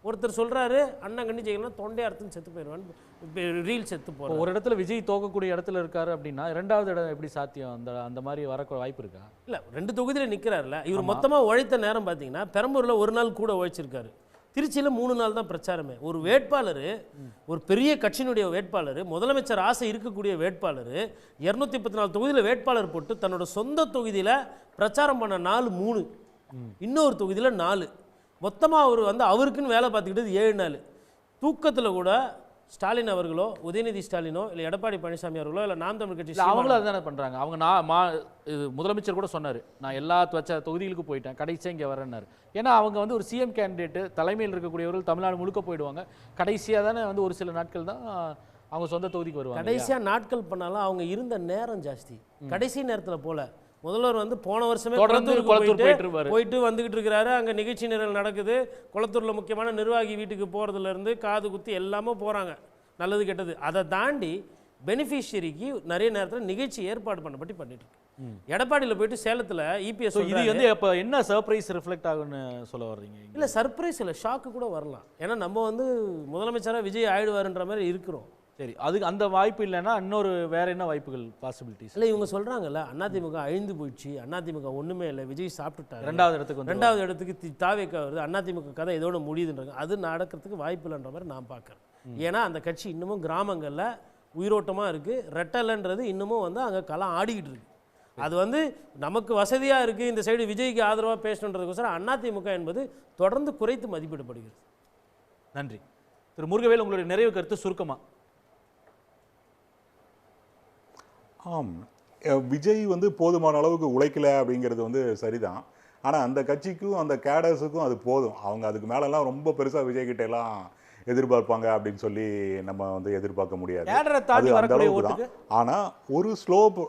ஒருத்தர் சொல்கிறாரு அண்ணன் கண்ணி ஜெயிக்கலாம், தொண்டை அறுத்துன்னு செத்து போயிடுவான்னு ரீல் செத்து போகிறோம். ஒரு இடத்துல விஜய் தோக்கக்கூடிய இடத்துல இருக்காரு அப்படின்னா 2வது இடம் எப்படி சாத்தியம்? அந்த மாதிரி வர வாய்ப்பு இருக்கா? இல்லை, 2 தொகுதியில் நிற்கிறாருல இவர். மொத்தமாக உழைத்த நேரம் பார்த்தீங்கன்னா பெரம்பூரில் 1 நாள் கூட உழைச்சிருக்காரு, திருச்சியில் 3 நாள் தான் பிரச்சாரமே. ஒரு வேட்பாளர், ஒரு பெரிய கட்சியினுடைய வேட்பாளர், முதலமைச்சர் ஆசை இருக்கக்கூடிய வேட்பாளர் 234 தொகுதியில் வேட்பாளர் போட்டு தன்னோட சொந்த தொகுதியில் பிரச்சாரம் பண்ண நாள் 3, இன்னொரு தொகுதியில் 4, மொத்தமாக அவர் வந்து அவருக்குன்னு வேலை பார்த்துக்கிட்டது 7 நாள். தூக்கத்தில் கூட ஸ்டாலின் அவர்களோ, உதயநிதி ஸ்டாலினோ, இல்லை எடப்பாடி பழனிசாமி அவர்களோ, இல்லை நாம் தமிழ் கட்சி அவங்களும் அதுதானே பண்ணுறாங்க. அவங்க முதலமைச்சர் கூட சொன்னார், நான் எல்லா தொகுதிகளுக்கு போயிட்டேன், கடைசியாக இங்கே வரேன்னாரு. ஏன்னா அவங்க வந்து ஒரு சிஎம் கேண்டிடேட்டு, தலைமையில் இருக்கக்கூடியவர்கள் தமிழ்நாடு முழுக்க போயிடுவாங்க. கடைசியாக தானே வந்து ஒரு சில நாட்கள் தான் அவங்க சொந்த தொகுதிக்கு வருவாங்க. கடைசியாக நாட்கள் பண்ணாலும் அவங்க இருந்த நேரம் ஜாஸ்தி. கடைசி நேரத்தில் போல முதல்வர் வந்து போன வருஷமே போயிட்டு வந்துகிட்டு இருக்கிறாரு. அங்கே நிகழ்ச்சி நிரல் நடக்குது. குளத்தூரில் முக்கியமான நிர்வாகி வீட்டுக்கு போகிறதுலேருந்து காது குத்தி எல்லாமே போகிறாங்க, நல்லது கெட்டது. அதை தாண்டி பெனிஃபிஷியரிக்கு நிறைய நேரத்தில் நிகழ்ச்சி ஏற்பாடு பண்ணிட்டு இருக்கு. எடப்பாடியில் போயிட்டு சேலத்தில் இபிஎஸ் இது வந்து இப்போ என்ன சர்ப்ரைஸ் ரிஃப்ளெக்ட் ஆகுன்னு சொல்ல வர்றீங்க? இல்லை, சர்ப்ரைஸ் இல்லை, ஷாக்கு கூட வரலாம். ஏன்னா நம்ம வந்து முதலமைச்சராக விஜய் ஆயிடுவாருன்ற மாதிரி இருக்கிறோம். சரி, அதுக்கு அந்த வாய்ப்பு இல்லைன்னா இன்னொரு வேற என்ன வாய்ப்புகள், பாசிபிலிட்டிஸ்? இல்லை, இவங்க சொல்கிறாங்கல்ல அதிமுக அழிந்து போயிடுச்சு, அதிமுக ஒன்றுமே இல்லை, விஜய் சாப்பிட்டுட்டாரு, 2வது இடத்துக்கு தாவேக்கா வருது, அதிமுக கதை இதோட முடியுதுன்றாங்க. அது நடக்கிறதுக்கு வாய்ப்பு இல்லைன்ற மாதிரி நான் பார்க்குறேன். ஏன்னா அந்த கட்சி இன்னமும் கிராமங்களில் உயிரோட்டமாக இருக்குது. ரெட்டலைன்றது இன்னமும் வந்து அங்கே களம் ஆடிக்கிட்டு இருக்கு. அது வந்து நமக்கு வசதியாக இருக்குது, இந்த சைடு விஜய்க்கு ஆதரவாக பேசணுன்றதுக்கோசரம் அதிமுக என்பது தொடர்ந்து குறைத்து மதிப்பிடப்படுகிறது. நன்றி. திரு முருகவேல், உங்களுடைய நிறைவு கருத்து சுருக்கமா? ஆம், விஜய் வந்து போதுமான அளவுக்கு உழைக்கல அப்படிங்கிறது வந்து சரிதான். ஆனால் அந்த கட்சிக்கும் அந்த கேடர்ஸுக்கும் அது போதும். அவங்க அதுக்கு மேலெல்லாம் ரொம்ப பெருசாக விஜய்கிட்ட எல்லாம் எதிர்பார்ப்பாங்க அப்படின்னு சொல்லி நம்ம வந்து எதிர்பார்க்க முடியாது. கேடரை தாண்டி அது அந்த வரக்கூடிய அளவுக்கு தான். ஓட்டுக்கு ஆனால் ஒரு ஸ்லோப்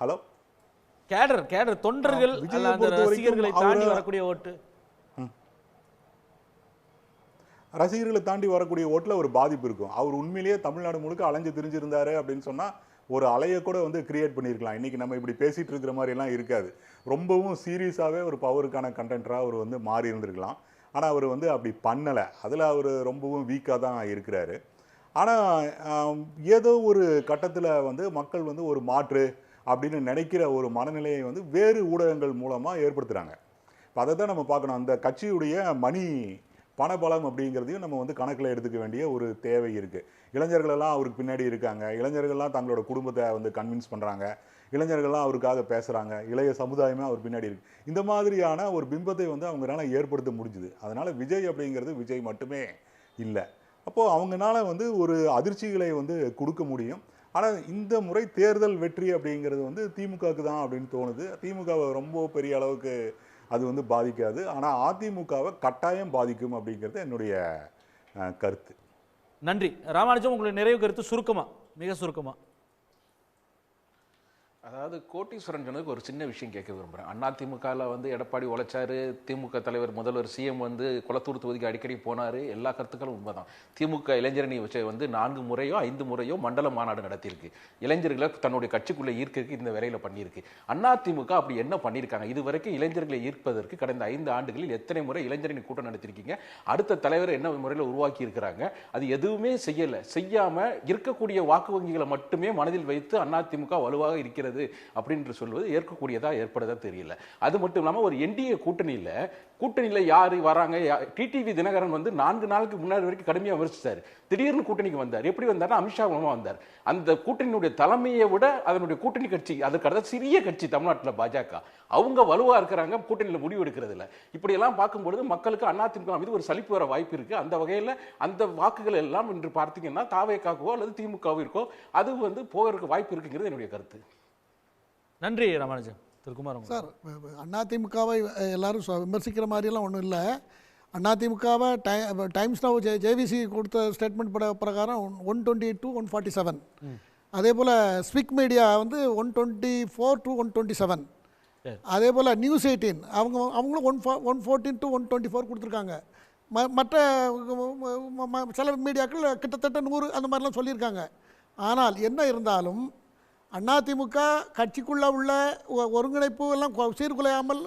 ஹலோ கேடர் தொண்டர்கள் விஜயை அல்ல அந்த பொறுத்த வரைக்கும் ரசிகர்களை தாண்டி அவரை- வரக்கூடிய ஓட்டு ரசிகர்களை தாண்டி வரக்கூடிய ஓட்டில் ஒரு பாதிப்பு இருக்கும். அவர் உண்மையிலேயே தமிழ்நாடு முழுக்க அலைஞ்சு திரிஞ்சிருந்தாரு அப்படின்னு சொன்னால் ஒரு அலையை கூட வந்து கிரியேட் பண்ணியிருக்கலாம். இன்றைக்கி நம்ம இப்படி பேசிகிட்டு இருக்கிற மாதிரிலாம் இருக்காது. ரொம்பவும் சீரியஸாகவே ஒரு பவருக்கான கண்டென்ட்டராக அவர் வந்து மாறி இருந்திருக்கலாம். ஆனால் அவர் வந்து அப்படி பண்ணலை. அதில் அவர் ரொம்பவும் வீக்காக தான் இருக்கிறாரு. ஆனால் ஏதோ ஒரு கட்டத்தில் வந்து மக்கள் வந்து ஒரு மாற்று அப்படின்னு நினைக்கிற ஒரு மனநிலையை வந்து வேறு ஊடகங்கள் மூலமாக ஏற்படுத்துகிறாங்க. இப்போ அதை தான் நம்ம பார்க்கணும். அந்த கட்சியுடைய பணபலம் அப்படிங்கிறதையும் நம்ம வந்து கணக்கில் எடுத்துக்க வேண்டிய ஒரு தேவை இருக்குது. இளைஞர்களெல்லாம் அவருக்கு பின்னாடி இருக்காங்க. இளைஞர்கள்லாம் தங்களோட குடும்பத்தை வந்து கன்வின்ஸ் பண்ணுறாங்க. இளைஞர்கள்லாம் அவருக்காக பேசுகிறாங்க. இளைய சமுதாயமே அவர் பின்னாடி இருக்குது. இந்த மாதிரியான ஒரு பிம்பத்தை வந்து அவங்களால ஏற்படுத்த முடிஞ்சுது. அதனால் விஜய் அப்படிங்கிறது விஜய் மட்டுமே இல்லை. அப்போது அவங்களால வந்து ஒரு அதிர்ச்சிகளை வந்து கொடுக்க முடியும். ஆனால் இந்த முறை தேர்தல் வெற்றி அப்படிங்கிறது வந்து திமுகவுக்கு தான் அப்படின்னு தோணுது. திமுகவை ரொம்ப பெரிய அளவுக்கு அது வந்து பாதிக்காது. ஆனால் அதிமுகவை கட்டாயம் பாதிக்கும் அப்படிங்கிறது என்னுடைய கருத்து. நன்றி. ராமானுஜம், உங்களுடைய நிறைவு கருத்து சுருக்கமா, மிக சுருக்கமா? அதாவது கோட்டீஸ்வரன் சொன்னதுக்கு ஒரு சின்ன விஷயம் கேட்க விரும்புகிறேன். அதிமுகவில் வந்து எடப்பாடி உழைச்சாரு, திமுக தலைவர் முதல்வர் சிஎம் வந்து குளத்தூர் தொகுதிக்கு அடிக்கடி போனார். எல்லா கருத்துக்களும் உண்மைதான். திமுக இளைஞரணி வந்து 4 முறையோ 5 முறையோ மண்டல மாநாடு நடத்தியிருக்கு. இளைஞர்களை தன்னுடைய கட்சிக்குள்ளே ஈர்க்கிறதுக்கு இந்த வேலையில் பண்ணியிருக்கு. அதிமுக அப்படி என்ன பண்ணியிருக்காங்க? இதுவரைக்கும் இளைஞர்களை ஈர்ப்பதற்கு கடந்த 5 ஆண்டுகளில் எத்தனை முறை இளைஞரணி கூட்டம் நடத்திருக்கீங்க? அடுத்த தலைவர் என்ன முறையில் உருவாக்கி இருக்கிறாங்க? அது எதுவுமே செய்யாமல் இருக்கக்கூடிய வாக்கு வங்கிகளை மட்டுமே மனதில் வைத்து அதிமுக வலுவாக இருக்கிறது அப்படின்னு சொல்வது ஏற்கக்கூடியதா ஏற்படுதா தெரியல. அது மட்டும் இல்லாம ஒரு என்டிஏ கூட்டணியில யாரு வராங்க? டிடிவி தினகரன் வந்து 4 நாளுக்கு முன்னாடி வரைக்கும் கடுமையா விமர்சித்தார். திடீர்னு கூட்டணிக்கு வந்தார். எப்படி வந்தார்? அமித்ஷா மூலமா வந்தார். அந்த கூட்டணியுடைய தலைமையை விட அதனுடைய கூட்டணி கட்சி, அதுக்கு அடுத்த சிறிய கட்சி தமிழ்நாட்டில் பாஜக, அவங்க வலுவா இருக்கிறாங்க. கூட்டணியில முடிவு எடுக்கிறது இல்லை. இப்படி எல்லாம் பார்க்கும்பொழுது மக்களுக்கு அதிமுக மீது ஒரு சலிப்பு வர வாய்ப்பு இருக்கு. அந்த வகையில் அந்த வாக்குகள் எல்லாம் இன்று பார்த்தீங்கன்னா தாவேக்காகவோ அல்லது திமுகவிற்கோ அது வந்து போகிறதுக்கு வாய்ப்பு இருக்குங்கிறது என்னுடைய கருத்து. நன்றி ராமானுஜம். திருக்குமார் சார், அதிமுகவை எல்லாரும் விமர்சிக்கிற மாதிரியெல்லாம் ஒன்றும் இல்லை. அதிமுகவை டைம்ஸ் நவ் ஜேவிசி கொடுத்த ஸ்டேட்மெண்ட் பிரகாரம் 128 to 147. அதே போல் ஸ்விக் மீடியா வந்து 124 to 127. அதே போல் நியூஸ் 18 அவங்களும் 114 to 124 கொடுத்துருக்காங்க. மற்ற சில மீடியாக்கள் கிட்டத்தட்ட 100 அந்த மாதிரிலாம் சொல்லியிருக்காங்க. ஆனால் என்ன இருந்தாலும் அதிமுக கட்சிக்குள்ளே உள்ள ஒருங்கிணைப்பு எல்லாம் சீர்குலையாமல்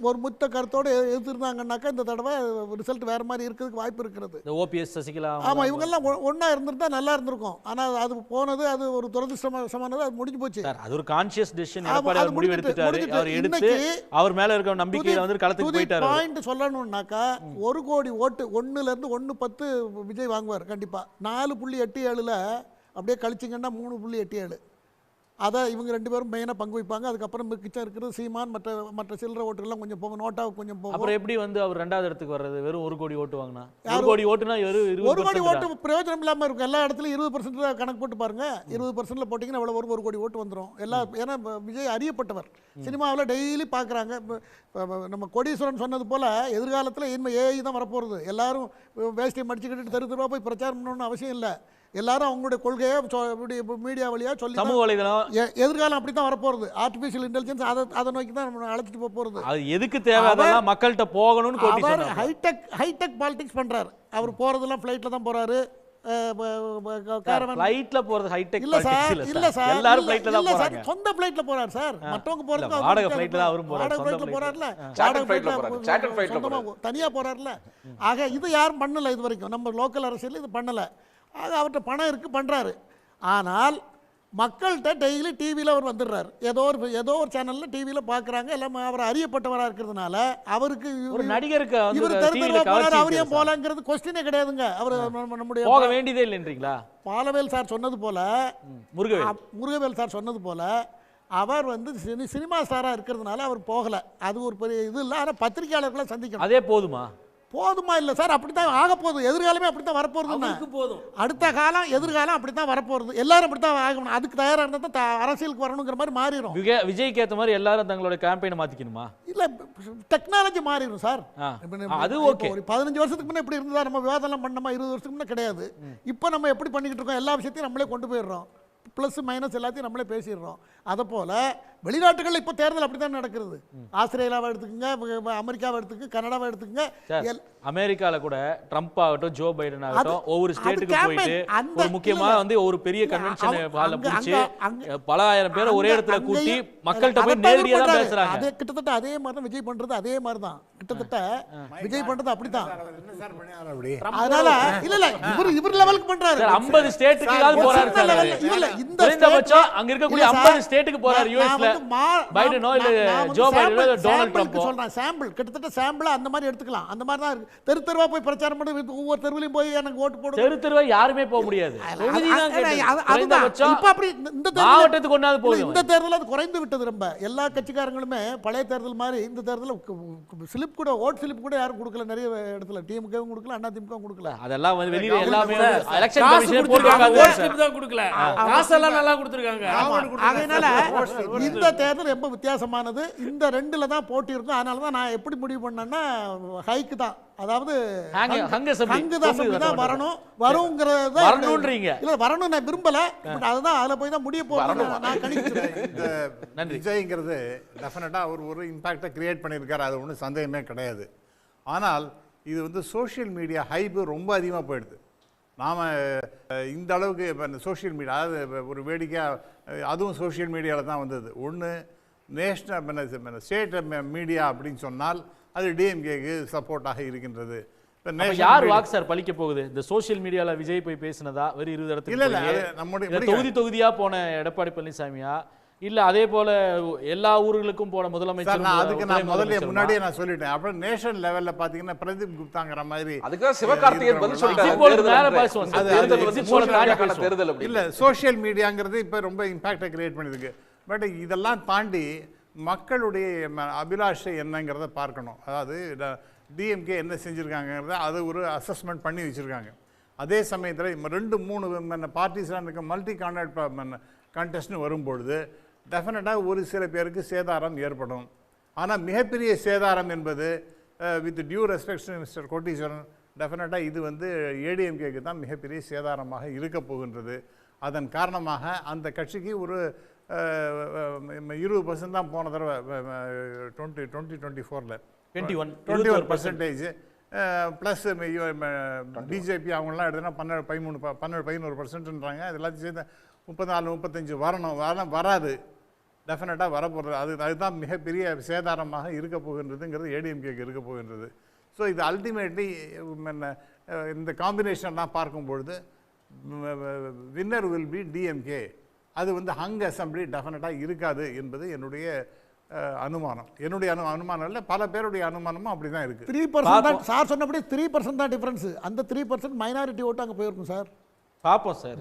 ஒரு முத்த கருத்தோடு எதிர்த்தாங்கன்னாக்கா இந்த தடவை ரிசல்ட் வேறு மாதிரி இருக்கிறதுக்கு வாய்ப்பு இருக்கிறது. ஓபிஎஸ், சசிகலா, ஆமாம், இவங்கெல்லாம் ஒன்றா இருந்திருந்தா நல்லா இருந்திருக்கும். ஆனால் அது போனது, அது ஒரு துரதிருஷ்டமானது, அது முடிஞ்சு போச்சு. அது ஒரு கான்ஷியஸ் டிசிஷன். எடப்பாடி முடிவு எடுத்துட்டாரு. அவர் எடுத்து அவர் மேல இருக்க நம்பிக்கையில வந்து களத்துக்கு போயிட்டாரு. பாயிண்ட் சொல்லணும்னாக்கா 1 கோடி ஓட்டு 1லேருந்து 1.10 விஜய் வாங்குவார் கண்டிப்பாக. 4.87 அப்படியே கழிச்சிங்கன்னா 3.87. அதை இவங்க 2 பேரும் மெயினாக பங்கு வைப்பாங்க. அதுக்கப்புறம் மிச்சம் இருக்கிறது சீமான், மற்ற சில்லற ஓட்டுகள்லாம் கொஞ்சம் போகும், நோட்டாவுக்கு கொஞ்சம் போகும். அப்புறம் எப்படி வந்து அவர் 2வது இடத்துக்கு வர்றது? வெறும் 1 கோடி ஓட்டு வாங்கினா 1 கோடி ஓட்டுனா 1 கோடி ஓட்டு பிரயோஜனம் இல்லாமல் இருக்கும். எல்லா இடத்துலையும் 20% கணக்கு போட்டு பாருங்க. 20% போட்டிங்கன்னா அவ்வளோ 1 கோடி ஓட்டு வந்துடும். ஏன்னா விஜய் அறியப்பட்டவர், சினிமாவில் டெய்லி பார்க்குறாங்க. நம்ம கோடீஸ்வரன் சொன்னது போல் எதிர்காலத்தில் இனிமேல் ஏஐ தான் வரப்போகிறது. எல்லாரும் வேஷ்டியை மடிச்சுக்கிட்டு தெருவா போய் பிரச்சாரம் பண்ணணும்னு அவசியம் இல்லை. எல்லாரும் அவங்களுடைய கொள்கையை மீடியா வழியாக சொல்லி, சமூக வலைதளம் எதிர்காலம் அப்படி தான் வரப்போகிறது. ஆர்டிஃபிஷியல் இன்டெலிஜென்ஸ் அதை நோக்கி தான் நம்ம அழைச்சிட்டு போகிறது. அது எதுக்கு தேவை? அதெல்லாம் மக்கள்கிட்ட போகணும்னு அவர் ஹைடெக் பாலிடிக்ஸ் பண்ணுறாரு. அவர் போகிறதெல்லாம் ஃப்ளைட்டில் தான் போகிறாரு. ஃளைட்ல போறது ஹைடெக் இல்ல சார், இல்ல சார், எல்லாரும் ஃளைட்ல தான் போறாங்க. சொந்த ஃளைட்ல போறாரு சார். மத்தவங்க போறது வாடகை ஃளைட்ல தான் அவரும் போறாரு. வாடகை ஃளைட்ல போறாருல, சார்ட்டர் ஃளைட்ல போறாரு, தனியா போறாருல. ஆக இது யாரும் பண்ணல இது வரைக்கும். நம்ம லோக்கல் அரசியல் இது பண்ணல. ஆக அவர்கிட்ட பணம் இருக்கு, பண்றாரு. ஆனால் மக்கள்கிட்ட டெய்லி டிவியில் அவர் வந்துடுறாரு. ஏதோ ஒரு சேனலில் டிவியில் பார்க்குறாங்க. எல்லாம் அவர் அறியப்பட்டவராக இருக்கிறதுனால அவருக்கு ஒரு நடிகருக்கு வந்து இவர் TV ல தெருவா போனார், கவர்ச்சி அவர் ஏன் இருக்கு போகலாங்கிறது கொஸ்டினே கிடையாதுங்க. அவர் நம்முடைய போக வேண்டியதே இல்லைன்றீங்களா? பாலவேல் சார் சொன்னது போல, முருகவேல் முருகவேல் சார் சொன்னது போல, அவர் வந்து சினிமா ஸ்டாராக இருக்கிறதுனால அவர் போகலை. அது ஒரு பெரிய இது இல்லை. ஆனால் பத்திரிகையாளர்களை சந்திக்கணும். அதே போதுமா? போதுமா? இல்லை சார், அப்படி தான் ஆக போகுது. எதிர்காலமே அப்படி தான் வரப்போகுதுன்னா, போதும். அடுத்த காலம் எதிர்காலம் அப்படி தான் வரப்போகிறது. எல்லாரும் அப்படி தான் ஆகணும். அதுக்கு தயாராக இருந்தால் தான் அரசியலுக்கு வரணுங்கிற மாதிரி மாறிடும். விஜய்க்கு ஏற்ற மாதிரி எல்லாரும் தங்களோட கேம்பெயினை மாற்றிக்கணுமா? இல்லை, டெக்னாலஜி மாறிடும் சார். அது ஓகே. ஒரு 15 வருஷத்துக்கு முன்னே எப்படி இருந்ததா நம்ம விவாதம்லாம் பண்ணோமா? 20 வருஷத்துக்கு முன்னே கிடையாது. இப்போ நம்ம எப்படி பண்ணிக்கிட்டு இருக்கோம்? எல்லா விஷயத்தையும் நம்மளே கொண்டு போயிடுறோம். ப்ளஸ் மைனஸ் எல்லாத்தையும் நம்மளே பேசிடுறோம். அதை போல் வெளிநாட்டுகளில் இப்போ தேர்தல் அப்படி தான் நடக்கிறது. ஆஸ்திரேலியாவை எடுத்துக்கோங்க, அமெரிக்காவை எடுத்துக்கோங்க, கனடாவை எடுத்துக்கோங்க. அமெரிக்கால கூட ட்ரம்ப் ஆகட்டும், ஜோ பைடன் ஆகட்டும், ஒவ்வொரு ஸ்டேட்டுக்கு போயிட்டு ஒரு முக்கியமா வந்து ஒரு பெரிய கன்வென்ஷன் ஹால்ல பிடிச்சி பல ஆயிரம் பேரை ஒரே இடத்துல கூட்டி மக்கள்கிட்ட போய் நேரடியா தான் பேசுறாங்க. அதே கிட்டத்தட்ட அதே மாதிரி தான் விஜய் பண்றது. அதே மாதிரி தான் கிட்டத்தட்ட விஜய் பண்றது அப்படிதான். அதனால இல்ல இவர் லெவலுக்கு பண்றாரு. 50 ஸ்டேட்டுக்கு போறாரு சார். இல்ல இந்த குறைந்தபட்சம் அங்க இருக்கக்கூடிய 50 ஸ்டேட்டுக்கு போறாரு. யுஎஸ்ல பைடனோ இல்ல ஜோ பைடனோ இல்ல டொனால்ட் ட்ரம்ப் சொல்றேன். சாம்பிள் கிட்டத்தட்ட சாம்பிள் அந்த மாதிரி எடுத்துக்கலாம். அந்த மாதிரி தான் இருக்கு. தெரு தெருவா போய் பிரச்சாரம் பண்ணி ஒவ்வொரு தெருவிலையும் போய் எனக்கு ஓட்டு போடு. தெரு தெருவா யாருமே போக முடியாது. இப்ப அப்படி இந்த மாவட்டத்துக்கு கொண்டாது போதும். இந்த தேர்தல் அது குறைந்து விட்டது ரொம்ப. எல்லா கட்சிக்காரங்களுமே பழைய தேர்தல் மாதிரி இந்த தேர்தலில் ஸ்லிப் கூட ஓட் ஸ்லிப் கூட யாரும் கொடுக்கல. நிறைய இடத்துல டிஎம்கேவும் கொடுக்கல, அதிமுகவும் கொடுக்கல. அதெல்லாம் வந்து வெளியில எல்லாமே எலெக்ஷன் கமிஷன் போட்டுருக்காங்க. ஓட் ஸ்லிப் தான் கொடுக்கல, காசெல்லாம் நல்லா கொடுத்துருக்காங்க. அதனால இந்த தேர்தல் ரொம்ப வித்தியாசமானது. இந்த ரெண்டுல தான் போட்டி இருக்கும். அதனால தான் நான் எப்படி முடிவு பண்ணேன்னா ஹைக்கு தான். அதாவது தான் வரணும். வருங்கிறத வரணும்ன்றீங்க. இல்ல வரணும் நான் விரும்பல. பட் அதுதான் அதுல போய் தான் முடிய போறேன் நான் கணிக்கிறேன். விஜய்ங்கிறது டெஃபினட்டா ஒரு இம்பாக்டை கிரியேட் பண்ணியிருக்காரு. அது ஒன்றும் சந்தேகமே கிடையாது. ஆனால் இது வந்து சோஷியல் மீடியா ஹைப்பு ரொம்ப அதிகமாக போயிடுது. நாம் இந்த அளவுக்கு இப்போ சோஷியல் மீடியா, அதாவது ஒரு வேடிக்கையாக அதுவும் சோஷியல் மீடியாவில் தான் வந்தது. ஒன்று நேஷ்னல் ஸ்டேட் மீடியா அப்படின்னு சொன்னால் அது டிஎம்கேக்கு சப்போர்ட்டாக இருக்கின்றது. யார் வாக்கு சார் பலிக்க போகுது? இந்த சோஷியல் மீடியாவில் விஜய் போய் பேசினதா வெறும் 20 இடத்துல இல்லை நம்முடைய தொகுதியா போன எடப்பாடி பழனிசாமியா இல்ல அதே போல எல்லா ஊர்களுக்கும் போன முதலமைச்சர்? அதுக்கு நான் முதல்ல முன்னாடியே நான் சொல்லிட்டேன். அப்புறம் நேஷனல் லெவல்ல பாத்தீங்கன்னா பிரதீப் குப்தாங்கிற மாதிரி அதுக்கு சிவகார்த்திகேயன் பதில் சொல்லிட்டாரு. இல்ல சோஷியல் மீடியாங்கிறது இப்ப ரொம்ப இம்பாக்டை கிரியேட் பண்ணிருக்கு. பட் இதெல்லாம் தாண்டி மக்களுடைய அபிலாஷை என்னங்கிறத பார்க்கணும். அதாவது டிஎம்கே என்ன செஞ்சுருக்காங்கிறத அதை ஒரு அசஸ்மெண்ட் பண்ணி வச்சுருக்காங்க. அதே சமயத்தில் 2-3 பார்ட்டிஸ்லாம் இருக்க மல்டி கான்டெஸ்ட்னு வரும்பொழுது டெஃபினட்டாக ஒரு சில பேருக்கு சேதாரம் ஏற்படும். ஆனால் மிகப்பெரிய சேதாரம் என்பது with due respect mister Koteeswaran, டெஃபினட்டாக இது வந்து ஏடிஎம்கேக்கு தான் மிகப்பெரிய சேதாரமாக இருக்க போகின்றது. அதன் காரணமாக அந்த கட்சிக்கு ஒரு 20% தான் போன தடவை 2024 21% ப்ளஸ் பிஜேபி அவங்களாம் எடுத்தோன்னா 11-13% அது எல்லாத்தையும் சேர்த்து 34-35 வரணும். வராது, டெஃபினட்டாக வரப்போகிறது. அதுதான் மிகப்பெரிய சேதாரமாக இருக்க போகின்றதுங்கிறது ஏடிஎம்கேக்கு இருக்க போகின்றது. ஸோ இது அல்டிமேட்லி இந்த காம்பினேஷன்லாம் பார்க்கும்பொழுது வின்னர் வில் பி டிஎம்கே. அது வந்து ஹங் அசம்பிளி டெஃபினட்டாக இருக்காது என்பது என்னுடைய அனுமானம். என்னுடைய அனுமானம் இல்லை, பல பேருடைய அனுமானமும் அப்படி தான் இருக்குது. 3% சார் சொன்னபடி 3% தான் டிஃப்ரென்ஸு. அந்த 3% மைனாரிட்டி ஓட்டு அங்கே போயிருக்கும் சார். பார்ப்போம் சார்.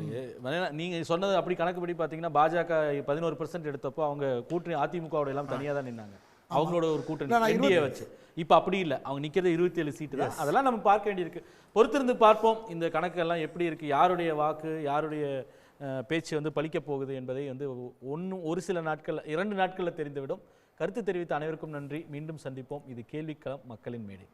நீங்கள் சொன்னது அப்படி கணக்குப்படி பார்த்தீங்கன்னா பாஜக 11% எடுத்தப்போ அவங்க கூட்டணி அதிமுகவோட எல்லாம் தனியாக தான் நின்னாங்க. அவங்களோட ஒரு கூட்டணி என்டிஏ வச்சு. இப்போ அப்படி இல்லை, அவங்க நிற்கிறது 27 சீட்டு தான். அதெல்லாம் நம்ம பார்க்க வேண்டியிருக்கு. பொறுத்திருந்து பார்ப்போம் இந்த கணக்கெல்லாம் எப்படி இருக்குது, யாருடைய வாக்கு யாருடைய பேச்சு வந்து பலிக்க போகுது என்பதை வந்து ஒரு சில நாட்கள் 2 நாட்களில் தெரிந்துவிடும். கருத்து தெரிவித்த அனைவருக்கும் நன்றி. மீண்டும் சந்திப்போம். இது கேள்விக்களம் மக்களின் மேடை.